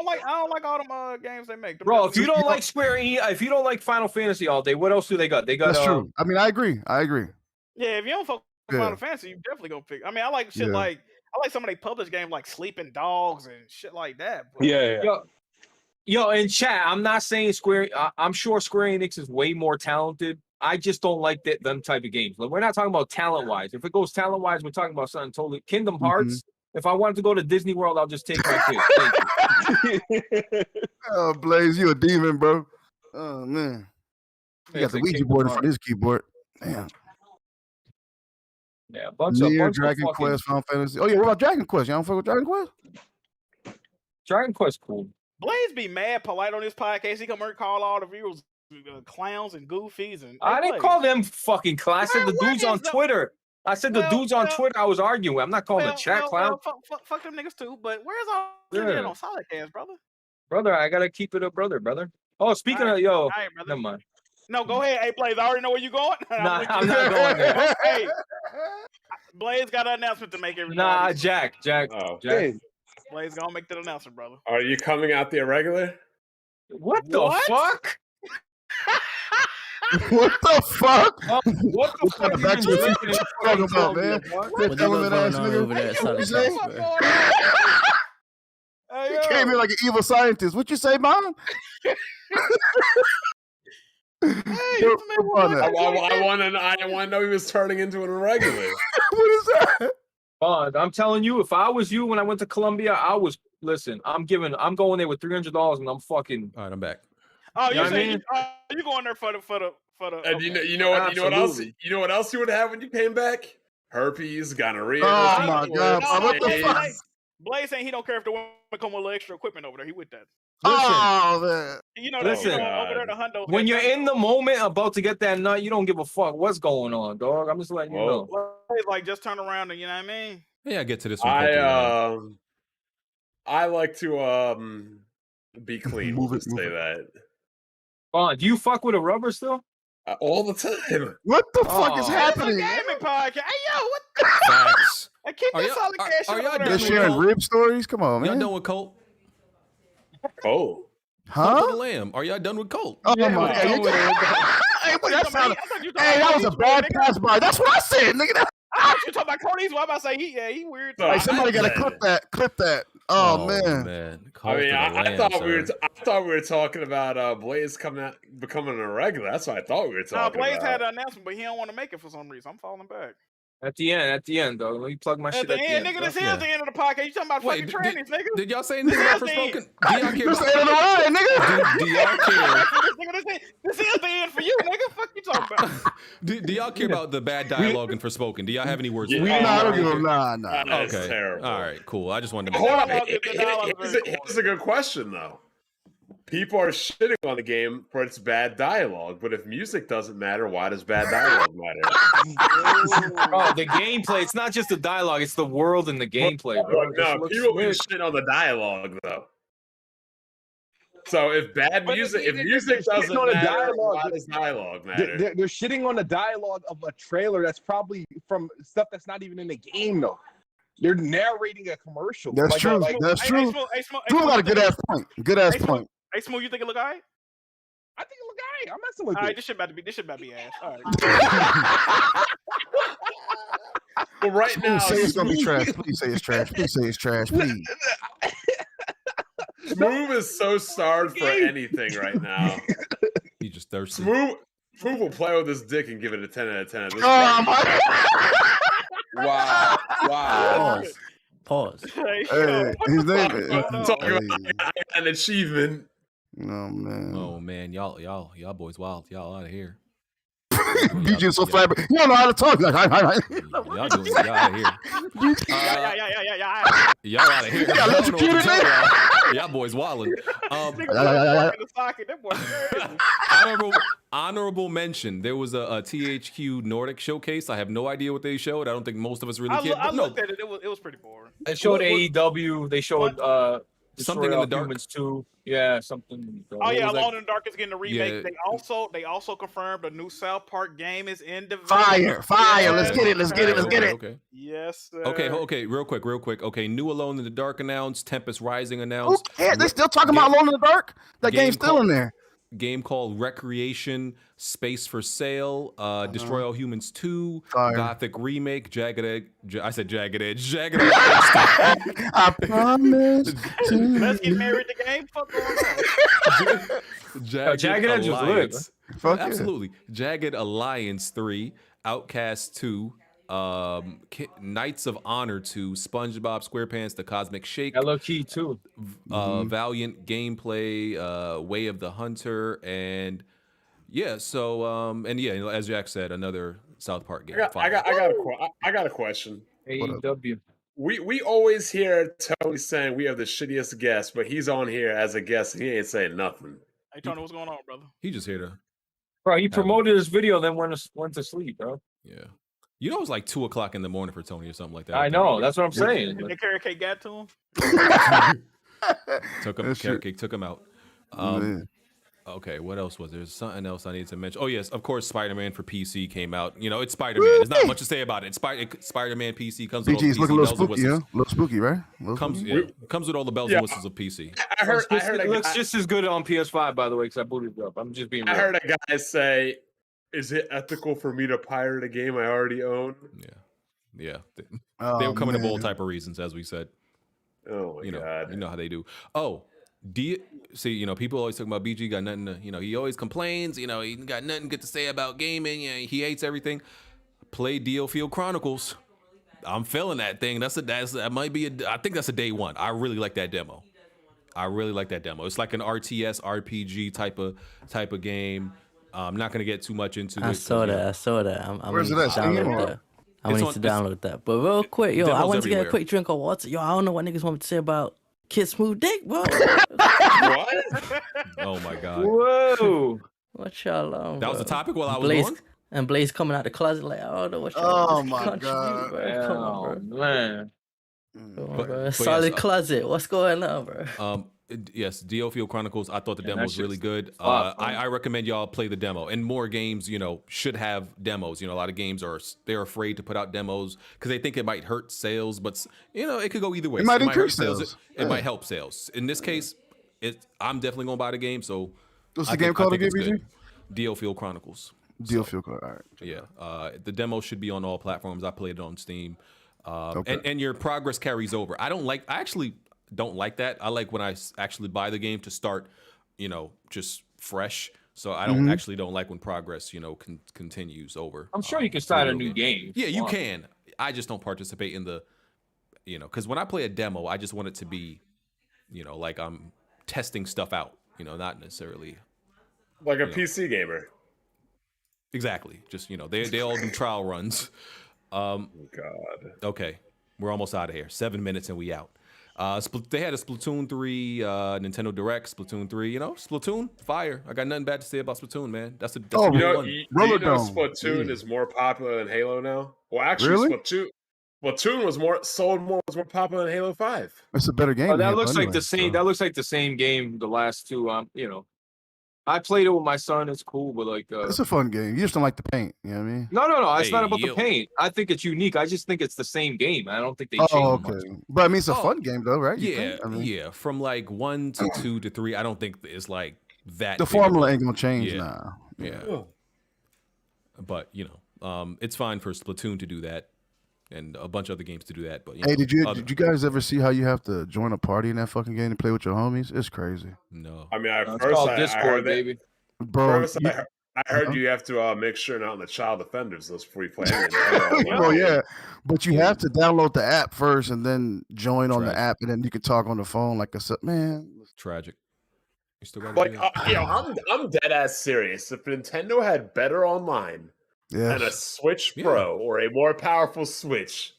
S6: like all them games they make.
S9: Bro, if you don't like Square Enix, if you don't like Final Fantasy all day, what else do they got? They got
S11: That's true. I mean, I agree.
S6: Yeah, if you don't fuck with Final Fantasy, you definitely gonna pick. I mean, I like shit like I like some of they published games like Sleeping Dogs and shit like that. But
S9: Yo, in chat, I'm not saying Square. I'm sure Square Enix is way more talented. I just don't like them type of games. Like, we're not talking about talent wise. If it goes talent wise, we're talking about something totally. Kingdom Hearts. If I wanted to go to Disney World, I'll just take my kid. Thank you.
S11: Oh, Blaze, you a demon, bro. Oh man, you got the Ouija board in front of his keyboard. Damn.
S9: Yeah, bunch of
S11: Dragon Quest, Final Fantasy. Oh yeah, what about Dragon Quest? Y'all don't fuck with Dragon Quest?
S9: Dragon Quest, cool.
S6: Blaze be mad polite on this podcast. He come here and call all the viewers clowns and goofies and.
S9: I didn't call them fucking clowns. I said the dudes on Twitter. I said the dudes on Twitter I was arguing with. I'm not calling the chat clown.
S6: Fuck them niggas too. But where's all on Solidcast, brother?
S9: Brother, I gotta keep it a brother. Oh, speaking of never mind.
S6: No, go ahead. Hey, Blaze, I already know where you going.
S9: Nah, I'm not going there.
S6: Hey, Blaze got an announcement to make. Everybody.
S9: Nah, Jack.
S4: Oh,
S6: Blaze gonna make that announcement, brother.
S4: Are you coming out the Irregular?
S9: What the fuck?
S11: What the fuck?
S9: What the fuck
S11: are you talking about, man?
S7: What going on over there at Solidcast, bro?
S11: You came in like an evil scientist. What you say, mom?
S4: I want to know he was turning into an Irregular.
S11: What is that?
S9: I'm telling you, if I was you when I went to Colombia, I was listen, I'm going there with $300 and I'm fucking.
S3: All right, I'm back.
S6: Oh,
S9: You
S6: you're
S9: know what I
S6: saying
S9: mean?
S6: you going there for the
S4: And
S6: okay.
S4: you know what else?
S9: Absolutely.
S4: You know what else you would have when you came back? Herpes, gonorrhea.
S11: Oh my God!
S6: No,
S11: What the fuck?
S6: Blaze saying he don't care if the women come with a little extra equipment over there. He with that.
S11: Oh man!
S6: You know,
S9: Listen,
S6: over there the hundo.
S9: when you're in the moment about to get that nut, you don't give a fuck what's going on, dog. I'm just letting you know.
S6: Like just turn around and you know what I mean.
S3: Yeah, I get to this
S4: one.
S3: quickly.
S4: I like to be clean.
S11: Move
S4: We'll
S11: it,
S4: just say that.
S9: Do you fuck with a rubber still?
S4: All the time.
S11: What the fuck is happening?
S6: Gaming podcast. Hey yo, what the
S3: Facts.
S6: I keep
S3: Are
S6: this
S3: y'all-
S6: solid
S3: are-
S6: cash
S3: are
S6: shit
S3: y'all
S6: over
S3: done
S6: there.
S11: They're sharing rib stories. Come on,
S3: Y'all
S11: man.
S3: done with Colt?
S4: Oh.
S3: Colt
S11: Huh?
S3: the Lamb. Are y'all done with Colt?
S11: Oh my God! Hey, but that sounded- hey, that was a bad pass by. That's what I said, nigga.
S6: You talking about Cody's? Well, I'm about to say he weird.
S11: Hey, somebody gotta clip that. Clip that. Oh, man.
S4: I mean, I thought we were talking about Blaze becoming a regular. That's what I thought we were
S6: No,
S4: talking
S6: Blaze
S4: about.
S6: had an announcement, but he don't want to make it for some reason. I'm falling back.
S9: At the end, dog. Let me plug my
S6: At
S9: shit
S6: the
S9: at the
S6: end,
S9: end.
S6: nigga, this
S9: bro.
S6: is the end of the podcast. You talking about
S3: Wait,
S6: fucking trannies, nigga?
S3: Did y'all say anything about Forspoken? Do y'all care
S11: This
S3: about
S11: the end of the ride, nigga.
S3: Do y'all care?
S6: This is the end for you, nigga. Fuck you talking about?
S3: Do y'all care about the bad dialogue in Forspoken? Do y'all have any words? for it?
S11: Nah, I don't give a nah.
S4: That's
S3: Okay.
S4: terrible.
S3: All right. Cool. I just wanted to.
S4: Hold on.
S6: The dialogue is very
S4: Here's a good question, though. People are shitting on the game for its bad dialogue, but if music doesn't matter, why does bad dialogue matter?
S9: Oh, the gameplay. It's not just the dialogue. It's the world and the gameplay, bro. It just
S4: No,
S9: looks
S4: people be
S9: slick.
S4: shitting on the dialogue, though. So if music doesn't
S8: on the
S4: matter,
S8: dialogue,
S4: why does dialogue matter?
S8: They're shitting on the dialogue of a trailer that's probably from stuff that's not even in the game, though. They're narrating a commercial.
S11: That's true. That's true. Drew got a good ass point. Good ass point.
S6: Hey, Smoove, you think it look alright?
S8: I think it look alright. I'm messing with
S6: All right,
S8: it.
S6: this shit about to be ass. All right.
S4: But right now,
S11: Say it's gonna be trash. Please say it's trash. Please say it's trash. Please.
S4: Smoove is so starved for anything right now.
S3: He just thirsty.
S4: Smoove will play with his dick and give it a 10 out of 10.
S11: Oh my.
S4: Wow.
S7: Pause.
S11: Hey, his name is.
S4: Talking about an achievement.
S11: Oh man.
S3: Oh man, y'all boys wild. Y'all out of here.
S11: BG is so flabber. You don't know how to talk. Like, hi.
S3: Y'all doing y'all out of here.
S6: Yeah.
S3: Y'all out of here.
S11: got electrocuted,
S3: Y'all boys wildin'. Honorable mention. There was a THQ Nordic showcase. I have no idea what they showed. I don't think most of us really cared.
S6: I looked at it. It was pretty boring.
S9: They showed AEW. They showed
S3: something in the dark.
S9: Humans 2. Yeah, something.
S6: Oh yeah,
S3: was
S6: Alone
S3: that?
S6: in the Dark is getting a remake.
S3: Yeah.
S6: They also confirmed a new South Park game is in development.
S11: Fire. Let's get it.
S3: Okay.
S6: Yes, sir.
S3: Okay. Real quick. Okay, new Alone in the Dark announced. Tempest Rising announced.
S11: Who cares? They still talking about Alone in the Dark? That game's still in there.
S3: Game called Recreation, Space for Sale, Destroy All Humans 2,
S11: Fire.
S3: Gothic Remake, Jagged Edge. I said Jagged Edge. Jagged Edge.
S11: I promise.
S6: Let's get married to game. Fuck going on.
S3: Jagged
S9: Edge was lit.
S11: Fuck yeah.
S3: Absolutely. Jagged Alliance 3, Outcast 2, Knights of Honor 2, SpongeBob SquarePants: The Cosmic Shake,
S9: Hello Key 2,
S3: Valiant Gameplay, Way of the Hunter, and yeah. So and yeah, as Jack said, another South Park game.
S4: I got a question.
S9: AEW.
S4: We always hear Tony saying we have the shittiest guest, but he's on here as a guest and he ain't saying nothing.
S6: Hey Tony, what's going on, brother?
S3: He just here to.
S9: Bro, he promoted his video, then went to sleep, bro.
S3: Yeah. You know, it was like 2 o'clock in the morning for Tony or something like that.
S9: I know. That's what I'm saying.
S6: Did the carrot cake got to him?
S3: Took him out. Okay, what else was there? There's something else I need to mention. Oh yes, of course, Spider-Man for PC came out. You know, it's Spider-Man. There's not much to say about it. Spider-Man PC comes with all the
S11: BG's
S3: PC
S11: looking a little
S3: bells and
S11: spooky,
S3: whistles.
S11: A little spooky, right?
S3: Comes with all the bells and whistles of PC.
S4: I heard
S9: it looks just as good on PS5, by the way, because I booted it up. I'm just being real.
S4: I heard a guy say, "Is it ethical for me to pirate a game I already own?"
S3: Yeah. They were coming up with all type of reasons, as we said.
S4: Oh my god.
S3: You know how they do. Oh, see, people always talk about BG got nothing to, he always complains, he got nothing good to say about gaming, he hates everything. Play DioField Chronicles. I'm feeling that thing. That might be I think that's a day one. I really like that demo. It's like an RTS RPG type of game. I'm not gonna get too much into it.
S7: I saw that. I'm
S11: Where's it at?
S7: download that. I'm gonna need to download that. But real quick, yo, I want to get a quick drink of water. Yo, I don't know what niggas want me to say about Kid Smoove dick, bro.
S4: What?
S3: Oh my god.
S9: Whoa.
S7: What y'all on?
S3: That was the topic while I was
S7: Blaze,
S3: gone?
S7: And Blaze coming out the closet like, I don't know what y'all contribute, bro. Come on, bro.
S9: Man.
S7: Bro. Solid closet. What's going on, bro?
S3: Yes, DioField Chronicles. I thought the demo was really good. I recommend y'all play the demo. And more games, should have demos. A lot of games they're afraid to put out demos because they think it might hurt sales. But it could go either way.
S11: It might
S3: hurt
S11: increase sales.
S3: It might help sales. In this case, I'm definitely gonna buy the game. So
S11: what's the game called again, BG?
S3: DioField Chronicles.
S11: DioField Chronicles. All right.
S3: Yeah. The demo should be on all platforms. I played it on Steam. And your progress carries over. I actually don't like that. I like when I actually buy the game to start, just fresh. So I don't like when progress, continues over.
S9: I'm sure you can start a new game.
S3: Yeah, you can. I just don't participate in the, because when I play a demo, I just want it to be, like I'm testing stuff out. Not necessarily
S4: like a PC gamer.
S3: Exactly. Just they all do trial runs.
S4: God.
S3: Okay, we're almost out of here. 7 minutes and we out. They had a Splatoon 3 Nintendo Direct. Splatoon 3, Splatoon fire. I got nothing bad to say about Splatoon, man. That's a good one.
S4: Splatoon is more popular than Halo now. Well, actually, Splatoon was more popular than Halo 5.
S11: It's a better game.
S9: Oh, that looks like the same. That looks like the same game. The last two, I played it with my son. It's cool, but
S11: it's a fun game. You just don't like the paint. You know what I mean?
S9: No. It's not about the paint. I think it's unique. I just think it's the same game. I don't think they changed much.
S11: But I mean, it's a fun game though, right?
S3: Yeah. From like 1 to 2 to 3, I don't think it's like that.
S11: The formula ain't gonna change now.
S3: Yeah. But it's fine for Splatoon to do that, and a bunch of other games to do that. But
S11: hey, did you guys ever see how you have to join a party in that fucking game to play with your homies? It's crazy.
S3: No.
S4: I mean, I
S9: Discord,
S4: heard
S9: baby.
S11: Bro,
S4: I heard you have to make sure not on the child offenders list before you play.
S11: Well, yeah, but you have to download the app first and then join on the app, and then you can talk on the phone like I said. Man,
S3: tragic. You still got
S4: I'm dead ass serious. If Nintendo had better online and a Switch Pro or a more powerful Switch,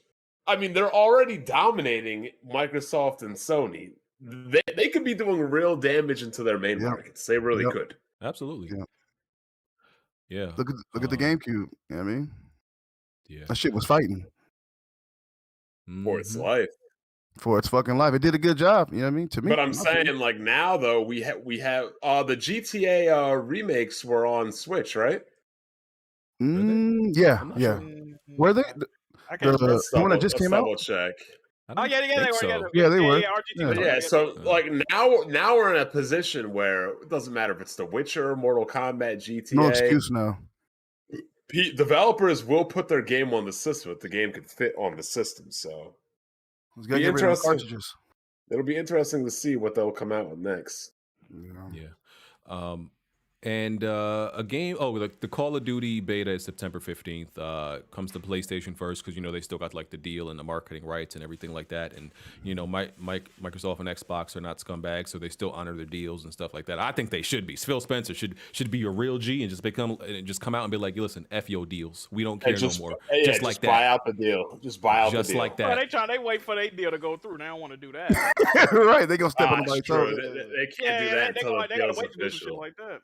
S4: I mean, they're already dominating Microsoft and Sony. They could be doing real damage into their main markets. They really could.
S3: Absolutely. Yeah.
S11: Look at the GameCube. You know what I mean?
S3: Yeah.
S11: That shit was fighting
S4: for its life.
S11: For its fucking life. It did a good job. You know what I mean? To me.
S4: But I'm saying, like, now though, we have the GTA remakes were on Switch, right?
S11: Yeah. Were they?
S4: I can't
S11: the one that just came out?
S4: Double check.
S6: Oh yeah, they were.
S11: Yeah, they were.
S4: Yeah, so like now we're in a position where it doesn't matter if it's The Witcher, Mortal Kombat, GTA.
S11: No excuse now.
S4: Developers will put their game on the system if the game can fit on the system. So
S11: it's gonna get rid of the cartridges.
S4: It'll be interesting to see what they'll come out with next.
S3: Yeah. And a game, the Call of Duty beta is September 15th. Comes to PlayStation first because, they still got like the deal and the marketing rights and everything like that. And, Microsoft and Xbox are not scumbags, so they still honor their deals and stuff like that. I think they should be. Phil Spencer should be a real G and just come out and be like, listen, F your deals. We don't care no more. Just like that.
S4: Buy out the deal. Just buy out the deal.
S3: Just like that.
S6: Well, they wait for their deal to go through. They don't want to do that.
S11: Right. They're going to step on nobody's toes.
S4: They can't do that until the deal's official.
S6: Like that.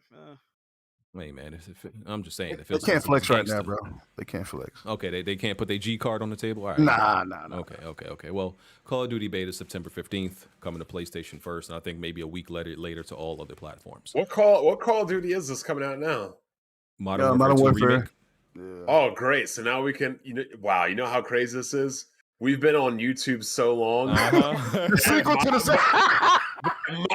S3: Hey man, I'm just saying.
S11: They can't flex right now, bro. They can't flex.
S3: Okay, they can't put their G card on the table. All right.
S11: Nah.
S3: Okay. Well, Call of Duty beta September 15th, coming to PlayStation first, and I think maybe a week later to all other platforms.
S4: What Call of Duty is this coming out now?
S3: Modern Warfare.
S11: Yeah.
S4: Oh, great! So now we can. Wow, you know how crazy this is? We've been on YouTube so long.
S11: The sequel to the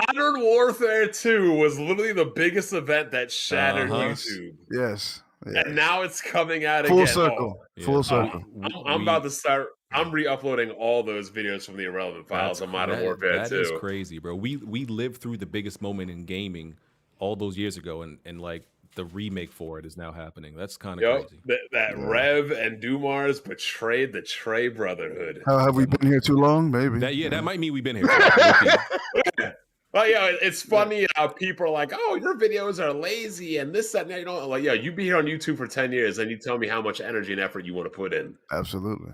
S4: Modern Warfare 2 was literally the biggest event that shattered YouTube.
S11: Yes.
S4: And now it's coming out
S11: Full
S4: again.
S11: Circle. Full circle.
S4: I'm about to start. I'm re-uploading all those videos from the Irrelevant Files on Modern Warfare 2.
S3: That is crazy, bro. We lived through the biggest moment in gaming all those years ago, and like remake for it is now happening. That's kind of
S4: Yo,
S3: crazy.
S4: that Rev and Dumars betrayed the Trey Brotherhood.
S11: Have we been here too long? Maybe.
S3: That might mean we've been here too long.
S4: Well, yeah, it's funny how people are like, "Oh, your videos are lazy and this, that, and that." You know, like, yeah, you be here on YouTube for 10 years and you tell me how much energy and effort you want to put in.
S11: Absolutely.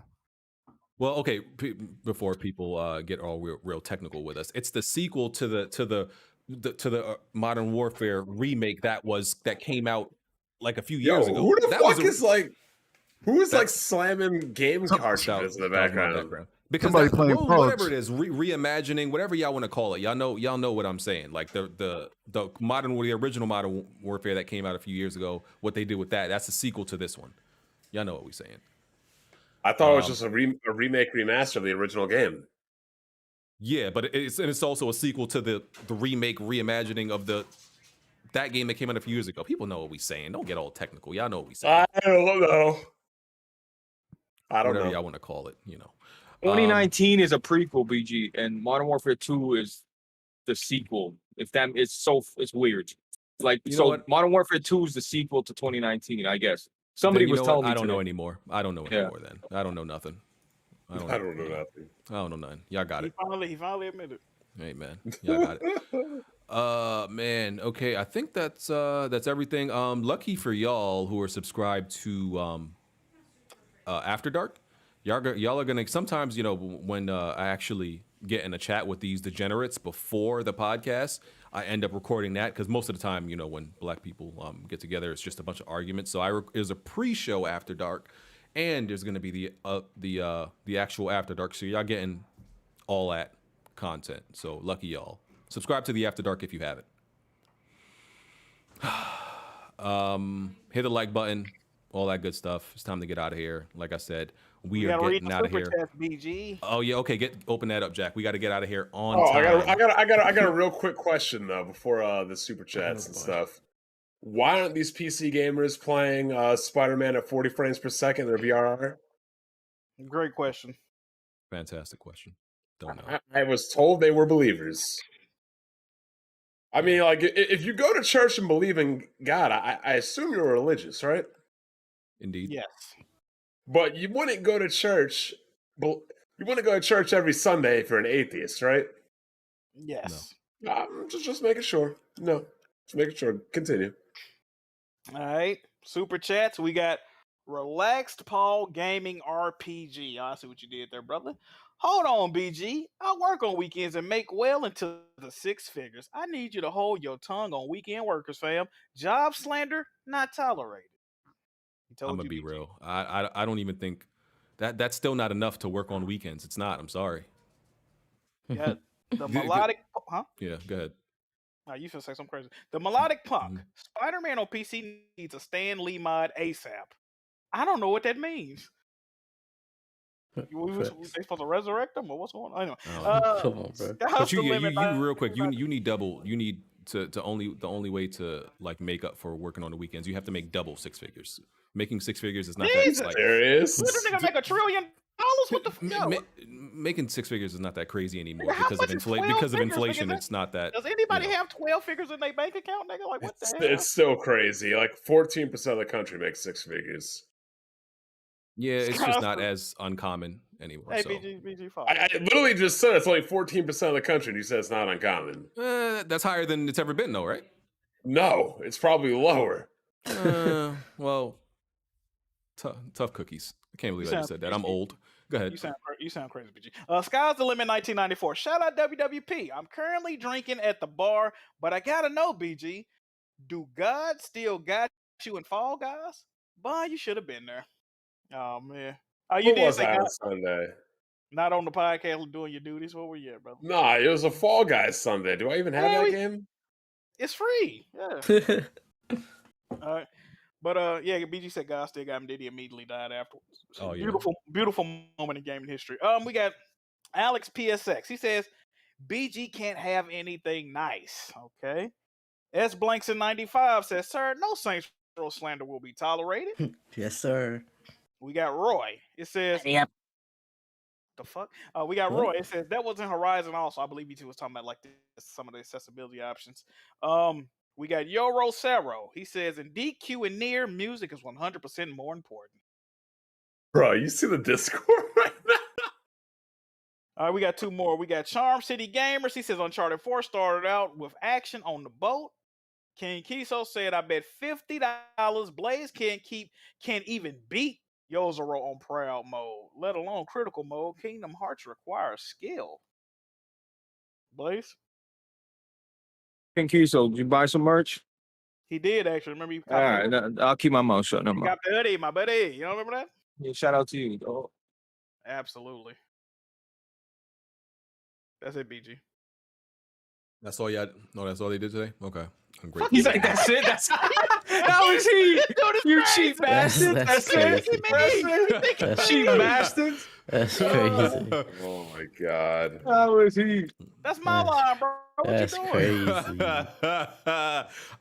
S3: Well, okay. Before people get all real technical with us, it's the sequel to the Modern Warfare remake that came out like a few years ago.
S4: Who the fuck is like slamming game cartridges in the background?
S3: Because whatever it is, reimagining, whatever y'all want to call it, y'all know what I'm saying. Like the original Modern Warfare that came out a few years ago, what they did with that's a sequel to this one. Y'all know what we're saying.
S4: I thought it was just a remake remaster of the original game.
S3: Yeah, but it's also a sequel to the remake reimagining of that game that came out a few years ago. People know what we're saying. Don't get all technical. Y'all know what we're saying.
S4: I don't know.
S3: Whatever y'all want to call it,
S9: 2019 is a prequel, BG, and Modern Warfare 2 is the sequel. It's weird. Like, Modern Warfare 2 is the sequel to 2019, I guess. Somebody was telling me.
S3: I don't know anymore. I don't know anymore. Then I don't know nothing.
S4: I don't know nothing.
S3: I don't know nothing. Y'all got it.
S6: He finally admitted.
S3: Hey man, y'all got it. Man. Okay, I think that's everything. Lucky for y'all who are subscribed to After Dark. Y'all are gonna sometimes, when I actually get in a chat with these degenerates before the podcast, I end up recording that because most of the time, when black people get together, it's just a bunch of arguments. So there's a pre-show After Dark, and there's gonna be the actual After Dark. So y'all getting all that content. So lucky y'all. Subscribe to the After Dark if you haven't. Hit the like button, all that good stuff. It's time to get out of here. Like I said, we are getting out of here.
S6: BG.
S3: Oh yeah, okay. Open that up, Jack. We got to get out of here on
S4: time.
S3: I
S4: got a real quick question though before the super chats and stuff. Why aren't these PC gamers playing Spider-Man at 40 frames per second in their VRR?
S6: Great question.
S3: Fantastic question. Don't know.
S4: I was told they were believers. I mean, like, if you go to church and believe in God, I assume you're religious, right?
S3: Indeed.
S6: Yes.
S4: But you wouldn't go to church. You wouldn't go to church every Sunday if you're an atheist, right?
S6: Yes.
S4: No. Just making sure. No, just making sure. Continue.
S6: All right. Super chats. We got Relaxed Paul Gaming RPG. I see what you did there, brother. Hold on, BG. I work on weekends and make well into the six figures. I need you to hold your tongue on weekend workers, fam. Job slander not tolerated.
S3: I'm gonna be real. I don't even think that's still not enough to work on weekends. It's not. I'm sorry.
S6: Yeah, the melodic, huh?
S3: Yeah, go ahead.
S6: Oh, you should say something crazy. The melodic punk. Spider-Man on PC needs a Stan Lee mod ASAP. I don't know what that means. They supposed to resurrect them or what's going on? Anyway,
S3: come on, bro. But you real quick. You need double. You need to only the only way to like make up for working on the weekends. You have to make double six figures. Making six figures is not
S6: Jesus.
S3: that like
S4: there is.
S6: What the nigga make $1 trillion? What the fuck?
S3: Making six figures is not that crazy anymore because of inflation. It's not that.
S6: Does anybody have 12 figures in their bank account, nigga? Like what the hell?
S4: It's still crazy. Like 14% of the country makes six figures.
S3: Yeah, it's just not as uncommon anymore.
S6: Hey,
S3: so.
S6: BG,
S4: I literally just said it's only 14% of the country, and you said it's not uncommon.
S3: That's higher than it's ever been, though, right?
S4: No, it's probably lower.
S3: Well, tough cookies. I can't believe I just said that. I'm old. Go ahead.
S6: You sound crazy, BG. Sky's the Limit 1994. Shout out WWP. I'm currently drinking at the bar, but I gotta know, BG, do God still got you in Fall Guys? Boy, you should have been there. Oh man. Oh, you did say
S4: on Sunday.
S6: Not on the podcast doing your duties. Where were you at, brother?
S4: Nah, it was a Fall Guys Sunday. Do I even have that game?
S6: It's free. Yeah. All right. But yeah, BG said God still got him. Did he immediately died afterwards? So beautiful moment in gaming history. We got Alex PSX. He says BG can't have anything nice. Okay. S Blanks in 95 says, sir, no Saints Row slander will be tolerated.
S7: Yes, sir.
S6: We got Roy. It says,
S7: yep.
S6: The fuck? We got Roy. It says that was in Horizon also. I believe he was talking about like some of the accessibility options. We got Yo Rosero. He says, in DQ and near, music is 100% more important.
S4: Bro, you see the Discord right now?
S6: All right, we got two more. We got Charm City Gamers. He says Uncharted 4 started out with action on the boat. King Kiso said, I bet $50 Blaze can't even beat Yozero on Proud mode, let alone critical mode. Kingdom Hearts requires skill. Blaze?
S9: King Kiso, did you buy some merch?
S6: He did, actually. Remember,
S9: All right, I'll keep my mouth shut. No
S6: you
S9: more.
S6: got the hoodie, my buddy. You don't remember that?
S9: Yeah, shout out to you. Oh.
S6: Absolutely. That's it, BG.
S3: That's all you had? No, that's all they did today? Okay. I'm great.
S9: He's like, that's it? That's how is he? You cheap bastard. That's it? Cheap bastards.
S7: That's crazy.
S4: Oh my god.
S9: How is he?
S6: That's my line, bro. What
S7: That's
S6: you doing?
S7: crazy.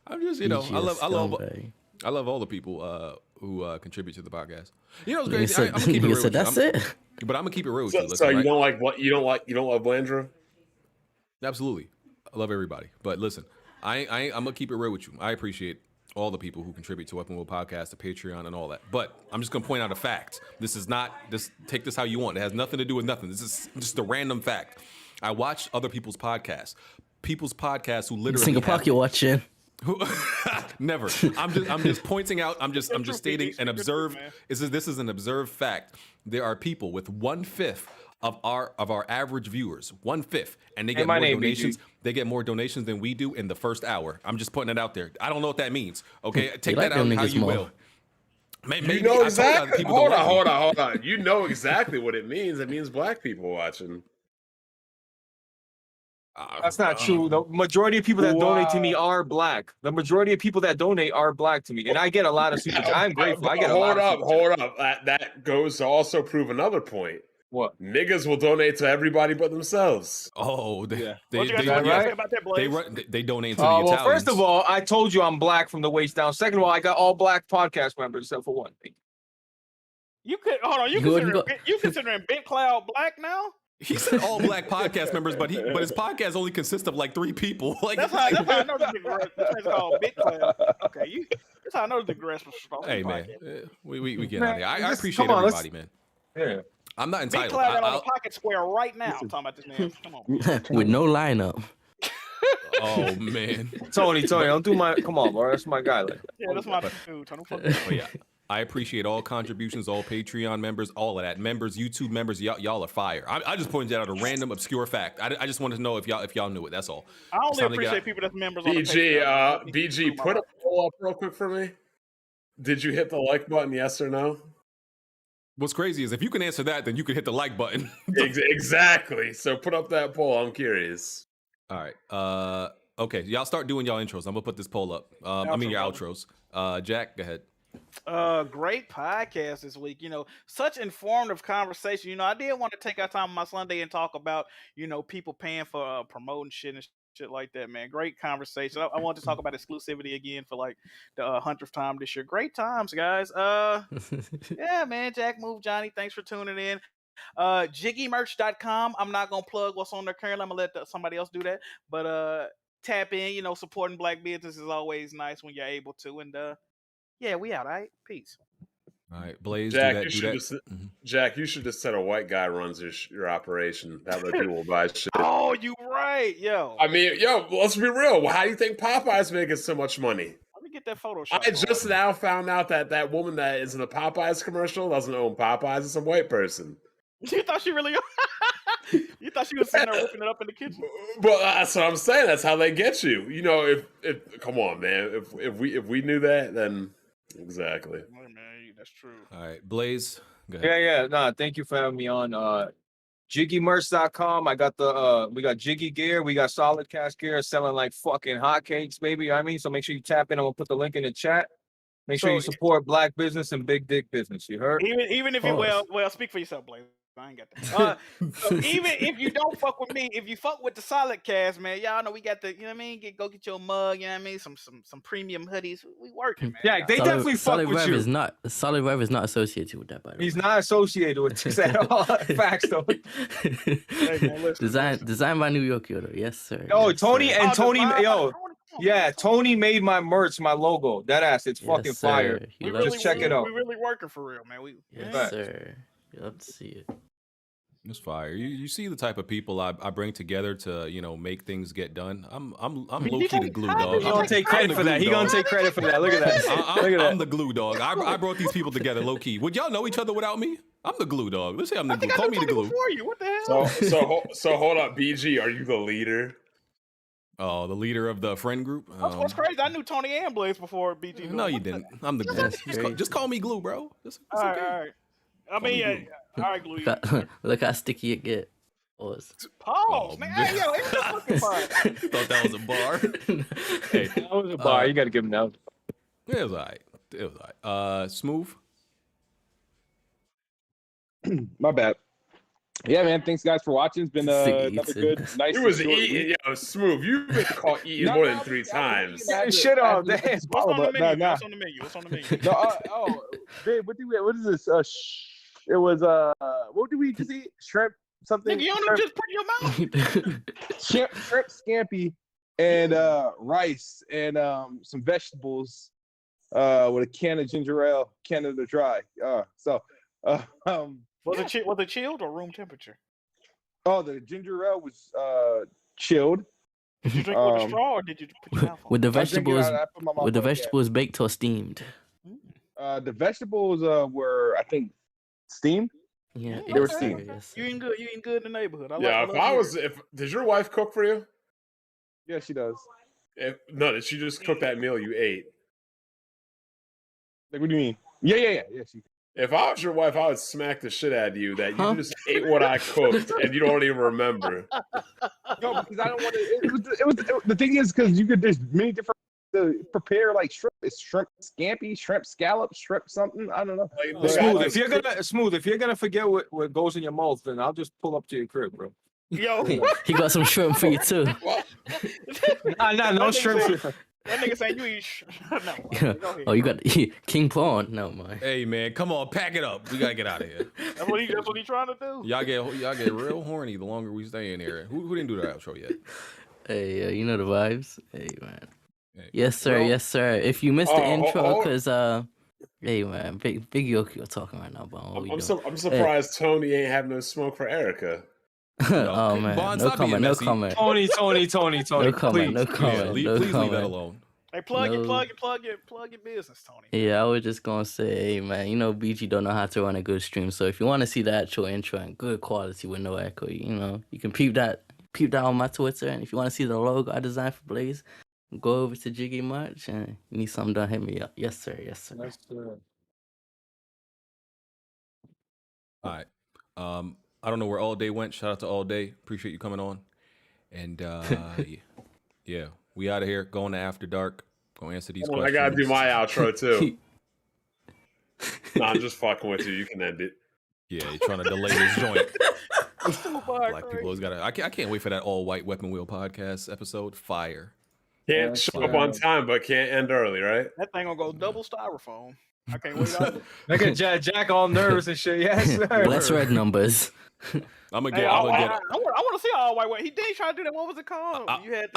S3: I'm just, you know, I love all the people who contribute to the podcast. You know, it's crazy. I'm gonna keep it real.
S7: So that's it.
S3: But I'm gonna keep it real with you.
S4: So you don't like what? You don't love Blandra?
S3: Absolutely, I love everybody. But listen, I'm gonna keep it real with you. I appreciate all the people who contribute to Weapon Wheel Podcast, the Patreon, and all that. But I'm just gonna point out a fact. This is not take this how you want. It has nothing to do with nothing. This is just a random fact. I watch other people's podcasts. People's podcasts who literally
S7: Single pocket watching.
S3: Never. I'm just pointing out. I'm just stating an observed. This is an observed fact. There are people with 1/5 of our average viewers, 1/5, and they get more donations. They get more donations than we do in the first hour. I'm just putting it out there. I don't know what that means. Okay, take that out how you will. Maybe,
S4: you know exactly. Hold on. You know exactly what it means. It means black people watching.
S9: That's not true. The majority of people that donate to me are black. The majority of people that donate are black to me, and I get a lot of super chats. I'm grateful. I get a lot of
S4: Hold up. That goes to also prove another point.
S9: What?
S4: Niggas will donate to everybody but themselves.
S3: Oh,
S6: What you guys say about that, Blaze?
S3: they donate to the
S9: well,
S3: Italians.
S9: first of all, I told you I'm black from the waist down. Second of all, I got all black podcast members except for one.
S6: You could hold on. You considering Big Cloud black now?
S3: He said all black podcast members, but his podcast only consists of like 3 people. Like
S6: that's how I know the nigga called Big Cloud. Okay, that's how I know the nigga was supposed to
S3: Hey man, we get out of here. I appreciate
S9: come on,
S3: everybody, man.
S9: Yeah.
S3: I'm not
S6: Big
S3: entitled.
S6: Cloud on the pocket square right now. I'm talking about this man. Come on.
S7: With no lineup.
S3: Oh man,
S9: Tony, don't do my. Come on, bro. That's my guy. Like,
S6: yeah, that's my dude. Tony.
S3: But yeah, I appreciate all contributions, all Patreon members, all of that. Members, YouTube members, y'all are fire. I just pointed out a random obscure fact. I just wanted to know if y'all knew it. That's all.
S6: I only appreciate people that's members on the
S4: BG, put a poll up real quick for me. Did you hit the like button? Yes or no?
S3: What's crazy is if you can answer that, then you can hit the like button.
S4: Exactly. So put up that poll. I'm curious.
S3: All right. Okay. Y'all start doing y'all intros. I'm gonna put this poll up. I mean your outros. Jack, go ahead.
S6: Great podcast this week. You know, such informative conversation. You know, I did want to take our time on my Sunday and talk about, you know, people paying for promoting shit and shit like that, man. Great conversation. I want to talk about exclusivity again for like the 100th time this year. Great times, guys. Yeah, man. Jackmove Johnny, thanks for tuning in. JiggyMerch.com. I'm not gonna plug what's on there currently. I'm gonna let somebody else do that. But tap in. You know, supporting black business is always nice when you're able to. And yeah, we out. All right, peace.
S3: All right, Blaze.
S4: Jack, Jack, you should just said a white guy runs your operation. That way people will buy shit.
S6: Oh, you right, yo.
S4: I mean, let's be real. How do you think Popeye's making so much money?
S6: Let me get that Photoshop.
S4: I just now found out that woman that is in the Popeyes commercial doesn't own Popeyes. It's a white person.
S6: You thought she really? You thought she was sitting there whipping it up in the kitchen?
S4: Well, that's what I'm saying. That's how they get you. You know, if come on, man. If we knew that, then exactly.
S6: Man, that's true.
S3: All right, Blaze. Go ahead.
S9: Yeah. Nah, thank you for having me on. JiggyMerch.com. I got we got Jiggy gear. We got solid cast gear selling like fucking hotcakes, baby. You know what I mean? So make sure you tap in. I'm gonna put the link in the chat. Make sure you support black business and big dick business. You heard?
S6: Even if you well, speak for yourself, Blaze. I ain't got that. So even if you don't fuck with me, if you fuck with the solid cast, man, y'all know we got the, you know what I mean? Go get your mug, you know what I mean? Some premium hoodies. We working, man.
S9: Yeah, they definitely fuck with you.
S7: Solid Rev is not associated with that, by the way.
S9: He's not associated with this at all. Facts, though.
S7: Hey, man, designed by New York, though. Yes, sir.
S9: Yo,
S7: yes,
S9: Tony
S7: sir.
S9: and Tony, Yeah, Tony made my merch, my logo. That ass, it's fucking fire. Just check it out.
S6: We really working for real, man.
S7: Yes, sir. You love to see it.
S3: It's fire. You see the type of people I bring together to make things get done. I'm low key the glue dog.
S9: He gonna take credit for that. He gonna take credit for that. Look at that.
S3: I'm the glue dog. I brought these people together low key. Would y'all know each other without me? I'm the glue dog. Let's say I'm the glue. Call me the glue.
S6: You. What the hell?
S4: So hold up, BG. Are you the leader?
S3: Oh, the leader of the friend group.
S6: What's crazy? I knew Tony and Blaze before BG.
S3: No, you didn't. I'm the glue. Just call me glue, bro. It's
S6: all
S3: okay.
S6: right. I mean, yeah. All right, glue.
S7: Look how sticky it get. Pause,
S6: man. Hey, yo, it's just fucking fun.
S3: Thought that was a bar. Hey,
S9: that was a bar. You got to give him that.
S3: It was alright. Smoove.
S8: My bad. Yeah, man. Thanks, guys, for watching. It's been another good, nice.
S4: It was eating. Yo, Smoove. You've been caught eating more than 3 times.
S8: Shit off.
S6: What's on the menu? What's on the menu? What's on the menu?
S8: No, babe, what is this? It was what did we just eat? Shrimp something.
S6: Nigga, you don't just put in your mouth.
S8: shrimp scampi and rice and some vegetables with a can of ginger ale, Canada Dry.
S6: Was it chilled or room temperature?
S8: Oh, the ginger ale was chilled.
S6: Did you drink it with a straw or did you put your mouth on?
S7: With the vegetables, baked or steamed?
S8: The vegetables were, I think, steamed.
S7: Yeah,
S8: they were steamed.
S6: You eating good? You eating good in the neighborhood?
S4: Did your wife cook for you?
S8: Yeah, she does.
S4: No, did she just cook that meal you ate?
S8: Like, what do you mean? Yeah.
S4: If I was your wife, I would smack the shit out of you that you just ate what I cooked and you don't even remember.
S8: No, because I don't want to. The thing is, because there's many different to prepare like shrimp. It's shrimp scampi, shrimp scallops, shrimp something. I don't know.
S9: Smooth. If you're gonna forget what goes in your mouth, then I'll just pull up to your crib, bro.
S6: Yo,
S7: he got some shrimp for you too.
S9: No shrimp.
S6: That nigga saying you eat.
S7: No. Oh, you got king prawn? No, man.
S3: Hey, man, come on, pack it up. We gotta get out of here.
S6: That's what he trying to do.
S3: Y'all get real horny the longer we stay in here. Who didn't do the outro yet?
S7: Hey, you know the vibes. Hey, man. Hey, yes, sir. Yes, sir. If you missed the intro, because hey, man, big Yoki talking right now, bro.
S4: I'm surprised Tony ain't have no smoke for Erica.
S7: Oh man,
S3: Bond,
S7: no comment.
S9: Tony.
S7: No comment.
S3: Please leave that alone.
S6: Hey, plug your business, Tony.
S7: Yeah, I was just gonna say, hey man, BG don't know how to run a good stream. So if you want to see the actual intro and good quality with no echo, you can peep that on my Twitter. And if you want to see the logo I designed for Blaze, go over to Jiggy Merch and you need something done, hit me up. Yes, sir.
S3: All right. I don't know where All Day went. Shout out to All Day. Appreciate you coming on. And yeah, we out of here. Going to After Dark. Go answer these questions.
S4: I gotta do my outro too. Nah, I'm just fucking with you. You can end it.
S3: Yeah, you're trying to delay this joint. Black people always gotta. I can't wait for that all white Weapon Wheel podcast episode. Fire.
S4: Can't show up on time, but can't end early, right?
S6: That thing gonna go double styrofoam. I can't wait.
S9: Look at Jack all nervous and shit. Yes, sir.
S7: Less red numbers.
S3: I'm gonna get.
S6: I want to see all white. He did try to do that. What was it called? You had.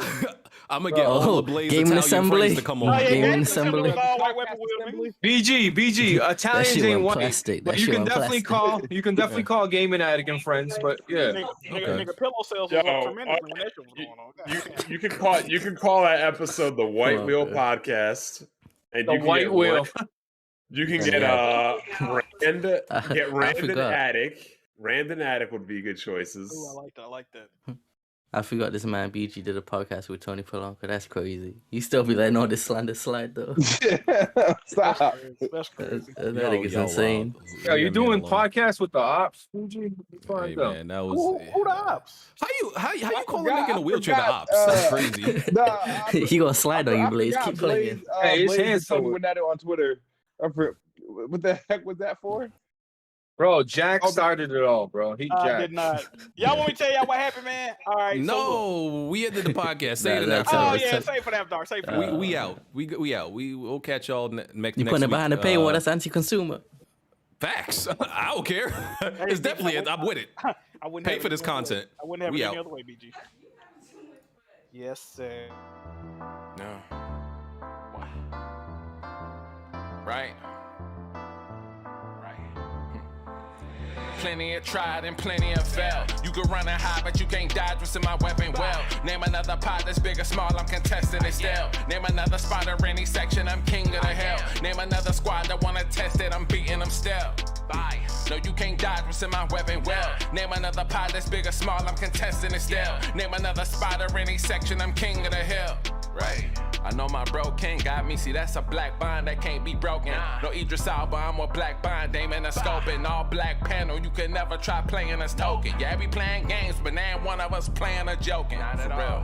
S3: I'm gonna get all the Blaze
S7: Gaming
S3: Italian friends to come on.
S7: Gaming assembly.
S9: BG. Italians ain't white. But you can definitely call. You can definitely call Gaming Addict and friends. But yeah.
S6: Nigga, pillow sales was up tremendously when that shit was going on.
S4: You can call that episode the White Wheel Podcast. And
S9: the White Wheel.
S4: You can get Randon Attic. Randon Attic would be good choices.
S6: Ooh, I like that.
S7: I forgot this man BG did a podcast with Tony Polanco. That's crazy. You still be letting all this slander slide though.
S8: Stop.
S6: That's crazy.
S7: That nigga's insane.
S9: Yo, you doing podcasts with the ops?
S3: Hey, man, that was
S6: who the ops?
S3: How you call a nigga in a wheelchair the ops? That's crazy.
S7: He gonna slide on you, Blaze. Keep playing.
S8: Hey, his hands went at it on Twitter. What the heck was that for?
S9: Bro, Jack started it all, bro.
S6: I did not. Y'all want me to tell y'all what happened, man? All right.
S3: No, we ended the podcast. Say it now.
S6: Oh yeah, say for that dark. Say for that.
S3: We out. We out. We'll catch y'all next week.
S7: You putting it behind the paywall? That's anti-consumer.
S3: Facts. I don't care. It's definitely. I'm with it.
S6: I wouldn't
S3: pay for this content.
S6: I wouldn't have it any other way, BG. Yes, sir.
S15: No. What? Right. Plenty of tried and plenty of failed. You can run and hide, but you can't dodge what's in my weapon well. Name another pot that's big or small, I'm contesting it still. Name another spot or any section, I'm king of the hill. Name another squad that wanna test it, I'm beating them still. Bye. No, you can't dodge what's in my weapon well. Name another pot that's big or small, I'm contesting it still. Name another spot or any section, I'm king of the hill. Right. I know my bro king got me. See, that's a black bond that can't be broken. No Idris Elba, I'm a black bond, aiming a scope and all black panel. You can never try playing us token. Yeah, we playing games, but now one of us playing or joking. Not for real.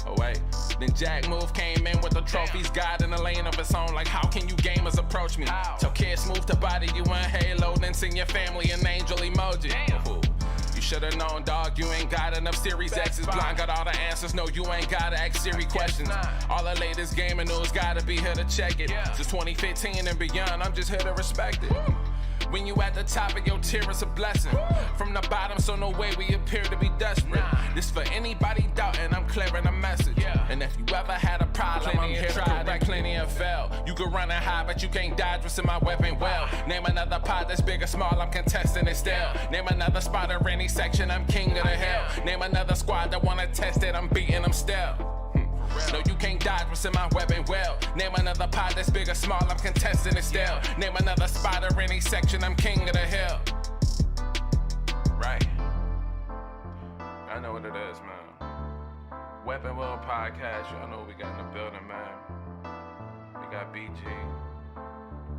S15: Oh wait. Then Jackmove came in with the trophies, God in a lane of its own. Like, how can you gamers approach me? Tell kids move to body you in Halo, then send your family an angel emoji. You should've known, dog, you ain't got enough Series X's. Blind got all the answers, no, you ain't gotta ask Siri questions. All the latest gaming news gotta be here to check it. Since 2015 and beyond, I'm just here to respect it. When you at the top of your tier, it's a blessing. From the bottom, so no way we appear to be desperate. This for anybody doubting, I'm clearing a message. And if you ever had a problem, I'm here to correct. Plenty of fail. You can run and hide, but you can't dodge what's in my weapon well. Name another pot that's big or small, I'm contesting it still. Name another spot or any section, I'm king of the hill. Name another squad that wanna test it, I'm beating them still. No, you can't dodge what's in my weapon well. Name another pot that's big or small, I'm contesting it still. Name another spot or any section, I'm king of the hill. Right. I know what it is, man. Weapon World Podcast, y'all know what we got in the building, man. We got BG.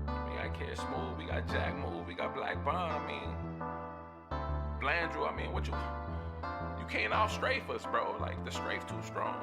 S15: We got Kid Smoove, we got Jackmove, we got Black Bond, I mean. Blandrew, I mean, what you can't out strafe us, bro. Like, the strafe too strong.